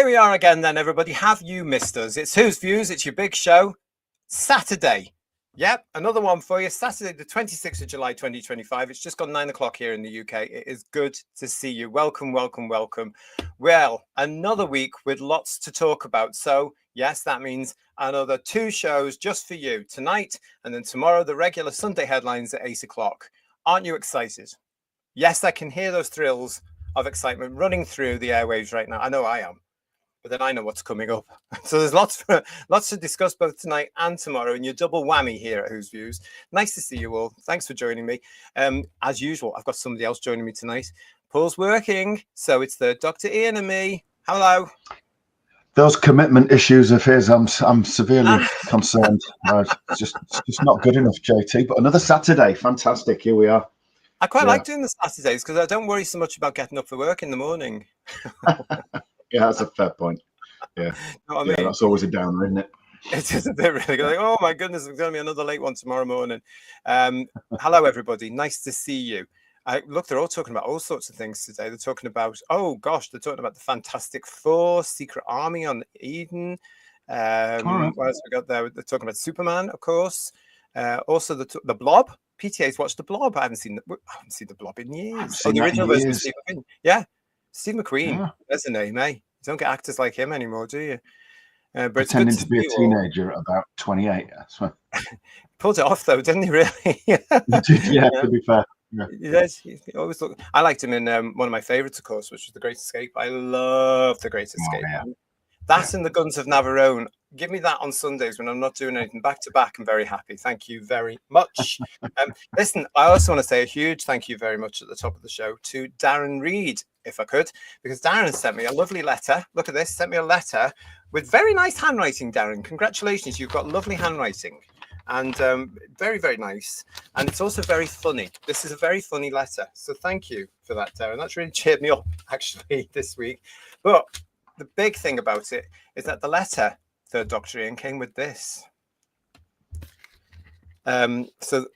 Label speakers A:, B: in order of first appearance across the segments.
A: we are again then, everybody. Have you missed us? It's Who's Views. It's your big show. Saturday. Yep, another one for you. Saturday, the 26th of July, 2025. It's just gone 9 o'clock here in the UK. It is good to see you. Welcome, welcome, welcome. Well, another week with lots to talk about. So, yes, that means another 2 shows just for you. Tonight and then tomorrow, the regular Sunday headlines at 8 o'clock. Aren't you excited? Yes, I can hear those thrills of excitement running through the airwaves right now. I know I am. But then I know what's coming up. So there's lots to discuss both tonight and tomorrow, and your double whammy here at Who's Views. Nice to see you all. Thanks for joining me. As usual, I've got somebody else joining me tonight. Paul's working, so it's the Dr. Ian and me. Hello.
B: Those commitment issues of his, I'm severely concerned. It's just not good enough, JT. But another Saturday, fantastic. Here we are.
A: I quite like doing the Saturdays because I don't worry so much about getting up for work in the morning.
B: Yeah, that's a fair point. Yeah,
A: you know what I mean?
B: That's always a downer, isn't it?
A: It is a bit really like, oh my goodness, it's going to be another late one tomorrow morning. Hello, everybody. Nice to see you. Look, they're all talking about all sorts of things today. They're talking about, oh gosh, they're talking about the Fantastic Four, Secret Army on Eden. What else we got there? They're talking about Superman, of course. Also, the Blob. PTA's watched the Blob. I haven't seen the Blob in years. The original version of Steve McQueen. Yeah. Steve McQueen, that's a name, eh? You don't get actors like him anymore, do you? But
B: pretending to be a teenager at about 28. So.
A: Pulled it off though, didn't he? Really?
B: Yeah, to be fair. Yeah.
A: Yes, he always looked. I liked him in one of my favorites, of course, which was The Great Escape. I love The Great Escape. Oh, yeah. That and The Guns of Navarone. Give me that on Sundays when I'm not doing anything back to back. I'm very happy. Thank you very much. Listen, I also want to say a huge thank you very much at the top of the show to Darren Reed, if I could, because Darren sent me a lovely letter. Look at this. Sent me a letter with very nice handwriting, Darren. Congratulations. You've got lovely handwriting and very, very nice. And it's also very funny. This is a very funny letter. So thank you for that, Darren. That's really cheered me up, actually, this week. But the big thing about it is that the letter, Third Doctor Ian, came with this. So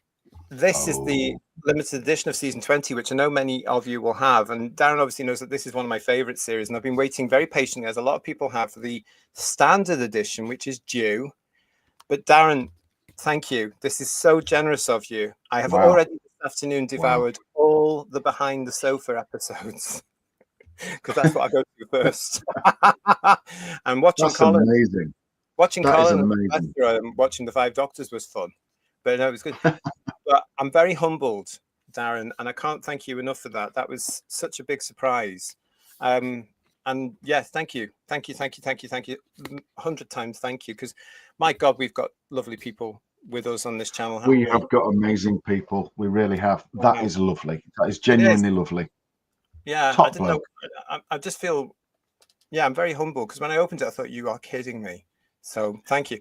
A: this is the limited edition of season 20, which I know many of you will have. And Darren obviously knows that this is one of my favorite series. And I've been waiting very patiently, as a lot of people have, for the standard edition, which is due. But Darren, thank you. This is so generous of you. I have already this afternoon devoured all the Behind the Sofa episodes. Because that's what I go to first. And watching Colin.
B: Amazing.
A: Watching Colin and watching the 5 Doctors was fun. But no, it was good. But I'm very humbled, Darren, and I can't thank you enough for that. That was such a big surprise. And yes, thank you. 100 times thank you. Because my God, we've got lovely people with us on this channel.
B: We have got amazing people. We really have. That is lovely. That is genuinely lovely.
A: Yeah, I didn't know. I just feel, I'm very humble because when I opened it, I thought, you are kidding me. So thank you.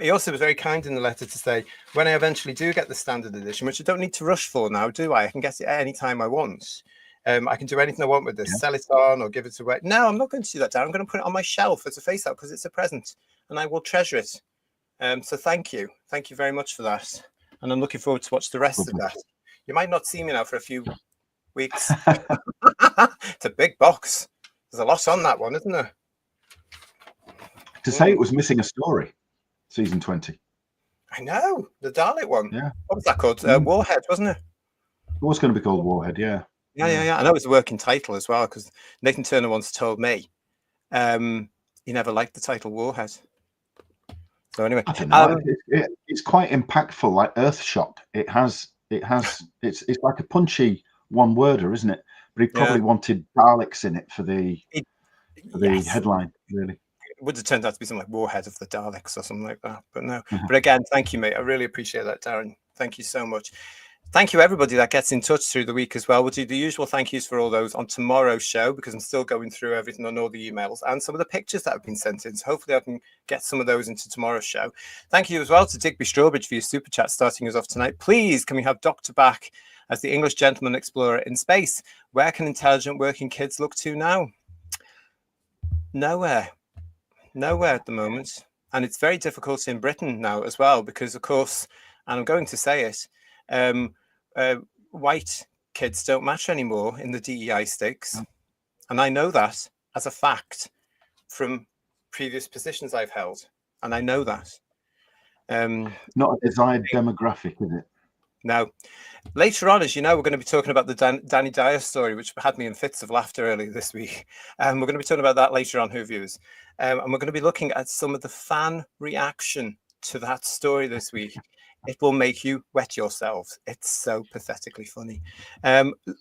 A: He also was very kind in the letter to say, when I eventually do get the standard edition, which I don't need to rush for now, do I? I can get it at any time I want. I can do anything I want with this, sell it on or give it away. No, I'm not going to do that, Darren. I'm going to put it on my shelf as a face out because it's a present and I will treasure it. So thank you. Thank you very much for that. And I'm looking forward to watch the rest of that. You might not see me now for a few weeks. It's a big box. There's a lot on that one, isn't there?
B: To say it was missing a story, season 20.
A: I know, the Dalek one.
B: Yeah.
A: What was that called? Warhead, wasn't it?
B: It was going to be called Warhead, yeah.
A: Yeah. I know it's a working title as well because Nathan Turner once told me he never liked the title Warhead. So anyway,
B: I don't know. It's quite impactful, like Earthshock. It's like a punchy one-worder, isn't it? But he probably wanted Daleks in it for the headline, really.
A: It would have turned out to be something like Warhead of the Daleks or something like that. But no. But again, thank you, mate. I really appreciate that, Darren. Thank you so much. Thank you, everybody that gets in touch through the week as well. We'll do the usual thank yous for all those on tomorrow's show because I'm still going through everything on all the emails and some of the pictures that have been sent in. So hopefully I can get some of those into tomorrow's show. Thank you as well to Digby Strawbridge for your super chat starting us off tonight. Please, can we have Doctor back as the English gentleman explorer in space? Where can intelligent working kids look to now? Nowhere at the moment. And it's very difficult in Britain now as well because, of course, and I'm going to say it, white kids don't matter anymore in the DEI stakes. And I know that as a fact from previous positions I've held, and I know that.
B: Not a desired demographic, is it?
A: No. Later on, as you know, we're going to be talking about the Danny Dyer story, which had me in fits of laughter earlier this week. We're going to be talking about that later on, Who Views. And we're going to be looking at some of the fan reaction to that story this week. It will make you wet yourselves. It's so pathetically funny.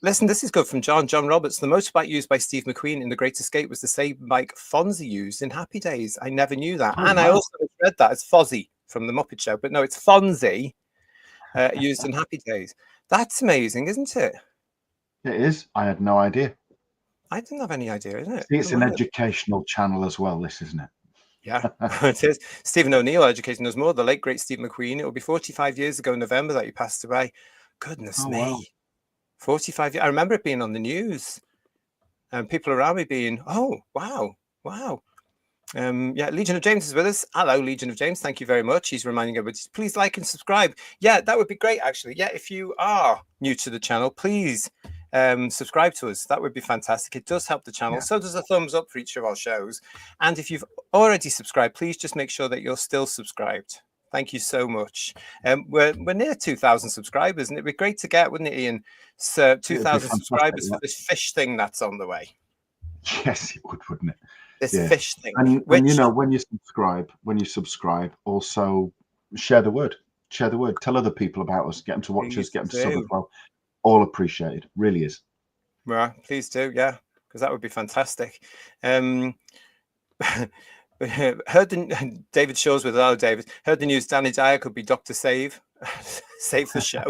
A: Listen, this is good from John Roberts. The motorbike used by Steve McQueen in The Great Escape was the same bike Fonzie used in Happy Days. I never knew that.
B: Oh,
A: and
B: wow.
A: I also read that as Fozzie from The Muppet Show. But no, it's Fonzie used in Happy Days. That's amazing, isn't it?
B: It is. I had no idea.
A: I didn't have any idea, isn't it?
B: See, it's an educational channel as well, this, isn't it?
A: Yeah, it is. Stephen O'Neill educating us more. The late, great Steve McQueen. It will be 45 years ago in November that he passed away. Goodness me. Wow. 45 years. I remember it being on the news. And people around me being, oh, wow. Yeah, Legion of James is with us. Hello, Legion of James. Thank you very much. He's reminding everybody to please like and subscribe. Yeah, that would be great, actually. Yeah, if you are new to the channel, please subscribe to us. That would be fantastic. It does help the channel. Yeah. So does a thumbs up for each of our shows. And if you've already subscribed, please just make sure that you're still subscribed. Thank you so much. We're near 2,000 subscribers, and it'd be great to get, wouldn't it, Ian? So 2,000 subscribers for this fish thing that's on the way.
B: Yes, it would, wouldn't it?
A: This fish thing.
B: And you know, when you subscribe, also share the word. Share the word. Tell other people about us. Get them to watch us. Get them to sub as well. All appreciated. Really is.
A: Right. Please do. Yeah, because that would be fantastic. Heard David Shaw's with hello, David. Heard the news. Danny Dyer could be Dr. Save. Save the show.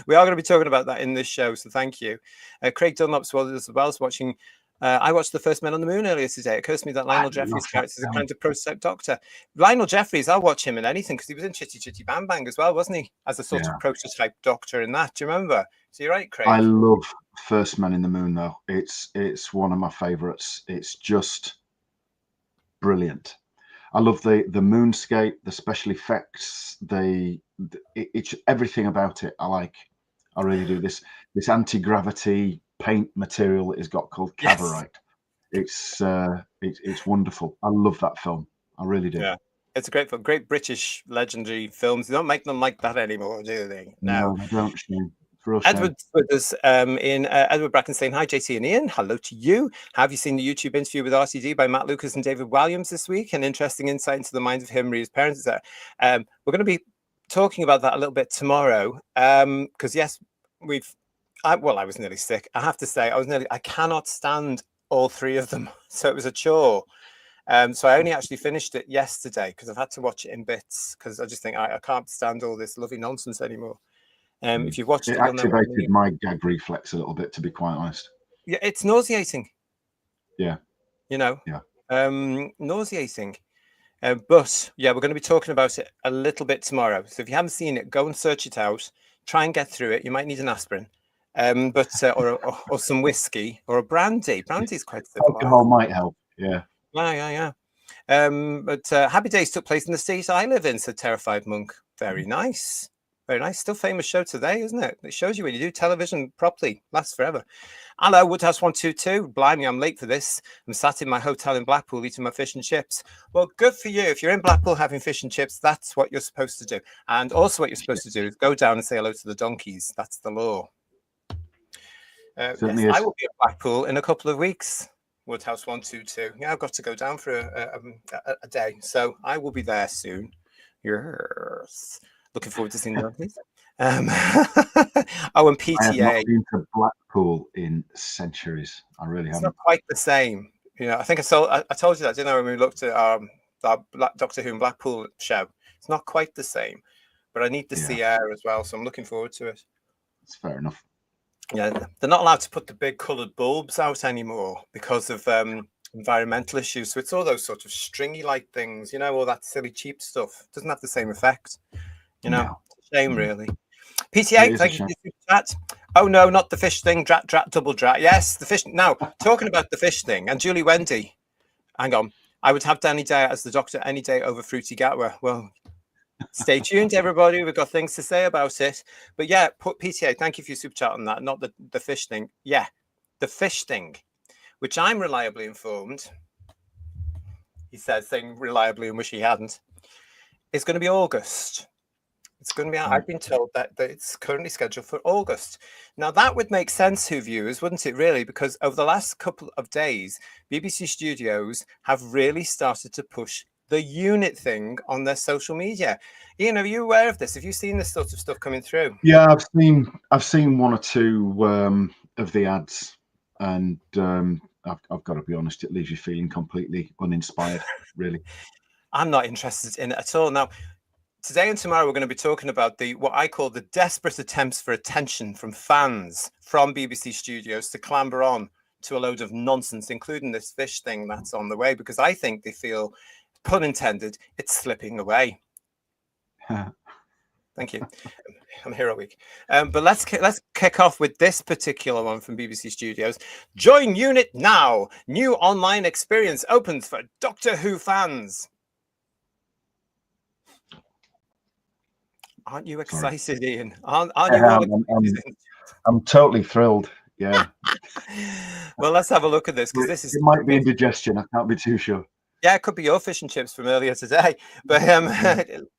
A: We are going to be talking about that in this show, so thank you. Craig Dunlop's as well as watching. I watched The First Men on the Moon earlier today. It occurs to me that Lionel Jeffries' character is a kind of prototype doctor. Lionel Jeffries, I'll watch him in anything because he was in Chitty Chitty Bang Bang as well, wasn't he? As a sort of prototype doctor in that. Do you remember? So you're right, Craig.
B: I love First Men in the Moon, though. It's one of my favourites. It's just brilliant. I love the moonscape, the special effects, it's everything about it. I like. I really do. This anti-gravity paint material that it's got called Cavorite. Yes. It's wonderful. I love that film. I really do.
A: Yeah, it's a great film. Great British legendary films. They don't make them like that anymore, do they?
B: No, they don't. Shame.
A: Edward's with us Edward Bracken saying, hi, JT and Ian. Hello to you. Have you seen the YouTube interview with RTD by Matt Lucas and David Williams this week? An interesting insight into the minds of him and his parents. We're going to be talking about that a little bit tomorrow. Because, yes, I was nearly sick. I have to say, I cannot stand all three of them. So it was a chore. So I only actually finished it yesterday because I've had to watch it in bits because I just think I can't stand all this lovely nonsense anymore. If you've watched it,
B: activated my gag reflex a little bit, to be quite honest.
A: Yeah, it's nauseating.
B: Yeah.
A: You know?
B: Yeah.
A: Nauseating. But yeah, we're going to be talking about it a little bit tomorrow. So if you haven't seen it, go and search it out. Try and get through it. You might need an aspirin. Or some whiskey or a brandy. Brandy is quite simple.
B: Alcohol might help. Yeah.
A: Yeah. But Happy Days took place in the state I live in, said Terrified Monk. Very nice. Very nice. Still famous show today, isn't it? It shows you when you do television properly. Lasts forever. Hello, Woodhouse 122. Blimey, I'm late for this. I'm sat in my hotel in Blackpool eating my fish and chips. Well, good for you. If you're in Blackpool having fish and chips, that's what you're supposed to do. And also what you're supposed to do is go down and say hello to the donkeys. That's the law. Yes, I will be in Blackpool in a couple of weeks. Woodhouse 122. Yeah, I've got to go down for a day. So I will be there soon. Yes. Looking forward to seeing you. And PTA.
B: I have not been to Blackpool in centuries. I really haven't.
A: It's not quite the same. You know, I think I told you that, didn't I, when we looked at our Doctor Who and Blackpool show. It's not quite the same, but I need to see air as well, so I'm looking forward to it.
B: It's fair enough.
A: Yeah, they're not allowed to put the big coloured bulbs out anymore because of environmental issues. So it's all those sort of stringy-like things, you know, all that silly cheap stuff. It doesn't have the same effect. You know, it's a shame, really. PTA, thank you for the chat. Oh, no, not the fish thing. Drat, double drat. Yes, the fish. Now, talking about the fish thing, and Julie Wendy, hang on. I would have Danny Dyer as the doctor any day over Fruity Gatwa. Well, stay tuned, everybody. We've got things to say about it. But yeah, PTA, thank you for your super chat on that. Not the fish thing. Yeah, the fish thing, which I'm reliably informed he says, saying reliably and wish he hadn't, is going to be August. It's going to be. I've been told that it's currently scheduled for August. Now that would make sense to viewers, wouldn't it? Really, because over the last couple of days, BBC Studios have really started to push the unit thing on their social media. Ian, are you aware of this? Have you seen this sort of stuff coming through?
B: Yeah, I've seen one or two of the ads, and I've got to be honest, it leaves you feeling completely uninspired. Really,
A: I'm not interested in it at all. Now, today and tomorrow, we're going to be talking about what I call the desperate attempts for attention from fans from BBC Studios to clamber on to a load of nonsense, including this fish thing that's on the way, because I think they feel, pun intended, it's slipping away. Thank you. I'm here all week. But let's kick off with this particular one from BBC Studios. Join Unit now. New online experience opens for Doctor Who fans. Aren't you excited, Ian? Aren't you all excited?
B: I'm totally thrilled. Yeah.
A: Well, let's have a look at this, because this is.
B: It might be indigestion. I can't be too sure.
A: Yeah, it could be your fish and chips from earlier today. But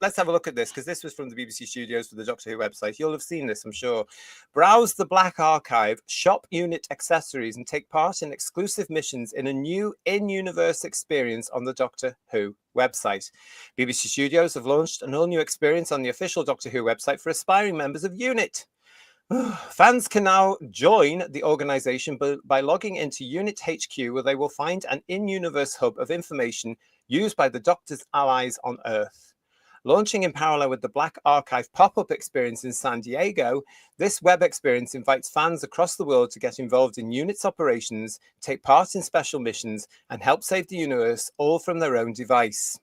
A: let's have a look at this, because this was from the BBC Studios for the Doctor Who website. You'll have seen this, I'm sure. Browse the Black Archive, shop unit accessories, and take part in exclusive missions in a new in-universe experience on the Doctor Who website. BBC Studios have launched an all-new experience on the official Doctor Who website for aspiring members of Unit. Fans can now join the organization by logging into Unit HQ, where they will find an in-universe hub of information used by the Doctor's allies on Earth. Launching in parallel with the Black Archive pop-up experience in San Diego, this web experience invites fans across the world to get involved in Unit's operations, take part in special missions, and help save the universe, all from their own device.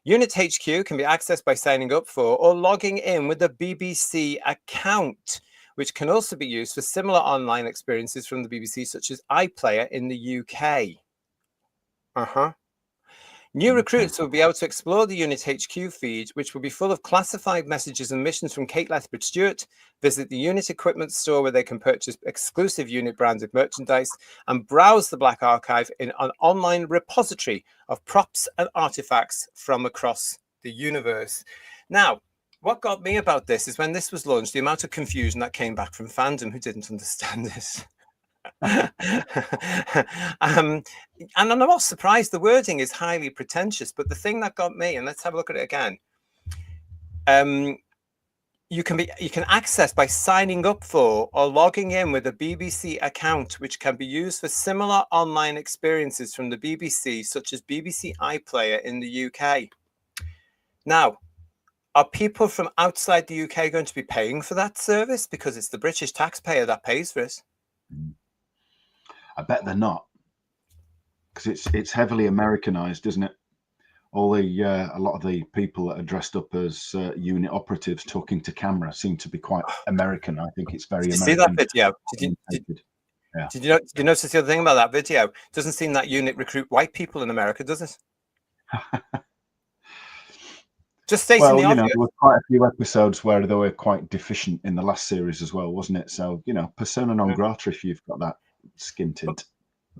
A: Unit HQ can be accessed by signing up for or logging in with a BBC account, which can also be used for similar online experiences from the BBC, such as iPlayer in the UK. New recruits will be able to explore the Unit HQ feed, which will be full of classified messages and missions from Kate Lethbridge-Stewart, visit the Unit equipment store where they can purchase exclusive Unit branded merchandise, and browse the Black Archive in an online repository of props and artifacts from across the universe. Now, what got me about this is when this was launched, the amount of confusion that came back from fandom who didn't understand this. And I'm not surprised. The wording is highly pretentious, but the thing that got me, and let's have a look at it again. You can access by signing up for or logging in with a BBC account, which can be used for similar online experiences from the BBC, such as BBC iPlayer in the UK. Now, are people from outside the UK going to be paying for that service, because it's the British taxpayer that pays for it?
B: I bet they're not, because it's heavily Americanized, isn't it? A lot of the people that are dressed up as unit operatives talking to camera seem to be quite American. I think it's very American.
A: Did you see that video? Did you notice the other thing about that video? It doesn't seem that Unit recruit white people in America, does it? Just stating the obvious.
B: There were quite a few episodes where they were quite deficient in the last series as well, wasn't it? So, persona non grata if you've got that skin tint.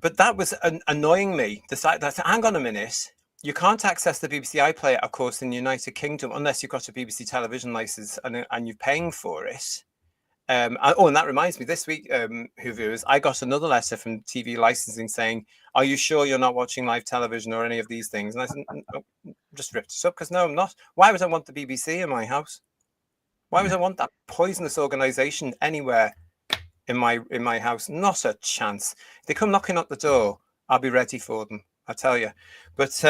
A: But that was annoying me. The fact that, hang on a minute, you can't access the BBC iPlayer, of course, in the United Kingdom unless you've got a BBC television license and you're paying for it. And that reminds me, this week, Who viewers, I got another letter from TV licensing saying, "Are you sure you're not watching live television or any of these things?" And I said, "No, just ripped it up, because no, I'm not. Why would I want the BBC in my house? Why would I want that poisonous organisation anywhere in my house? Not a chance. If they come knocking at the door, I'll be ready for them, I tell you." But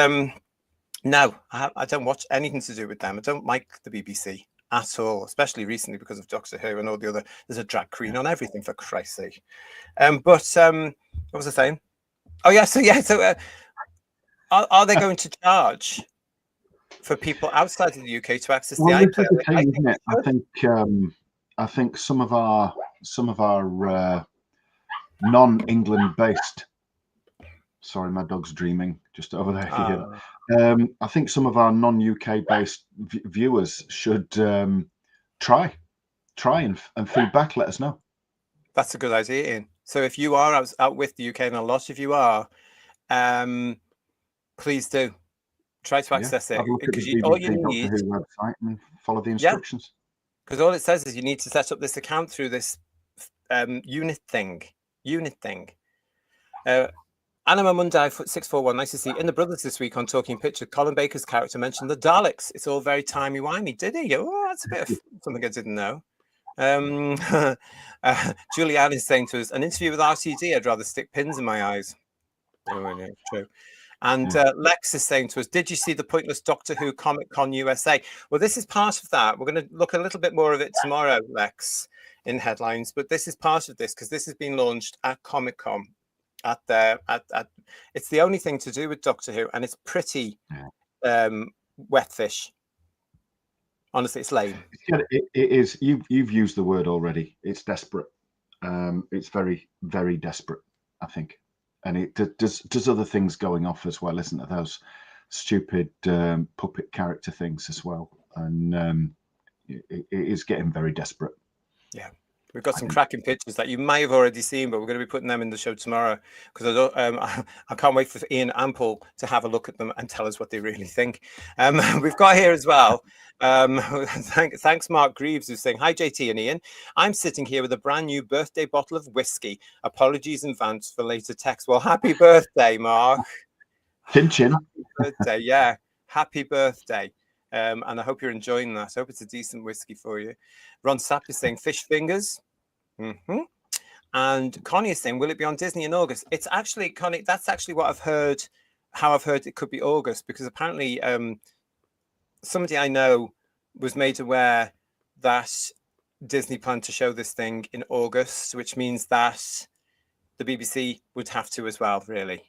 A: no, I don't watch anything to do with them. I don't like the BBC at all, especially recently because of Doctor Who and all the other. There's a drag queen on everything, for Christ's sake. But what was I saying? Oh yeah, so are they going to charge for people outside of the UK to access the iPlayer?
B: I think some of our non-England based. Sorry, my dog's dreaming just over there. If you hear that. I think some of our non-UK based viewers should try and feedback. Let us know.
A: That's a good idea, Ian. So if you are out with the UK, and a lot of you are, Please do. Try to access it.
B: Have a look at the
A: Because
B: BBC
A: all you
B: Doctor
A: need,
B: Who website and follow the instructions.
A: because all it says is you need to set up this account through this unit thing. Anima Mundi 641, nice to see. In the Brothers this week on Talking Picture, Colin Baker's character mentioned the Daleks. It's all very timey-wimey. Did he? Oh, that's a bit of something I didn't know. Julianne is saying to us, an interview with RTD, I'd rather stick pins in my eyes. Oh, yeah, true. And Lex is saying to us, did you see the pointless Doctor Who Comic Con USA? Well, this is part of that. We're going to look a little bit more of it tomorrow, Lex, in headlines. But this is part of this because this has been launched at Comic Con. It's the only thing to do with Doctor Who, and it's pretty wet fish. Honestly, it's lame.
B: It is. You've used the word already. It's desperate. It's very, very desperate, I think. And it does other things going off as well, isn't it? Those stupid puppet character things as well. And it is getting very desperate.
A: Yeah. We've got some cracking pictures that you may have already seen, but we're going to be putting them in the show tomorrow because I can't wait for Ian and Paul to have a look at them and tell us what they really think. We've got here as well. Thanks, Mark Greaves, who's saying, hi, JT and Ian. I'm sitting here with a brand new birthday bottle of whiskey. Apologies in advance for later text. Well, happy birthday, Mark.
B: Chin-chin.
A: Happy birthday, yeah. Happy birthday. And I hope you're enjoying that. I hope it's a decent whiskey for you. Ron Sapp is saying fish fingers. And Connie is saying, will it be on Disney in August? It's actually, Connie, that's actually what I've heard, how I've heard it could be August, because apparently somebody I know was made aware that Disney planned to show this thing in August, which means that the BBC would have to as well, really.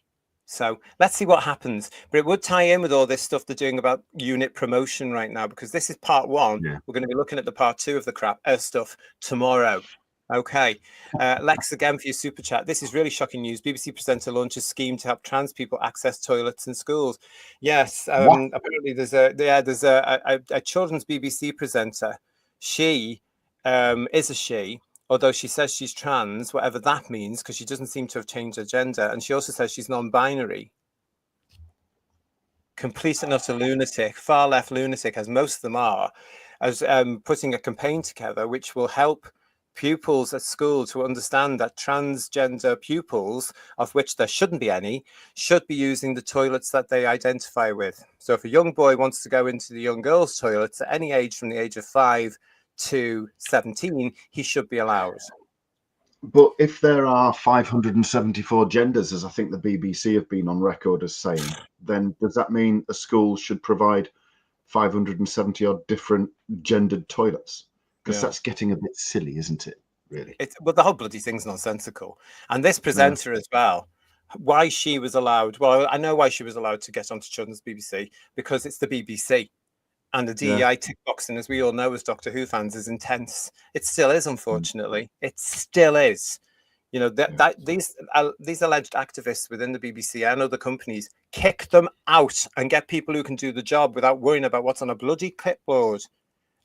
A: So let's see what happens. But it would tie in with all this stuff they're doing about unit promotion right now, because this is part one. Yeah. We're going to be looking at the part two of the stuff tomorrow. Okay. Lex, again for your super chat. This is really shocking news. BBC presenter launches scheme to help trans people access toilets in schools. Yes. Apparently there's a children's BBC presenter. She is a she. Although she says she's trans, whatever that means, because she doesn't seem to have changed her gender. And she also says she's non-binary. Complete and utter lunatic, far left lunatic, as most of them are, as putting a campaign together which will help pupils at school to understand that transgender pupils, of which there shouldn't be any, should be using the toilets that they identify with. So if a young boy wants to go into the young girls' toilets at any age from the age of 5 to 17, he should be allowed.
B: But if there are 574 genders, as I think the BBC have been on record as saying, then does that mean a school should provide 570 odd different gendered toilets? Because that's getting a bit silly, isn't it? Really?
A: Well, the whole bloody thing's nonsensical. And this presenter as well, why she was allowed, well, I know why she was allowed to get onto children's BBC, because it's the BBC. And the DEI tick boxing, as we all know as Doctor Who fans, is intense. It still is, unfortunately. It still is. You know, these alleged activists within the BBC and other companies, kick them out and get people who can do the job without worrying about what's on a bloody clipboard.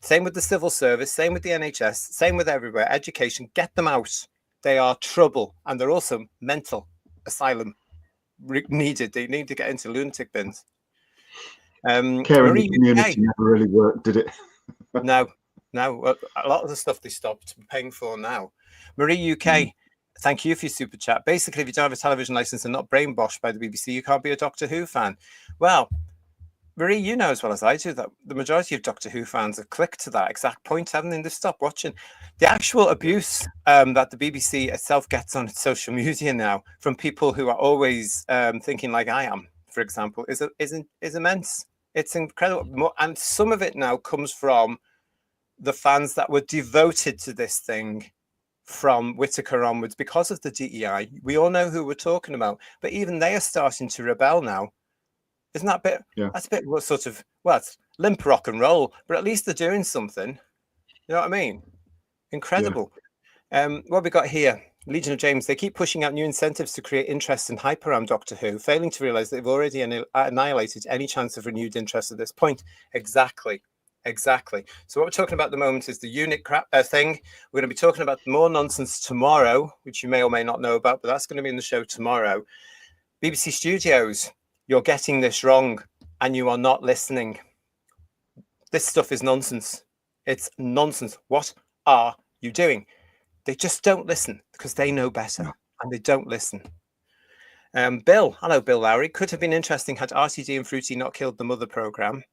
A: Same with the civil service, same with the NHS, same with everywhere. Education, get them out. They are trouble. And they're also mental asylum needed. They need to get into lunatic bins.
B: Caring in the community never really worked, did it?
A: No. A lot of the stuff they stopped paying for now. Marie UK, thank you for your super chat. Basically, if you don't have a television license and not brainwashed by the BBC, you can't be a Doctor Who fan. Well, Marie, you know as well as I do that the majority of Doctor Who fans have clicked to that exact point, haven't they? They've stopped watching. The actual abuse that the BBC itself gets on its social media now from people who are always thinking like I am, for example, is immense. It's incredible. And some of it now comes from the fans that were devoted to this thing from Whittaker onwards because of the DEI. We all know who we're talking about, but even they are starting to rebel now. Isn't that a bit? Yeah. That's a bit sort of, well, it's limp rock and roll, but at least they're doing something. You know what I mean? Incredible. Yeah. What have we got here? Legion of James, they keep pushing out new incentives to create interest and hype around Doctor Who, failing to realise they've already annihilated any chance of renewed interest at this point. Exactly. So what we're talking about at the moment is the unit crap thing. We're going to be talking about more nonsense tomorrow, which you may or may not know about, but that's going to be in the show tomorrow. BBC Studios you're getting this wrong and you are not listening. This stuff is nonsense. It's nonsense. What are you doing? They just don't listen because they know better and they don't listen. Bill, hello, Bill Lowry. Could have been interesting had RTD and Fruity not killed the mother program.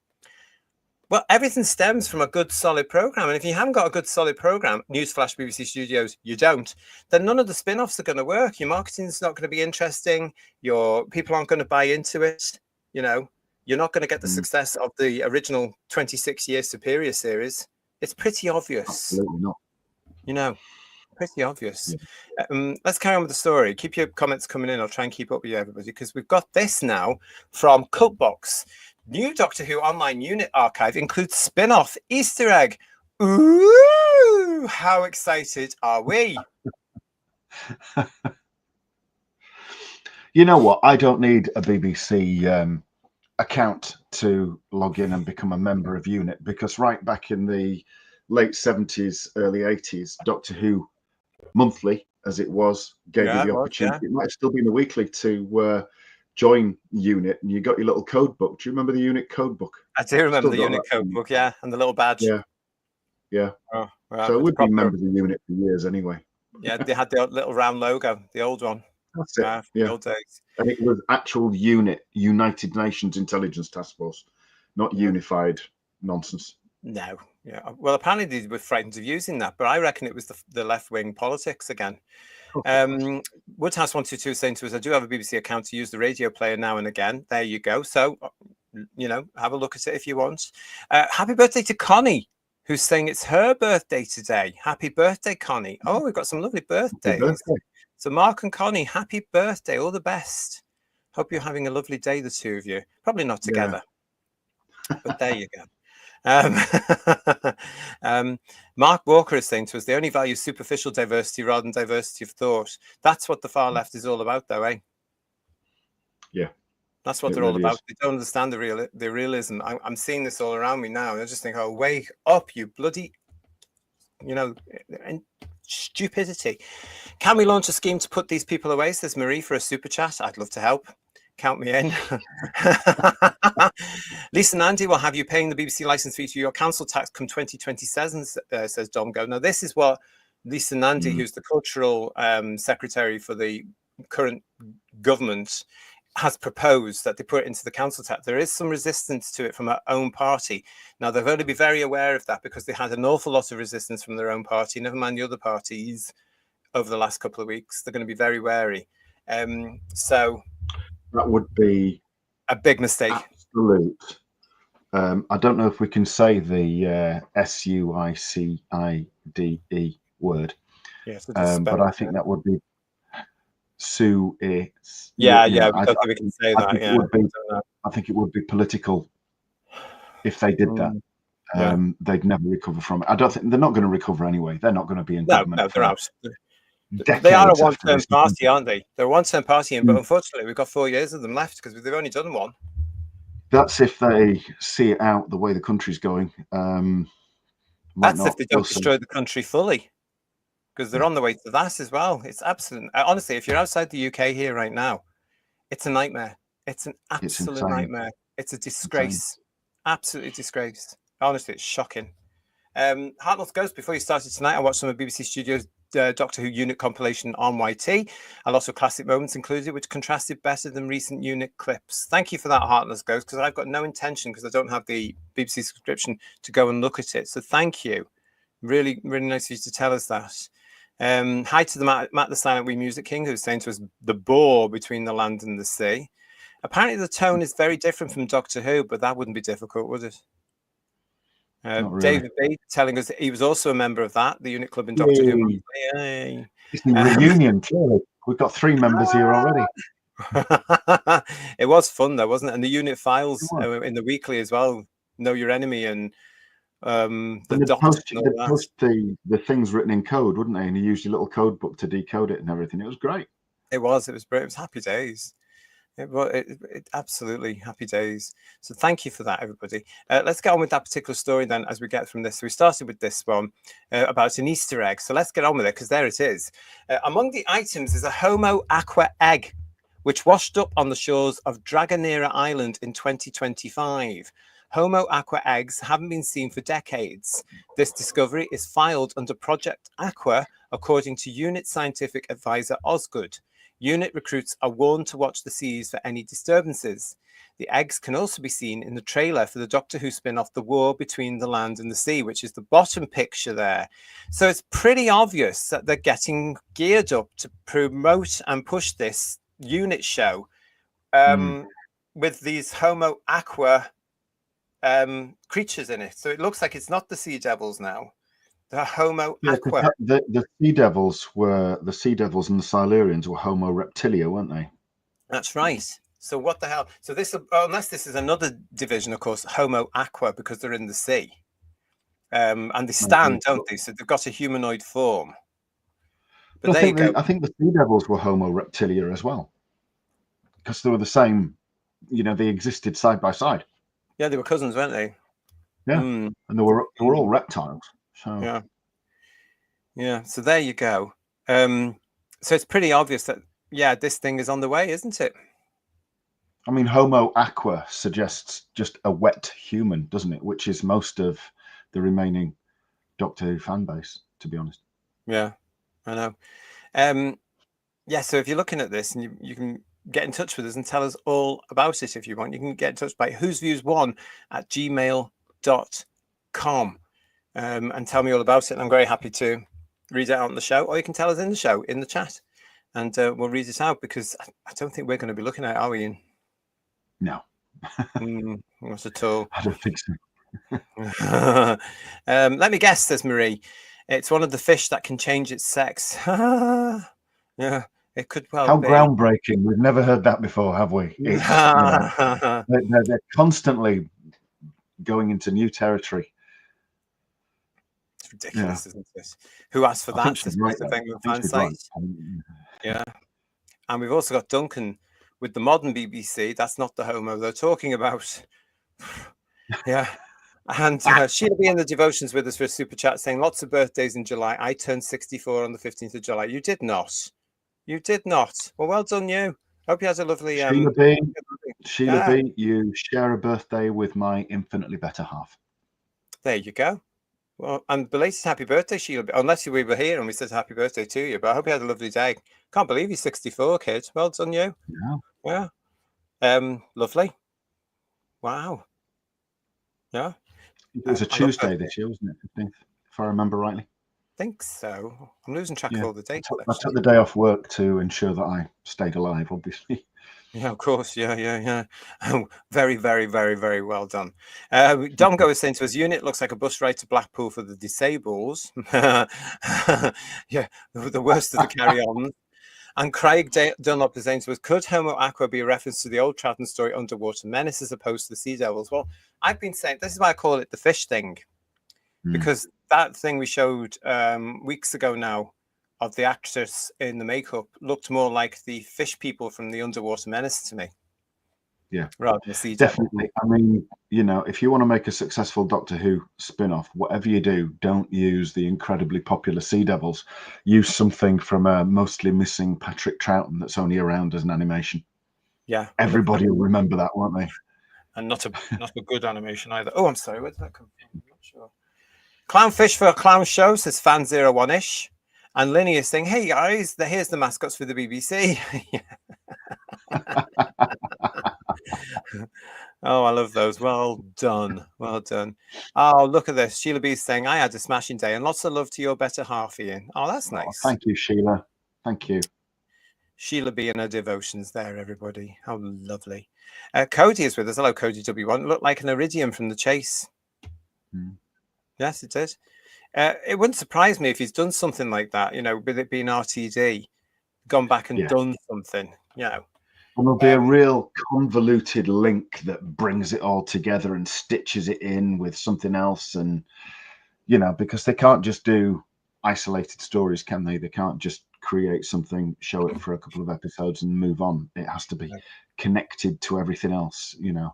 A: Well, everything stems from a good, solid program. And if you haven't got a good, solid program, newsflash, BBC Studios, you don't, then none of the spin-offs are going to work. Your marketing's not going to be interesting. Your people aren't going to buy into it. You know, you're not going to get the success of the original 26-year Superior series. It's pretty obvious.
B: Absolutely not.
A: You know, pretty obvious. Let's carry on with the story. Keep your comments coming in. I'll try and keep up with you, everybody, because we've got this now from Cultbox. New Doctor Who online unit archive includes spin-off Easter egg. Ooh, how excited are we?
B: You know what? I don't need a BBC account to log in and become a member of UNIT, because right back in the late 70s, early 80s, Doctor Who Monthly, as it was, gave you the opportunity. It might have still been a weekly to join UNIT, and you got your little code book. Do you remember the UNIT code book?
A: I do remember the UNIT code book, yeah, and the little badge.
B: Yeah.
A: Oh, wow.
B: So we've been members of UNIT for years anyway.
A: Yeah, they had the little round logo, the old one.
B: That's it.
A: From the old days.
B: And it was actual UNIT, United Nations Intelligence Task Force, not unified nonsense.
A: No. Yeah. Well, apparently they were frightened of using that, but I reckon it was the left-wing politics again. Woodhouse 122 is saying to us, I do have a BBC account to use the radio player now and again. There you go. So, you know, have a look at it if you want. Happy birthday to Connie, who's saying it's her birthday today. Happy birthday, Connie. Oh, we've got some lovely birthdays. So Mark and Connie, happy birthday. All the best. Hope you're having a lovely day, the two of you. Probably not together, but there you go. Mark Walker is saying to us, they only value superficial diversity rather than diversity of thought. That's what the far left is all about, though, eh?
B: Yeah.
A: That's what they're all about. They don't understand the realism. I'm seeing this all around me now, and I just think, oh, wake up, you bloody, you know, and stupidity. Can we launch a scheme to put these people away, says Marie, for a super chat? I'd love to help. Count me in. Lisa Nandy will have you paying the BBC license fee to your council tax come 2027, says Domgo. Now, this is what Lisa Nandy, who's the cultural secretary for the current government, has proposed that they put it into the council tax. There is some resistance to it from our own party. Now, they've got to be very aware of that, because they had an awful lot of resistance from their own party, never mind the other parties, over the last couple of weeks. They're going to be very wary. So
B: that would be
A: a big mistake.
B: Absolute. I don't know if we can say the SUICIDE word, but I think that would be I don't think we can say that. I think it would be political if they did that. They'd never recover from it. I don't think they're not going to recover anyway. They're not going to be in government.
A: No, they're out. They are a one-term party, aren't they? They're a one-term party, but unfortunately, we've got 4 years of them left because they've only done one.
B: That's if they see it out the way the country's going.
A: That's if they don't destroy the country fully, because they're on the way to that as well. It's absolute. Honestly, if you're outside the UK here right now, it's a nightmare. It's an absolute nightmare. It's a disgrace. Absolutely disgrace. Honestly, it's shocking. Hartnell's Ghost, before you started tonight, I watched some of BBC Studios Doctor Who unit compilation on YT. A lot of classic moments included, which contrasted better than recent unit clips. Thank you for that, Heartless Ghost, because I've got no intention, because I don't have the BBC subscription, to go and look at it. So thank you. Really, really nice of you to tell us that. Hi to the Matt the Silent Wee Music King, who's saying to us, the bore between the land and the sea. Apparently the tone is very different from Doctor Who, but that wouldn't be difficult, would it? Really. David B telling us that he was also a member of that, the unit club in Doctor Who. Yay.
B: It's a reunion, clearly. We've got 3 members here already.
A: It was fun, though, wasn't it? And the unit files in the weekly as well. Know Your Enemy and
B: post the things written in code, wouldn't they? And you used your little code book to decode it and everything. It was great.
A: It was great. It was happy days. It absolutely happy days. So thank you for that, everybody. Let's get on with that particular story then as we get from this. So we started with this one about an Easter egg. So let's get on with it, because there it is. Among the items is a Homo aqua egg, which washed up on the shores of Dragonera Island in 2025. Homo aqua eggs haven't been seen for decades. This discovery is filed under Project Aqua, according to Unit Scientific Advisor Osgood. Unit recruits are warned to watch the seas for any disturbances. The eggs can also be seen in the trailer for the Doctor Who spin-off The War Between the Land and the Sea, which is the bottom picture there. So it's pretty obvious that they're getting geared up to promote and push this unit show with these Homo aqua creatures in it. So it looks like it's not the sea devils now. The Homo aqua.
B: The sea devils and the Silurians were Homo reptilia, weren't they?
A: That's right. So what the hell? So this, unless this is another division, of course, Homo aqua, because they're in the sea, and they stand, don't they? So they've got a humanoid form. But there you go.
B: I think the sea devils were Homo reptilia as well, because they were the same. You know, they existed side by side.
A: Yeah, they were cousins, weren't they?
B: Yeah, and they were all reptiles. So
A: yeah. So there you go. So it's pretty obvious that this thing is on the way, isn't it?
B: I mean, Homo aqua suggests just a wet human, doesn't it? Which is most of the remaining Doctor Who fan base, to be honest.
A: Yeah, I know. So if you're looking at this, and you can get in touch with us and tell us all about it if you want. You can get in touch by whosviews1@gmail.com and tell me all about it. And I'm very happy to read it out on the show, or you can tell us in the show, in the chat, and we'll read it out, because I don't think we're going to be looking at it, are we, Ian?
B: No.
A: Not at all.
B: I don't think so.
A: Let me guess, says Marie. It's one of the fish that can change its sex. Yeah, it could well
B: How
A: be.
B: Groundbreaking. We've never heard that before, have we? It's, they're constantly going into new territory.
A: It's ridiculous, isn't it? Who asked for that?
B: Right,
A: fan site. Yeah. And we've also got Duncan with the modern BBC. That's not the Homo they're talking about. Yeah. And she'll be in the devotions with us for a super chat, saying lots of birthdays in July. I turned 64 on the 15th of July. You did not. You did not. Well done, you. Hope you had a lovely.
B: Sheila B, you share a birthday with my infinitely better half.
A: There you go. Well, and belated happy birthday, Sheila B. Unless we were here and we said happy birthday to you, but I hope you had a lovely day. Can't believe you're 64, kid. Well done, you. Yeah. Lovely. Wow. Yeah.
B: It was a Tuesday this year, wasn't it? 15th, if I remember rightly.
A: I think so. I'm losing track of all the dates.
B: I took the day off work to ensure that I stayed alive, obviously.
A: Yeah, of course. Yeah. Very, very, very, very well done. Domgo was saying to us, unit looks like a bus ride to Blackpool for the disables. Yeah, the worst of the carry-ons. And Craig Dunlop is saying to us, could Homo aqua be a reference to the old Troughton story Underwater Menace as opposed to the Sea Devils? Well, I've been saying, this is why I call it the fish thing, because that thing we showed weeks ago now of the actress in the makeup looked more like the fish people from the Underwater Menace to me.
B: Yeah,
A: rather than the Sea
B: definitely. I mean, you know, if you want to make a successful Doctor Who spin-off, whatever you do, don't use the incredibly popular Sea Devils. Use something from a mostly missing Patrick Troughton that's only around as an animation.
A: Yeah,
B: everybody will remember that, won't they?
A: And not a good animation either. Oh, I'm sorry, where did that come from? I'm not sure. Clownfish for a clown show, says fan 01ish. And Linny is saying, hey guys, here's the mascots for the BBC. Oh, I love those. Well done. Well done. Oh, look at this. Sheila B is saying, I had a smashing day and lots of love to your better half, Ian. Oh, that's nice.
B: Thank you, Sheila. Thank you.
A: Sheila B and her devotions there, everybody. How lovely. Cody is with us. Hello, Cody W1. Looked like an iridium from the chase. Yes, it did. It wouldn't surprise me if he's done something like that, you know, with it being RTD, gone back and done something, you know.
B: And there'll be a real convoluted link that brings it all together and stitches it in with something else. And, you know, because they can't just do isolated stories, can they? They can't just create something, show it for a couple of episodes and move on. It has to be connected to everything else, you know.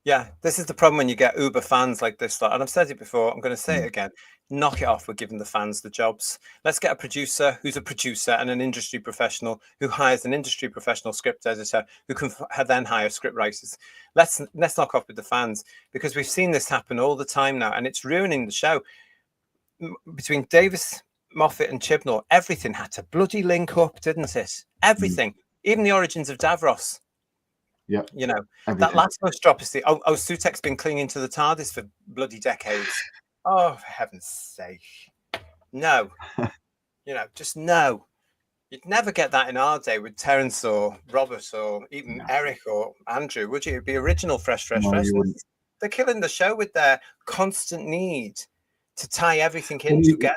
A: Yeah, this is the problem when you get uber fans like this. And I've said it before, I'm going to say it again. Knock it off. We're giving the fans the jobs. Let's get a producer who's a producer and an industry professional who hires an industry professional script editor who can then hire script writers. Let's knock off with the fans, because we've seen this happen all the time now, and it's ruining the show. Between Davis, Moffat and Chibnall, everything had to bloody link up, didn't it? Everything. Even the origins of Davros.
B: Yeah.
A: You know,
B: everything.
A: That last monstrosity. Oh, Sutek's been clinging to the TARDIS for bloody decades. Oh, for heaven's sake. No. Just no. You'd never get that in our day with Terence or Robert or even Eric or Andrew, would you? It'd be original, fresh. They're killing the show with their constant need to tie everything in together.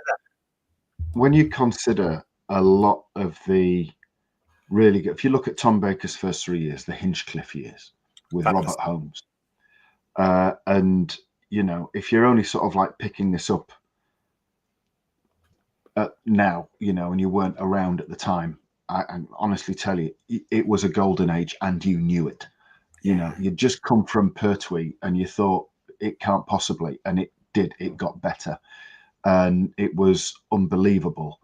B: When you consider a lot of the really good, if you look at Tom Baker's first 3 years, the Hinchcliffe years with Robert Holmes, and if you're only sort of like picking this up now, and you weren't around at the time, I honestly tell you, it was a golden age, and you knew it. You'd just come from Pertwee and you thought it can't possibly, and it did. It got better, and it was unbelievable.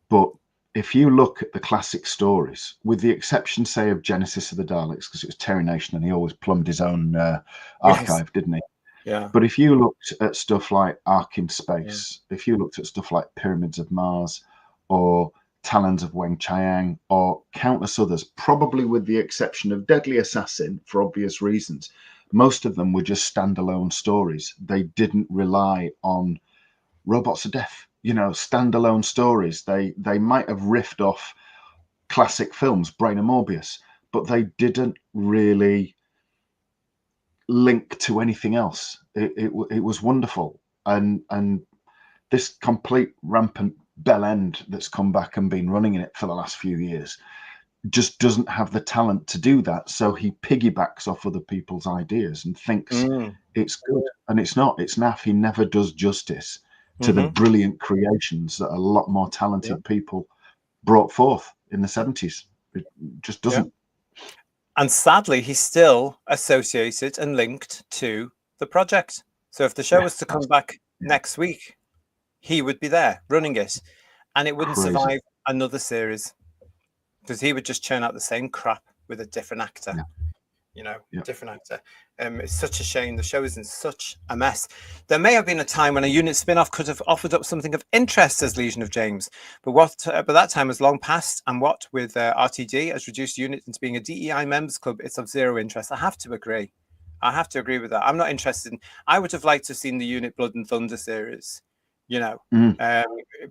B: But if you look at the classic stories, with the exception, say, of Genesis of the Daleks, because it was Terry Nation and he always plumbed his own archive, didn't he?
A: Yeah.
B: But if you looked at stuff like Ark in Space, if you looked at stuff like Pyramids of Mars or Talons of Weng Chiang or countless others, probably with the exception of Deadly Assassin, for obvious reasons, most of them were just standalone stories. They didn't rely on Robots of Death, standalone stories. They might have riffed off classic films, Brain of Morbius, but they didn't really link to anything else. It was wonderful, and this complete rampant bell end that's come back and been running in it for the last few years just doesn't have the talent to do that. So he piggybacks off other people's ideas and thinks it's good, and it's not. It's naff. He never does justice to the brilliant creations that a lot more talented people brought forth in the 70s. It just doesn't.
A: And sadly, he's still associated and linked to the project. So if the show was to come back next week, he would be there running it, and it wouldn't survive another series, because he would just churn out the same crap with a different actor. Different actor. It's such a shame. The show is in such a mess. There may have been a time when a unit spin-off could have offered up something of interest as Legion of James, but that time has long passed. And what with RTD has reduced unit into being a DEI members club, it's of zero interest. I have to agree with that. I'm not interested I would have liked to have seen the Unit Blood and Thunder series,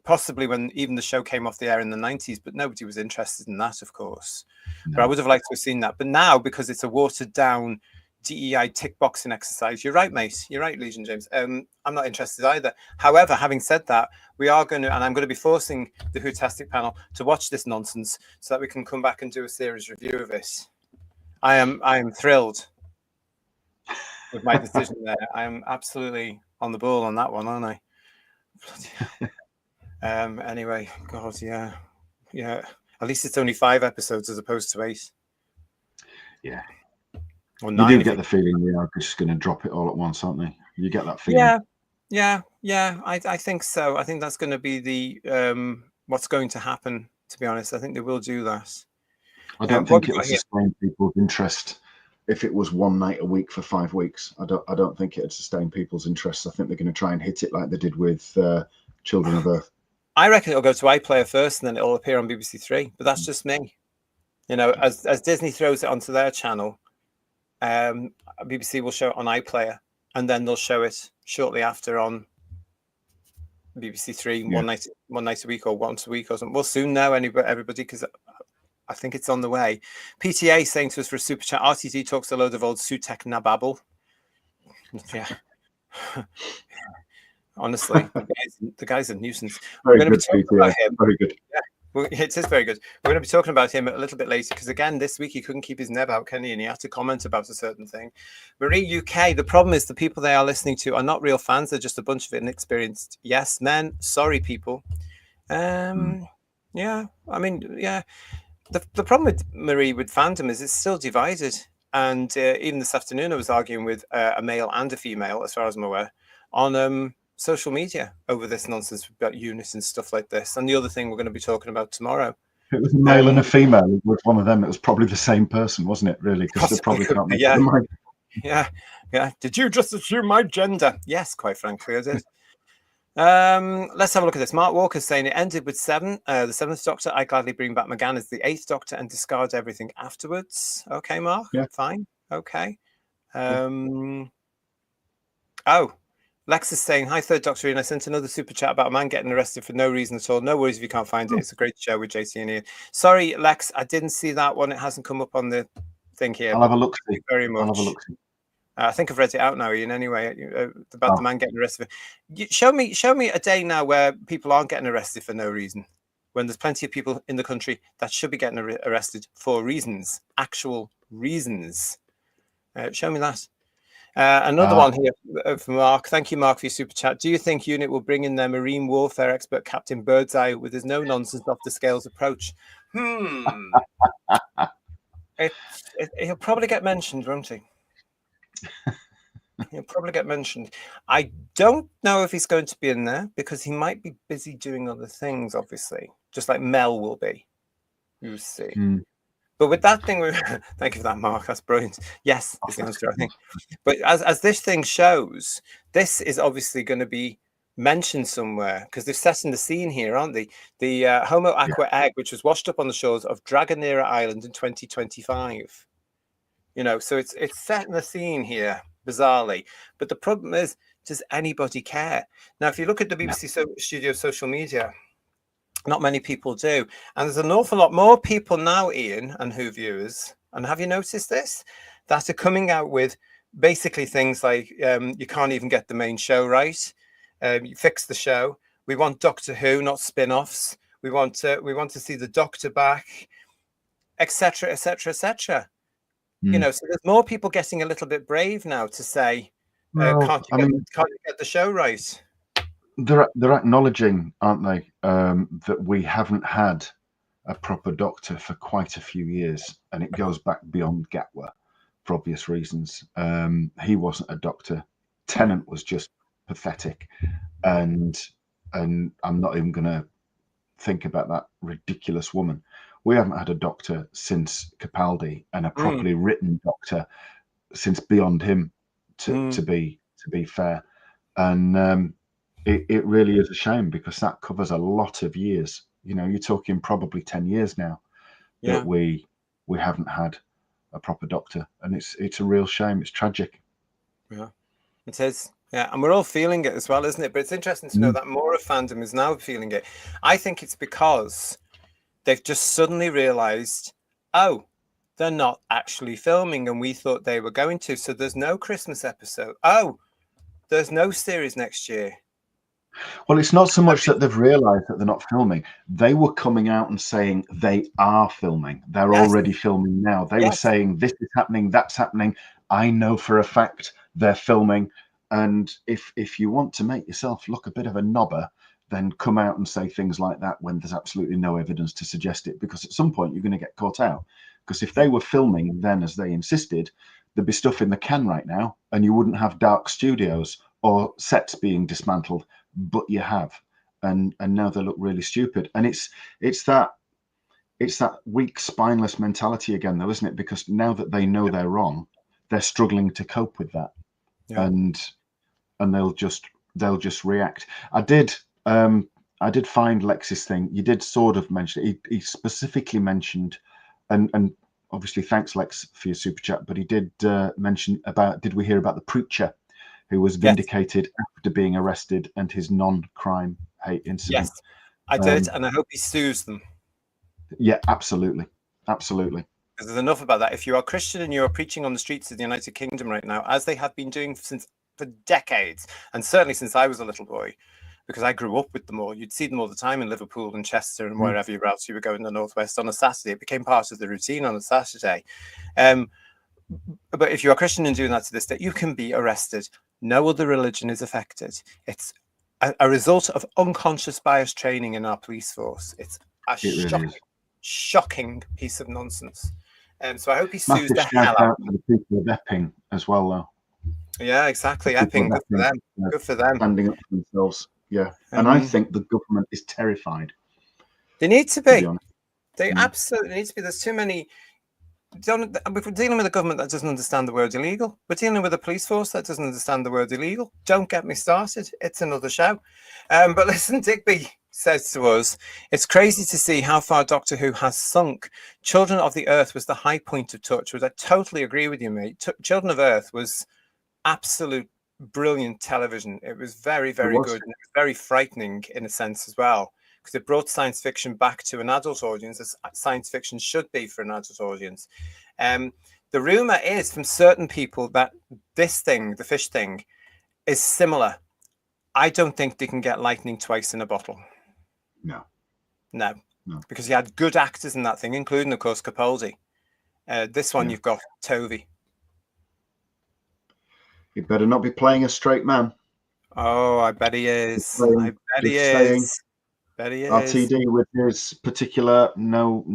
A: possibly when even the show came off the air in the 90s, but nobody was interested in that, of course. No. But I would have liked to have seen that. But now, because it's a watered down DEI tick boxing exercise, you're right, mate. You're right, Legion James. I'm not interested either. However, having said that, we are going to, and I'm going to be forcing the Whotastic panel to watch this nonsense so that we can come back and do a series review of it. I am thrilled with my decision there. I am absolutely on the ball on that one, aren't I? Anyway, God, yeah. At least it's only 5 episodes as opposed to 8.
B: Yeah.
A: Or
B: 9. You do get the feeling they are just going to drop it all at once, aren't they? You get that feeling.
A: Yeah. I think so. I think that's going to be the what's going to happen. To be honest, I think they will do that.
B: I don't think it would sustain people's interest if it was one night a week for 5 weeks. I don't think it would sustain people's interest. I think they're going to try and hit it like they did with Children of Earth. I
A: reckon it'll go to iPlayer first, and then it'll appear on BBC Three. But that's just me. As Disney throws it onto their channel, BBC will show it on iPlayer, and then they'll show it shortly after on BBC Three, one night a week or once a week or something. We'll soon know, everybody, because I think it's on the way. PTA saying to us for a super chat, RTT talks a load of old Sutek Nababble. Yeah. Honestly, the guy's a nuisance.
B: Very good, very good.
A: Yeah, well, it is very good. We're going to be talking about him a little bit later, because again, this week he couldn't keep his neb out, can he? And he had to comment about a certain thing. Marie UK, the problem is the people they are listening to are not real fans. They're just a bunch of inexperienced yes men. Sorry, people. Yeah. I mean, yeah. The problem with Marie, with fandom, is it's still divided. And even this afternoon, I was arguing with a male and a female, as far as I'm aware, on social media over this nonsense about Eunice and stuff like this. And the other thing we're going to be talking about tomorrow.
B: If it was a male and a female with one of them, it was probably the same person, wasn't it? Really, because they probably can't make
A: yeah.
B: their mind.
A: Yeah. Did you just assume my gender? Yes, quite frankly, I did. Let's have a look at this. Mark Walker's saying it ended with 7, the 7th Doctor. I gladly bring back McGann as the 8th Doctor and discard everything afterwards. Okay, Mark.
B: Yeah.
A: Fine. Okay. Oh, Lex is saying, hi, 3rd Doctor Ian. I sent another super chat about a man getting arrested for no reason at all. No worries if you can't find it. It's a great show with JC and Ian. Sorry, Lex, I didn't see that one. It hasn't come up on the thing here.
B: I'll have a look.
A: Thank you very much.
B: I'll have a look.
A: I think I've read it out now, Ian, anyway, about the man getting arrested. Show me a day now where people aren't getting arrested for no reason, when there's plenty of people in the country that should be getting arrested for reasons, actual reasons. Show me that. Another one here from Mark. Thank you, Mark, for your super chat. Do you think UNIT will bring in their marine warfare expert, Captain Birdseye, with his no-nonsense, off-the-scales approach? He'll probably get mentioned, won't he? He'll probably get mentioned. I don't know if he's going to be in there because he might be busy doing other things, obviously, just like Mel will be. You see. But with that thing, thank you for that, Mark. That's brilliant. Yes, is the answer, I think. But as this thing shows, this is obviously going to be mentioned somewhere because they're setting the scene here, aren't they? The Homo aqua egg, which was washed up on the shores of Dragonera Island in 2025. You know, so it's setting the scene here, bizarrely. But the problem is, does anybody care? Now, if you look at the BBC Studio social media, not many people do. And there's an awful lot more people now, Ian, and Who viewers, and have you noticed this? That are coming out with basically things like, you can't even get the main show right. You fix the show. We want Doctor Who, not spin-offs. We want to see the Doctor back, etc., etc., etc. You know, so there's more people getting a little bit brave now to say, can't you get the show right?
B: They're acknowledging, aren't they, that we haven't had a proper Doctor for quite a few years, and it goes back beyond Gatwa for obvious reasons. He wasn't a Doctor. Tennant was just pathetic, and I'm not even going to think about that ridiculous woman. We haven't had a Doctor since Capaldi, and a properly written Doctor since Beyond Him. To be fair, and it really is a shame because that covers a lot of years. You know, you're talking probably 10 years now that we haven't had a proper Doctor, and it's a real shame. It's tragic.
A: Yeah, it is. Yeah, and we're all feeling it as well, isn't it? But it's interesting to know that more of fandom is now feeling it. I think it's because they've just suddenly realised, oh, they're not actually filming, and we thought they were going to. So there's no Christmas episode. Oh, there's no series next year.
B: Well, it's not so much that they've realised that they're not filming. They were coming out and saying they are filming. They're already filming now. They were saying this is happening, that's happening. I know for a fact they're filming. And if you want to make yourself look a bit of a knobber, then come out and say things like that when there's absolutely no evidence to suggest it. Because at some point you're going to get caught out. Because if they were filming then as they insisted, there'd be stuff in the can right now, and you wouldn't have dark studios or sets being dismantled. But you have, and now they look really stupid, and it's that weak, spineless mentality again, though, isn't it? Because now that they know they're wrong, they're struggling to cope with that, and they'll just react. I did find Lex's thing. You did sort of mention it. He specifically mentioned, and obviously thanks Lex for your super chat, but he did mention about. Did we hear about the preacher who was vindicated after being arrested and his non-crime hate incident?
A: Yes, I did, and I hope he sues them.
B: Yeah, absolutely. Absolutely.
A: Because there's enough about that. If you are Christian and you are preaching on the streets of the United Kingdom right now, as they have been doing for decades, and certainly since I was a little boy, because I grew up with them all, you'd see them all the time in Liverpool and Chester and wherever else you were going in the Northwest on a Saturday. It became part of the routine on a Saturday. But if you are Christian and doing that to this day, you can be arrested. No other religion is affected. It's a result of unconscious bias training in our police force. It's a shocking piece of nonsense. So I hope he sues the hell out
B: of the people of Epping as well, though.
A: Yeah, exactly.
B: People
A: Epping,
B: are
A: good for them. Good for them.
B: standing up for themselves. Yeah, and I think the government is terrified.
A: They need to
B: be
A: be.
B: honest.
A: They absolutely need to be. There's too many. We're dealing with a government that doesn't understand the word illegal. We're dealing with a police force that doesn't understand the word illegal. Don't get me started. It's another show. But listen, Digby says to us, it's crazy to see how far Doctor Who has sunk. Children of the Earth was the high point of touch. I totally agree with you, mate. Children of Earth was absolute brilliant television. It was very, very good. And it was very frightening in a sense as well, because it brought science fiction back to an adult audience, as science fiction should be for an adult audience. The rumor is from certain people that this thing, the fish thing, is similar. I don't think they can get lightning twice in a bottle.
B: No.
A: Because you had good actors in that thing, including, of course, Capaldi. This one, you've got Tovey.
B: He better not be playing a straight man.
A: Oh, I bet he is. I bet he is.
B: RTD with his particular no,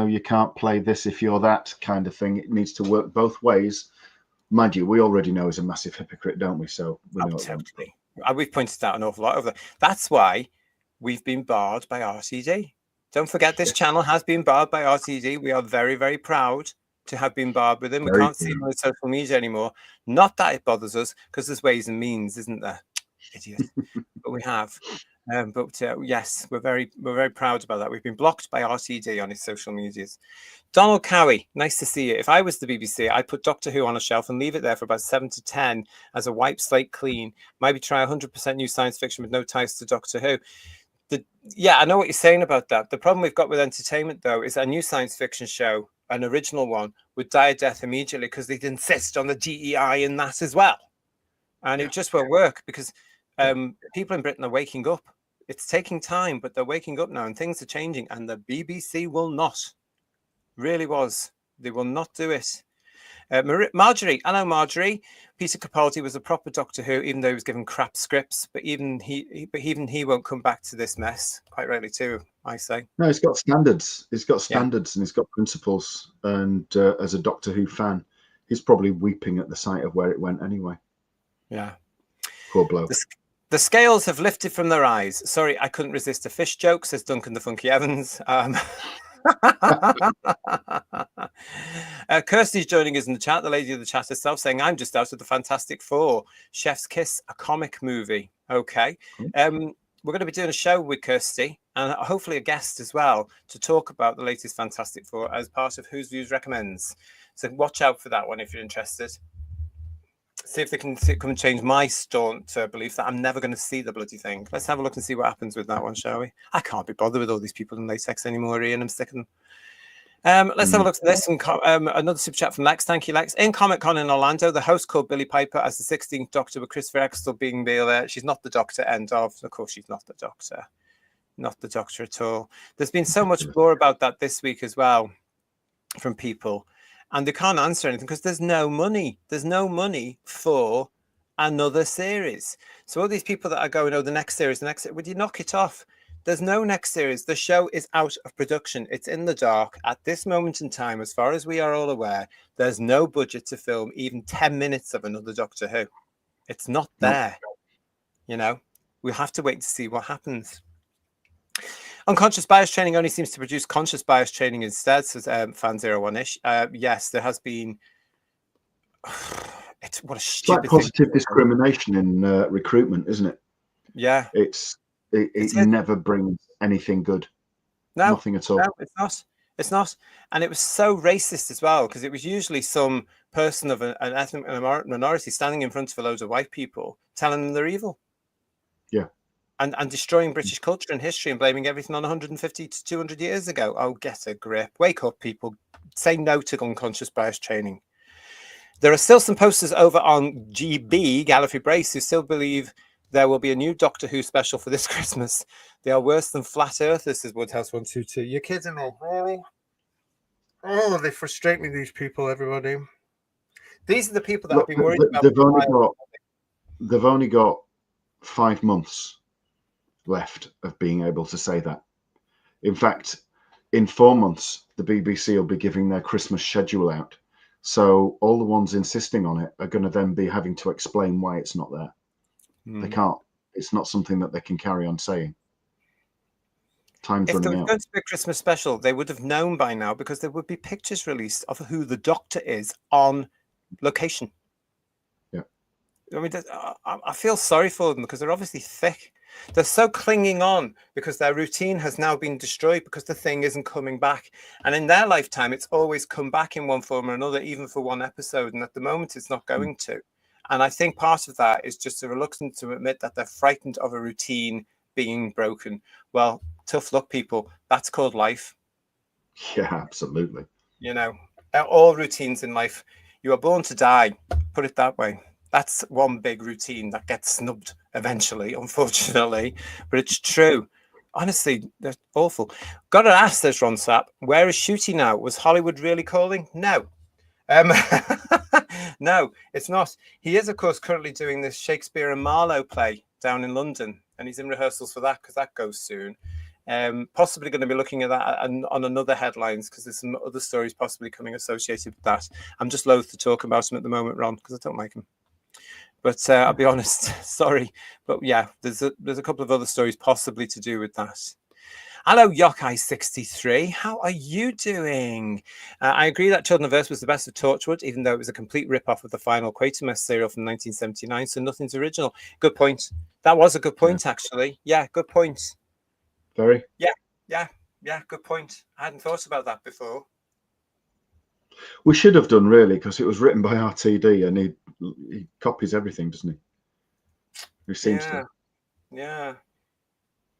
B: you can't play this if you're that kind of thing. It needs to work both ways. Mind you, we already know he's a massive hypocrite, don't we? So we know
A: totally. We've pointed out an awful lot of that. That's why we've been barred by RTD. Don't forget, this channel has been barred by RTD. We are very, very proud to have been barred with him. We can't see him on social media anymore. Not that it bothers us, because there's ways and means, isn't there? Idiot. But we have. Yes, we're very proud about that. We've been blocked by RTD on his social medias. Donald Cowie, nice to see you. If I was the BBC, I'd put Doctor Who on a shelf and leave it there for about 7 to 10 as a wipe slate clean. Maybe try 100% new science fiction with no ties to Doctor Who. I know what you're saying about that. The problem we've got with entertainment, though, is a new science fiction show, an original one, would die a death immediately because they'd insist on the DEI in that as well. And it just won't work because people in Britain are waking up. It's taking time, but they're waking up now and things are changing. And the BBC will not. Really was. They will not do it. Marjorie. Hello, Marjorie. Peter Capaldi was a proper Doctor Who, even though he was given crap scripts. But even he won't come back to this mess. Quite rightly too, I say.
B: No, he's got standards. He's got standards and he's got principles. And as a Doctor Who fan, he's probably weeping at the sight of where it went anyway.
A: Yeah.
B: Poor bloke.
A: The scales have lifted from their eyes. Sorry, I couldn't resist a fish joke, says Duncan the Funky Evans. Kirsty's joining us in the chat, the lady of the chat herself, saying, I'm just out of the Fantastic Four. Chef's Kiss, a comic movie. Okay. We're going to be doing a show with Kirsty and hopefully a guest as well to talk about the latest Fantastic Four as part of Whose Views Recommends. So watch out for that one if you're interested. See if they can come and change my staunch belief that I'm never going to see the bloody thing. Let's have a look and see what happens with that one, shall we? I can't be bothered with all these people in latex anymore, Ian. I'm sick of them. Let's have a look at this. Another super chat from Lex. Thank you, Lex. In Comic-Con in Orlando, the host called Billie Piper as the 16th Doctor, with Christopher Eccleston being there. She's not the Doctor, end of. Of course, she's not the Doctor. Not the Doctor at all. There's been so much more about that this week as well from people. And they can't answer anything because there's no money. There's no money for another series. So all these people that are going, the next series, would you knock it off? There's no next series. The show is out of production. It's in the dark. At this moment in time, as far as we are all aware, there's no budget to film even 10 minutes of another Doctor Who. It's not there. You know, we have to wait to see what happens. Unconscious bias training only seems to produce conscious bias training instead, says Fan01ish. Yes, there has been. It's what a stupid
B: thing. Positive discrimination in recruitment, isn't it?
A: Yeah.
B: It never brings anything good.
A: No,
B: nothing at all.
A: No, it's not. It's not. And it was so racist as well, because it was usually some person of an ethnic minority standing in front of a load of white people telling them they're evil.
B: Yeah.
A: And destroying British culture and history and blaming everything on 150 to 200 years ago. Oh, get a grip. Wake up, people. Say no to unconscious bias training. There are still some posters over on GB, Gallifrey Brace, who still believe there will be a new Doctor Who special for this Christmas. They are worse than flat earthers, says Woodhouse122. You're kidding me, really? Oh, they frustrate me, these people, everybody. These are the people that I've been worried about.
B: They've only got 5 months left of being able to say that. In fact, in 4 months, the BBC will be giving their Christmas schedule out. So all the ones insisting on it are going to then be having to explain why it's not there. They can't. It's not something that they can carry on saying. Time's
A: If there
B: running
A: was
B: out.
A: going to be a Christmas special, they would have known by now because there would be pictures released of who the Doctor is on location.
B: Yeah.
A: I mean, I feel sorry for them because they're obviously thick. They're so clinging on because their routine has now been destroyed because the thing isn't coming back. And in their lifetime, it's always come back in one form or another, even for one episode. And at the moment, it's not going to. And I think part of that is just a reluctance to admit that they're frightened of a routine being broken. Well, tough luck, people. That's called life.
B: Yeah, absolutely.
A: You know, all routines in life, you are born to die. Put it that way. That's one big routine that gets snubbed eventually, unfortunately. But it's true. Honestly, they're awful. Got to ask, says Ron Sapp, where is Shooty now? Was Hollywood really calling? No. No, it's not. He is, of course, currently doing this Shakespeare and Marlowe play down in London, and he's in rehearsals for that because that goes soon. Possibly going to be looking at that on another headlines because there's some other stories possibly coming associated with that. I'm just loath to talk about him at the moment, Ron, because I don't like him. But I'll be honest, sorry. But yeah, there's a couple of other stories possibly to do with that. Hello, Yokai63. How are you doing? I agree that Children of Earth was the best of Torchwood, even though it was a complete rip-off of the final Quatermass serial from 1979, so nothing's original. Good point. That was a good point, actually. Yeah, good point.
B: Very.
A: Yeah, good point. I hadn't thought about that before.
B: We should have done, really, because it was written by RTD and he copies everything, doesn't he? He seems to.
A: Yeah.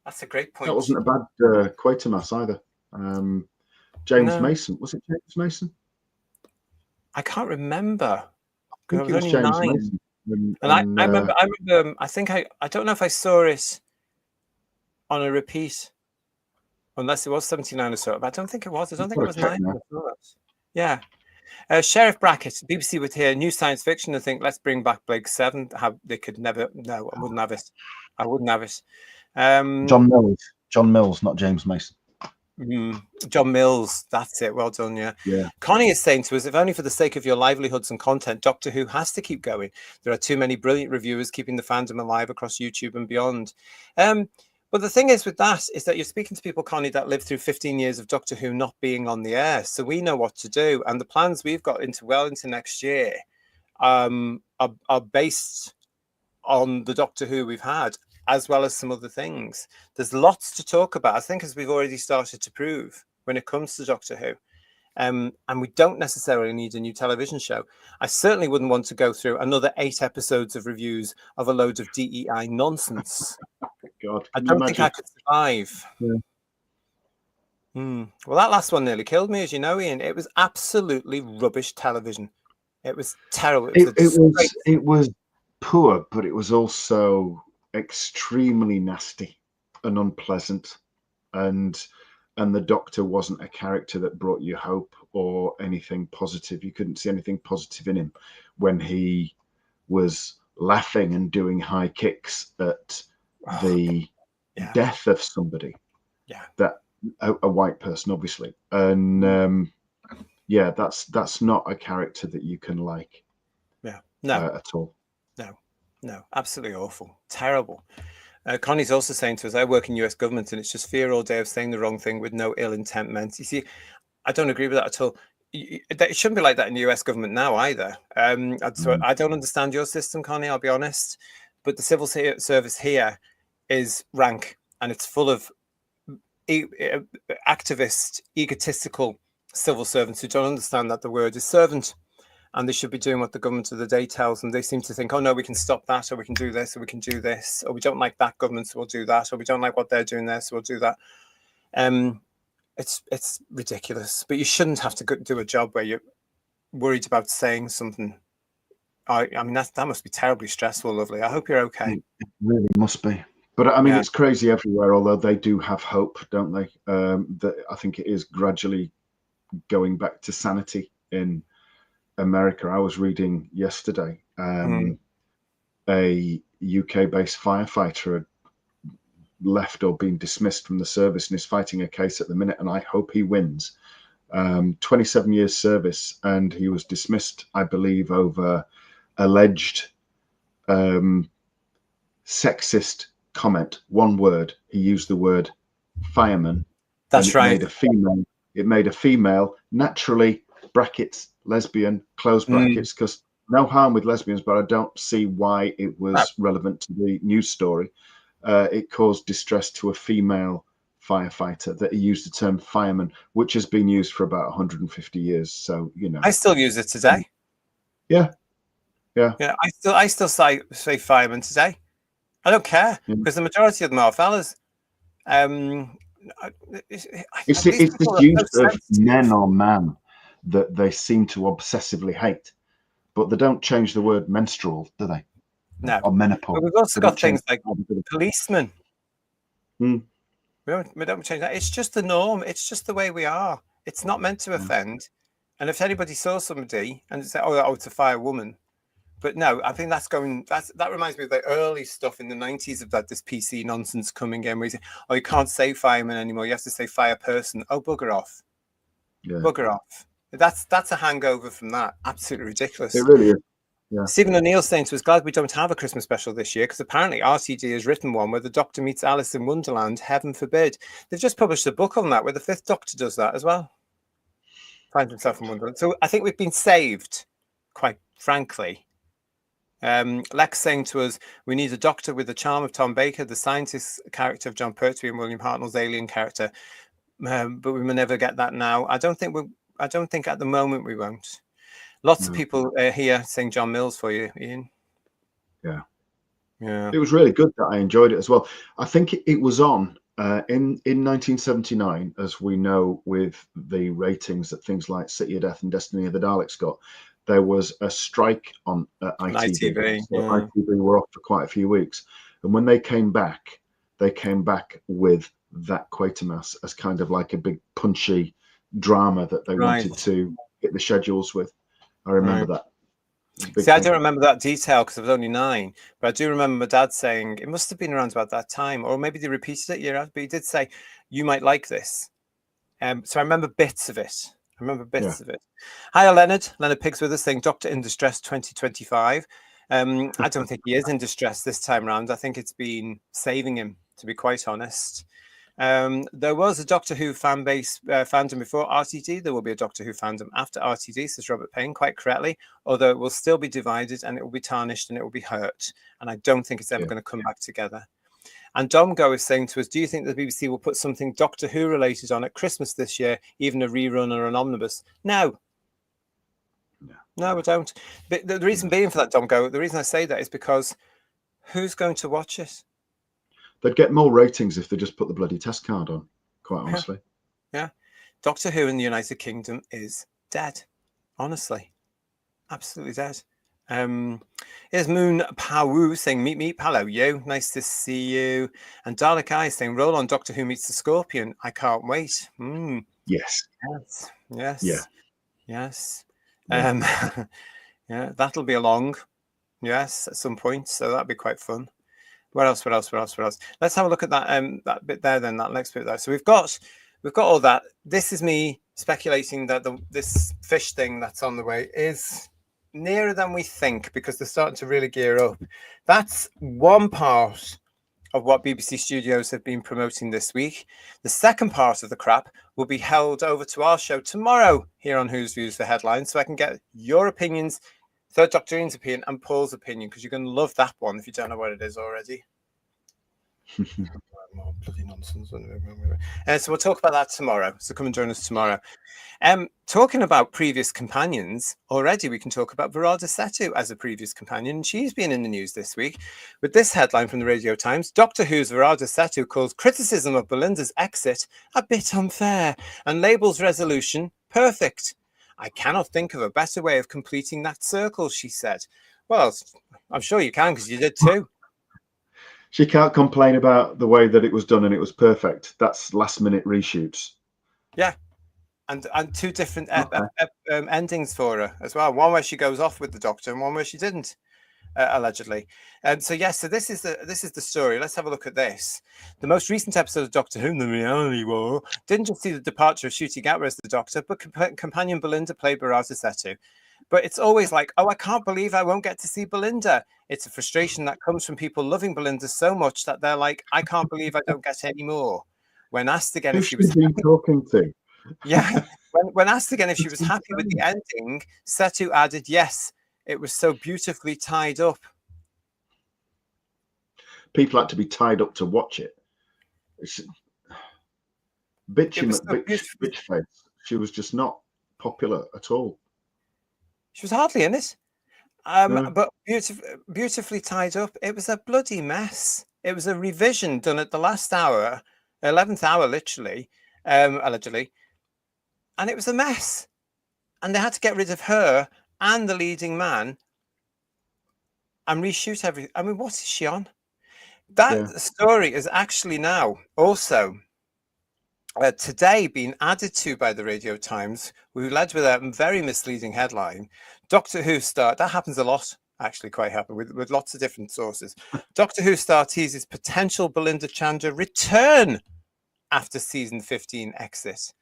A: That's a great point.
B: That wasn't a bad Quatermass either. James Mason. Was it James Mason?
A: I can't remember.
B: I think it was James Mason.
A: I remember. I think I don't know if I saw it on a repeat, unless it was 79 or so. But I don't think it was. I don't think it was 9. Yeah. Sheriff Brackett, BBC would hear new science fiction and think, let's bring back Blake 7. How they could never. No, I wouldn't have it. I wouldn't have it.
B: John Mills, not James Mason.
A: John Mills, that's it. Well done, yeah. Connie is saying to us, if only for the sake of your livelihoods and content, Doctor Who has to keep going. There are too many brilliant reviewers keeping the fandom alive across YouTube and beyond. But the thing is with that is that you're speaking to people, Connie, that lived through 15 years of Doctor Who not being on the air. So we know what to do. And the plans we've got into next year are based on the Doctor Who we've had, as well as some other things. There's lots to talk about, I think, as we've already started to prove when it comes to Doctor Who. And we don't necessarily need a new television show. I certainly wouldn't want to go through another 8 episodes of reviews of a load of DEI nonsense.
B: God,
A: I don't think I could survive.
B: Yeah.
A: Well, that last one nearly killed me, as you know, Ian. It was absolutely rubbish television. It was terrible.
B: It was poor, but it was also extremely nasty and unpleasant, and the Doctor wasn't a character that brought you hope or anything positive. You couldn't see anything positive in him when he was laughing and doing high kicks at the death of somebody, that a white person, obviously, and that's not a character that you can like. At all.
A: No, absolutely awful, terrible. Connie's also saying to us, I work in US government and it's just fear all day of saying the wrong thing with no ill intent meant. You see, I don't agree with that at all. It shouldn't be like that in the US government now either. So I don't understand your system, Connie, I'll be honest. But the civil service here is rank and it's full of activist, egotistical civil servants who don't understand that the word is servant. And they should be doing what the government of the day tells them. They seem to think, oh, no, we can stop that, or we can do this, or we can do this, or we don't like that government, so we'll do that, or we don't like what they're doing there, so we'll do that. It's ridiculous. But you shouldn't have to do a job where you're worried about saying something. I mean, that must be terribly stressful, lovely. I hope you're okay.
B: It really must be. But I mean, it's crazy everywhere, although they do have hope, don't they? That I think it is gradually going back to sanity in America. I was reading yesterday a UK-based firefighter had left or been dismissed from the service and is fighting a case at the minute, and I hope he wins. 27 years service, and he was dismissed, I believe, over alleged sexist comment. One word. He used the word fireman.
A: That's right.
B: It made a female, naturally, brackets, lesbian, close brackets, because no harm with lesbians, but I don't see why it was relevant to the news story. It caused distress to a female firefighter that he used the term fireman, which has been used for about 150 years. So, you know.
A: I still use it today.
B: Yeah.
A: I still say fireman today. I don't care because the majority of them are fellas.
B: It's the use of men or man that they seem to obsessively hate, but they don't change the word menstrual, do they?
A: No.
B: Or menopause.
A: But we've also got things like policemen. We don't change that. It's just the norm. It's just the way we are. It's not meant to offend. And if anybody saw somebody and say, "Oh, it's a firewoman," but no, I think that reminds me of the early stuff in the 90s of this PC nonsense coming in where you say, "Oh, you can't say fireman anymore. You have to say fire person." Oh, bugger off. Yeah. Bugger off. That's a hangover from that. Absolutely ridiculous.
B: It really is. Yeah.
A: Stephen O'Neill saying to us, glad we don't have a Christmas special this year because apparently RTD has written one where the Doctor meets Alice in Wonderland. Heaven forbid. They've just published a book on that where the fifth Doctor does that as well. Finds himself in Wonderland. So I think we've been saved, quite frankly. Lex saying to us, we need a Doctor with the charm of Tom Baker, the scientist character of John Pertwee, and William Hartnell's alien character. But we may never get that now. I don't think at the moment we won't. Lots of people here saying John Mills for you, Ian.
B: Yeah. It was really good that I enjoyed it as well. I think it was on in 1979, as we know, with the ratings that things like City of Death and Destiny of the Daleks got. There was a strike on ITV. So ITV were off for quite a few weeks, and when they came back with that Quatermass as kind of like a big punchy drama that they wanted to hit the schedules with. I remember that.
A: See, I don't remember that detail because I was only 9, but I do remember my dad saying it must have been around about that time, or maybe they repeated it year after, but he did say, you might like this. So I remember bits of it. Of it. Hi, Leonard. Leonard Piggs with us saying Doctor in Distress 2025. I don't think he is in distress this time round. I think it's been saving him, to be quite honest. There was a Doctor Who fan base fandom before RTD. There will be a Doctor Who fandom after RTD, says Robert Payne, quite correctly, although it will still be divided and it will be tarnished and it will be hurt. And I don't think it's ever going to come back together. And Domgo is saying to us, do you think the BBC will put something Doctor Who related on at Christmas this year, even a rerun or an omnibus? No, I don't. But the reason being for that, Domgo, the reason I say that is because who's going to watch it?
B: They'd get more ratings if they just put the bloody test card on, quite honestly.
A: Yeah. Doctor Who in the United Kingdom is dead. Honestly. Absolutely dead. Here's Moon Pawu saying, meet, hello, you. Nice to see you. And Dalek Eye saying, roll on Doctor Who meets the Scorpion. I can't wait.
B: Yes.
A: Yeah, that'll be along. Yes, at some point. So that'd be quite fun. What else? Let's have a look at that bit there then, that next bit there. So we've got all that. This is me speculating that this fish thing that's on the way is nearer than we think because they're starting to really gear up. That's one part of what BBC Studios have been promoting this week. The second part of the crap will be held over to our show tomorrow here on Who's Views for Headlines, so I can get your opinions, Third Doctor Ian's opinion and Paul's opinion, because you're going to love that one if you don't know what it is already. More bloody nonsense. So we'll talk about that tomorrow. So come and join us tomorrow. Talking about previous companions, already we can talk about Varada Sethu as a previous companion. She's been in the news this week with this headline from the Radio Times. Doctor Who's Varada Sethu calls criticism of Belinda's exit a bit unfair and labels resolution perfect. I cannot think of a better way of completing that circle, she said. Well, I'm sure you can because you did too.
B: She can't complain about the way that it was done and it was perfect. That's last-minute reshoots. Yeah.
A: And two different endings for her as well. One where she goes off with the Doctor and one where she didn't. allegedly. And so yes, so this is the story. Let's have a look at this. The most recent episode of Doctor Who, The Reality War, didn't just see the departure of Ncuti Gatwa as the Doctor, but companion Belinda played Varada Sethu. But it's always like, oh, I can't believe I won't get to see Belinda. It's a frustration that comes from people loving Belinda so much that they're like, I can't believe I don't get any more. When asked again if she was
B: been talking to,
A: yeah, when asked again if she was happy with the ending, Sethu added, yes, it was so beautifully tied up.
B: People had to be tied up to watch it. Bitch face. She was just not popular at all.
A: She was hardly in it. But beautifully tied up. It was a bloody mess. It was a revision done at the last hour, 11th hour, literally, allegedly. And it was a mess. And they had to get rid of her and the leading man and reshoot everything. I mean, what is she on? That story is actually now also today being added to by the Radio Times. We led with a very misleading headline. Doctor Who star, that happens a lot, actually quite happen with lots of different sources. Doctor Who star teases potential Belinda Chandra return after season 15 exit.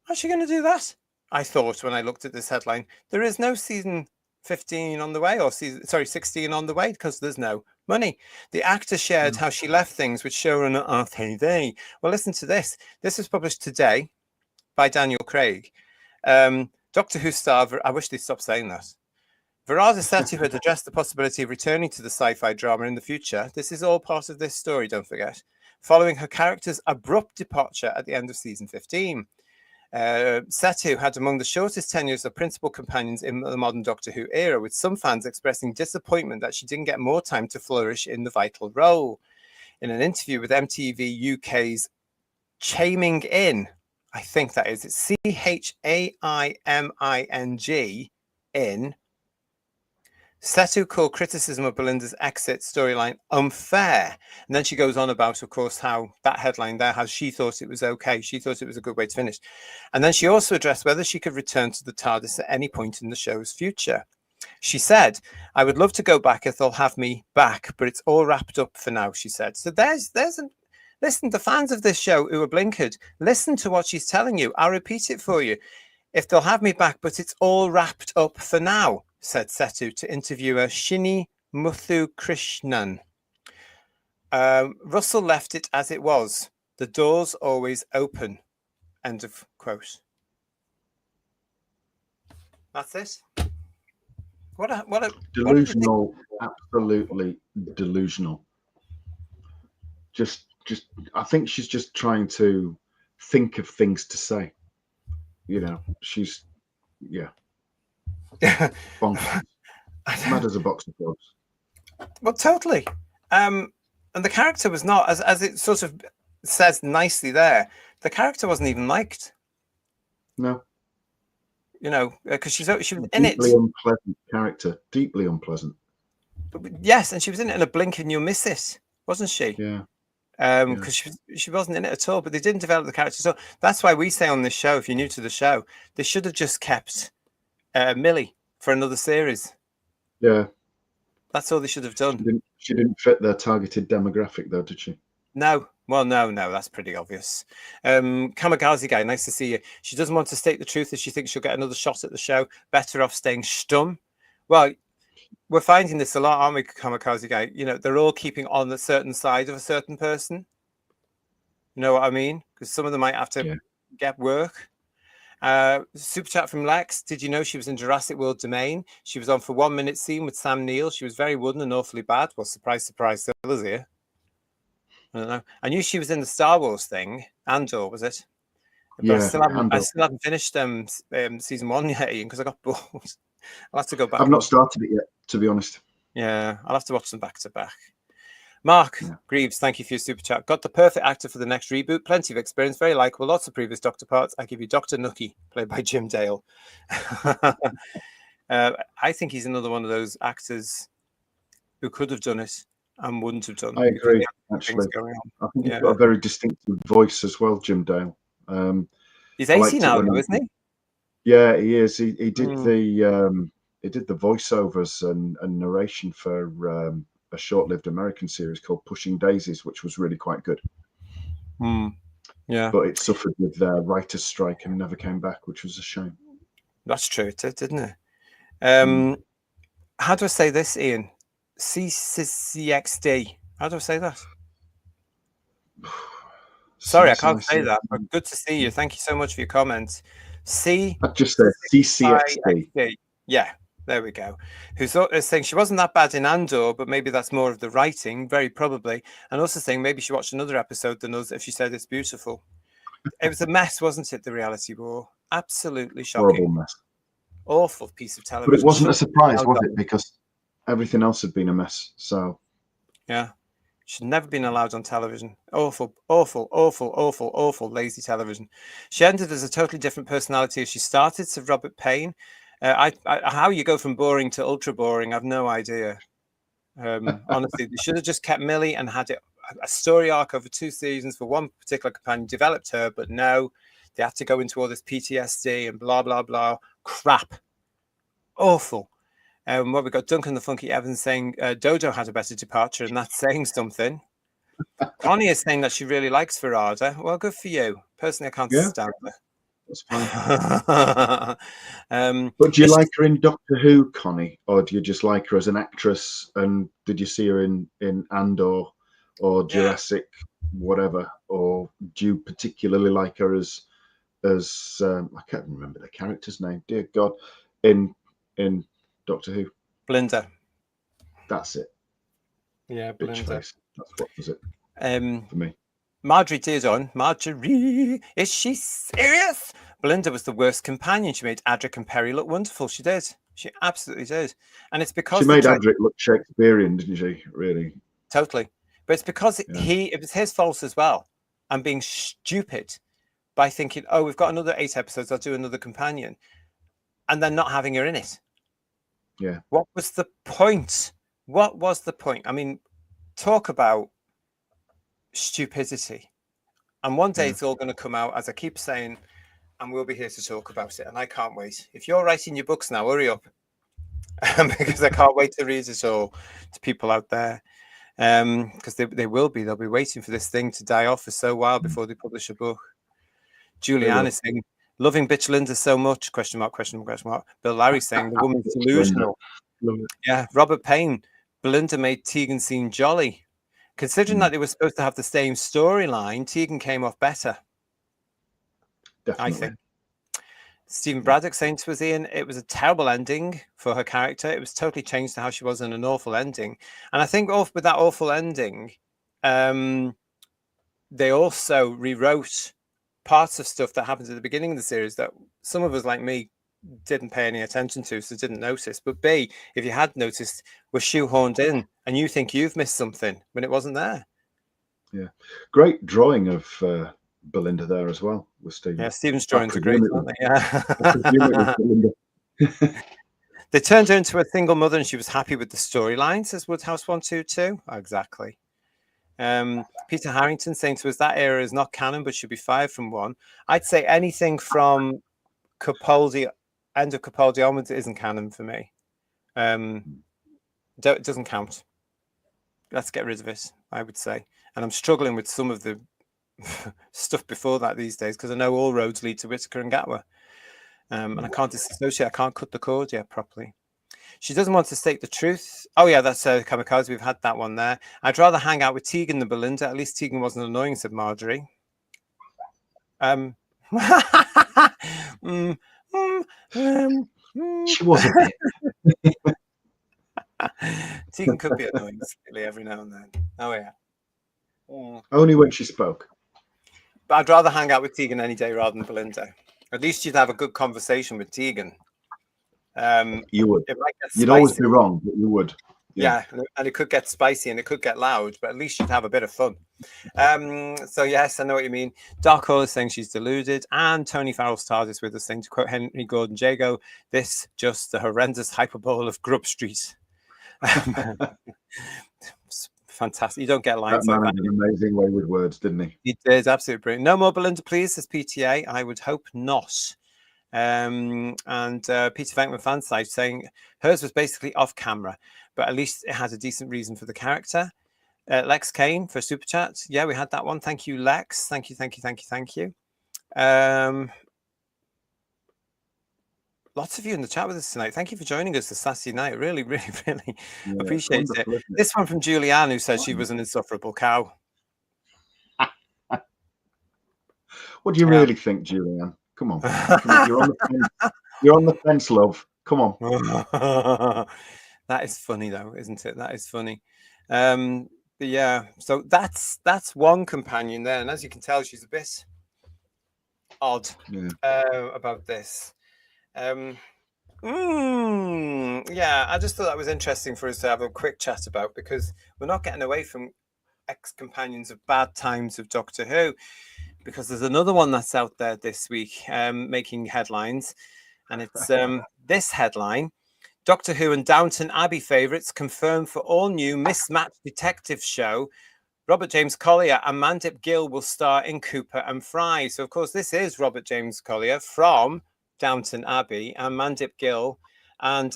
A: How's she going to do that? I thought when I looked at this headline, there is no season 15 on the way, or 16 on the way, because there's no money. The actor shared how she left things with showrunner RTD. Well, listen to this. This was published today by Daniel Craig. Doctor Who star, I wish they'd stop saying that. Varada Sethu had addressed the possibility of returning to the sci-fi drama in the future. This is all part of this story, don't forget. Following her character's abrupt departure at the end of season 15. Sethu had among the shortest tenures of principal companions in the modern Doctor Who era, with some fans expressing disappointment that she didn't get more time to flourish in the vital role. In an interview with MTV UK's Chaming In, I think that is, it's CHAIMING in, Sethu called criticism of Belinda's exit storyline unfair. And then she goes on about, of course, how that headline there, how she thought it was okay. She thought it was a good way to finish. And then she also addressed whether she could return to the TARDIS at any point in the show's future. She said, I would love to go back if they'll have me back, but it's all wrapped up for now, she said. So listen, the fans of this show who are blinkered, listen to what she's telling you. I'll repeat it for you. If they'll have me back, but it's all wrapped up for now, said Sethu to interviewer Shini Muthukrishnan. Russell left it as it was. The door's always open. End of quote. That's it. What a
B: delusional, absolutely delusional. Just I think she's just trying to think of things to say. You know, she's bonkers. Mad as a box of frogs.
A: Well, totally. And the character was not, as it sort of says nicely there, the character wasn't even liked.
B: No.
A: You know, because she was in it.
B: Deeply unpleasant character. Deeply unpleasant.
A: Yes, and she was in it in a blink and you'll miss it, wasn't she?
B: Yeah.
A: Because she wasn't in it at all, but they didn't develop the character. So that's why we say on this show, if you're new to the show, they should have just kept Millie for another series.
B: Yeah.
A: That's all they should have done.
B: She didn't fit their targeted demographic, though, did she?
A: No. Well, no, that's pretty obvious. Kamikaze Guy, nice to see you. She doesn't want to state the truth as she thinks she'll get another shot at the show. Better off staying stum. Well, we're finding this a lot, aren't we, Kamikaze Guy? You know, they're all keeping on a certain side of a certain person. You know what I mean? Because some of them might have to get work. Super chat from Lex. Did you know she was in Jurassic World Domain? She was on for 1 minute scene with Sam Neill. She was very wooden and awfully bad. Well, surprise, surprise, still is here. I don't know. I knew she was in the Star Wars thing. Andor, was it? But I still haven't finished season 1 yet, Ian, because I got bored. I'll have to go back.
B: I've not started it yet, to be honest.
A: Yeah, I'll have to watch them back to back. Mark Greaves, thank you for your super chat. Got the perfect actor for the next reboot. Plenty of experience, very likable, lots of previous Doctor parts. I give you Dr. Nookie, played by Jim Dale. I think he's another one of those actors who could have done it and wouldn't have done.
B: I agree, actually. I think he's got a very distinctive voice as well, Jim Dale.
A: He's 80 now, though, isn't he?
B: Yeah, he is. He did the voiceovers and narration for a short-lived American series called Pushing Daisies, which was really quite good.
A: Yeah,
B: but it suffered with their writer's strike and never came back, which was a shame.
A: That's true, it did, didn't it? How do I say this, Ian? CCXD. How do I say that? Sorry, I can't say that, but good to see you. Thank you so much for your comments.
B: I'd just say CCXD.
A: Yeah, there we go. Who's saying she wasn't that bad in Andor, but maybe that's more of the writing, very probably. And also saying maybe she watched another episode than us if she said it's beautiful. It was a mess, wasn't it, the reality war? Absolutely shocking.
B: Horrible mess.
A: Awful piece of television.
B: But it wasn't a surprise, was it? Because everything else had been a mess. So
A: yeah. Should never been allowed on television. Awful, awful, awful, awful, awful, lazy television. She ended as a totally different personality as she started, said Robert Payne. How you go from boring to ultra boring, I've no idea. Honestly, they should have just kept Millie and had a story arc over 2 seasons for one particular companion, developed her, but no, they had to go into all this PTSD and blah, blah, blah. Crap. Awful. What we got Duncan the Funky Evans saying Dodo had a better departure, and that's saying something. Connie is saying that she really likes Varada. Well, good for you. Personally, I can't stand her.
B: That's fine. But do you like her in Doctor Who, Connie, or do you just like her as an actress? And did you see her in Andor or Jurassic, whatever? Or do you particularly like her as I can't remember the character's name. Dear God, in Doctor Who.
A: Blinda.
B: That's it.
A: Yeah, Blinda.
B: That's what was it for me.
A: Marjorie Deardon. Marjorie, is she serious? Belinda was the worst companion. She made Adric and Perry look wonderful. She did. She absolutely did. And it's because
B: she made Adric look Shakespearean, didn't she? Really.
A: Totally. But it's because it was his fault as well. I'm being stupid by thinking, oh, we've got another 8 episodes. I'll do another companion. And then not having her in it.
B: Yeah.
A: What was the point? What was the point? I mean, talk about stupidity. And one day it's all going to come out, as I keep saying, and we'll be here to talk about it. And I can't wait. If you're writing your books now, hurry up. Because I can't wait to read it all to people out there. Because they will be. They'll be waiting for this thing to die off for so while before they publish a book. Julianne is saying, loving bitch Linda so much, question mark, question mark, question mark. Bill Larry saying, the woman's delusional. Yeah, Robert Payne, Belinda made Tegan seem jolly. Considering that they were supposed to have the same storyline, Tegan came off better.
B: Definitely.
A: I think. Stephen Braddock saying to us, Ian, it was a terrible ending for her character. It was totally changed to how she was in an awful ending. And I think with that awful ending, they also rewrote parts of stuff that happens at the beginning of the series that some of us like me didn't pay any attention to, so didn't notice. But B, if you had noticed, were shoehorned in and you think you've missed something when it wasn't there.
B: Yeah. Great drawing of Belinda there as well with Stephen.
A: Yeah, Stephen's drawings are great, aren't they? Yeah. They turned her into a single mother and she was happy with the storyline, says Woodhouse 122. Exactly. Peter Harrington saying to us that era is not canon but should be fired from one. I'd say anything from Capaldi, end of Capaldi onwards isn't canon for me. It doesn't count. Let's get rid of it, I would say. And I'm struggling with some of the stuff before that these days because I know all roads lead to Whittaker and Gatwa. And I can't disassociate. I can't cut the cord yet properly. She doesn't want to state the truth. Oh, yeah, that's Kamikaze. We've had that one there. I'd rather hang out with Tegan than Belinda. At least Tegan wasn't annoying, said Marjorie.
B: She was a bit.
A: Tegan could be annoying every now and then. Oh, yeah.
B: Only when she spoke.
A: But I'd rather hang out with Tegan any day rather than Belinda. At least you'd have a good conversation with Tegan.
B: You would. You'd always be wrong, but you would.
A: Yeah, and it could get spicy and it could get loud, but at least you'd have a bit of fun. So yes, I know what you mean. Dark Hole is saying she's deluded, and Tony Farrell's TARDIS with us saying, to quote Henry Gordon Jago, this just the horrendous hyperbole of Grub Street. Fantastic. You don't get lines
B: that
A: like
B: man
A: that.
B: had an amazing way with words, didn't he?
A: He did, absolutely brilliant. No more Belinda, please, says PTA. I would hope not. And Peter Venkman fan site saying hers was basically off camera, but at least it had a decent reason for the character. Lex Kane for super chat. Yeah, we had that one. Thank you, Lex. Thank you. Lots of you in the chat with us tonight. Thank you for joining us this Saturday night. Really appreciate it. This one from Julianne, who says she was an insufferable cow.
B: What do you really think, Julianne? Come on. You're on the fence. You're on the fence, love. Come on.
A: That is funny, though, isn't it? That is funny. But yeah, so that's one companion there, and as you can tell, she's a bit odd about this. Yeah, I just thought that was interesting for us to have a quick chat about, because we're not getting away from ex-companions of bad times of Doctor Who, because there's another one that's out there this week making headlines, and it's this headline: Doctor Who and Downton Abbey favourites confirmed for all new mismatched detective show. Robert James Collier and Mandip Gill will star in Cooper and Fry. So, of course, this is Robert James Collier from Downton Abbey and Mandip Gill. And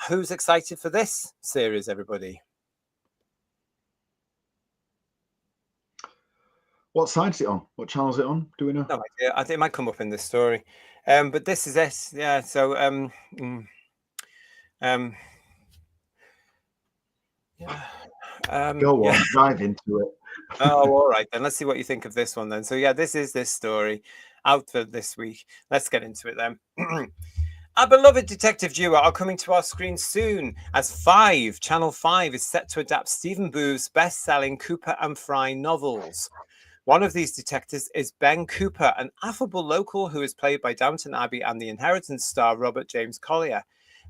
A: who's excited for this series, everybody?
B: What side's it on? What channel is it on? Do we know?
A: No idea. I think it might come up in this story. But this is it. Yeah. So,
B: go on, dive into it.
A: Oh, all right then. Let's see what you think of this one then. So yeah, this is this story out for this week. Let's get into it then. Our beloved detective duo are coming to our screens soon, as Channel 5 is set to adapt Stephen Booth's best-selling Cooper and Fry novels. One of these detectives is Ben Cooper, an affable local who is played by Downton Abbey and The Inheritance star Robert James Collier.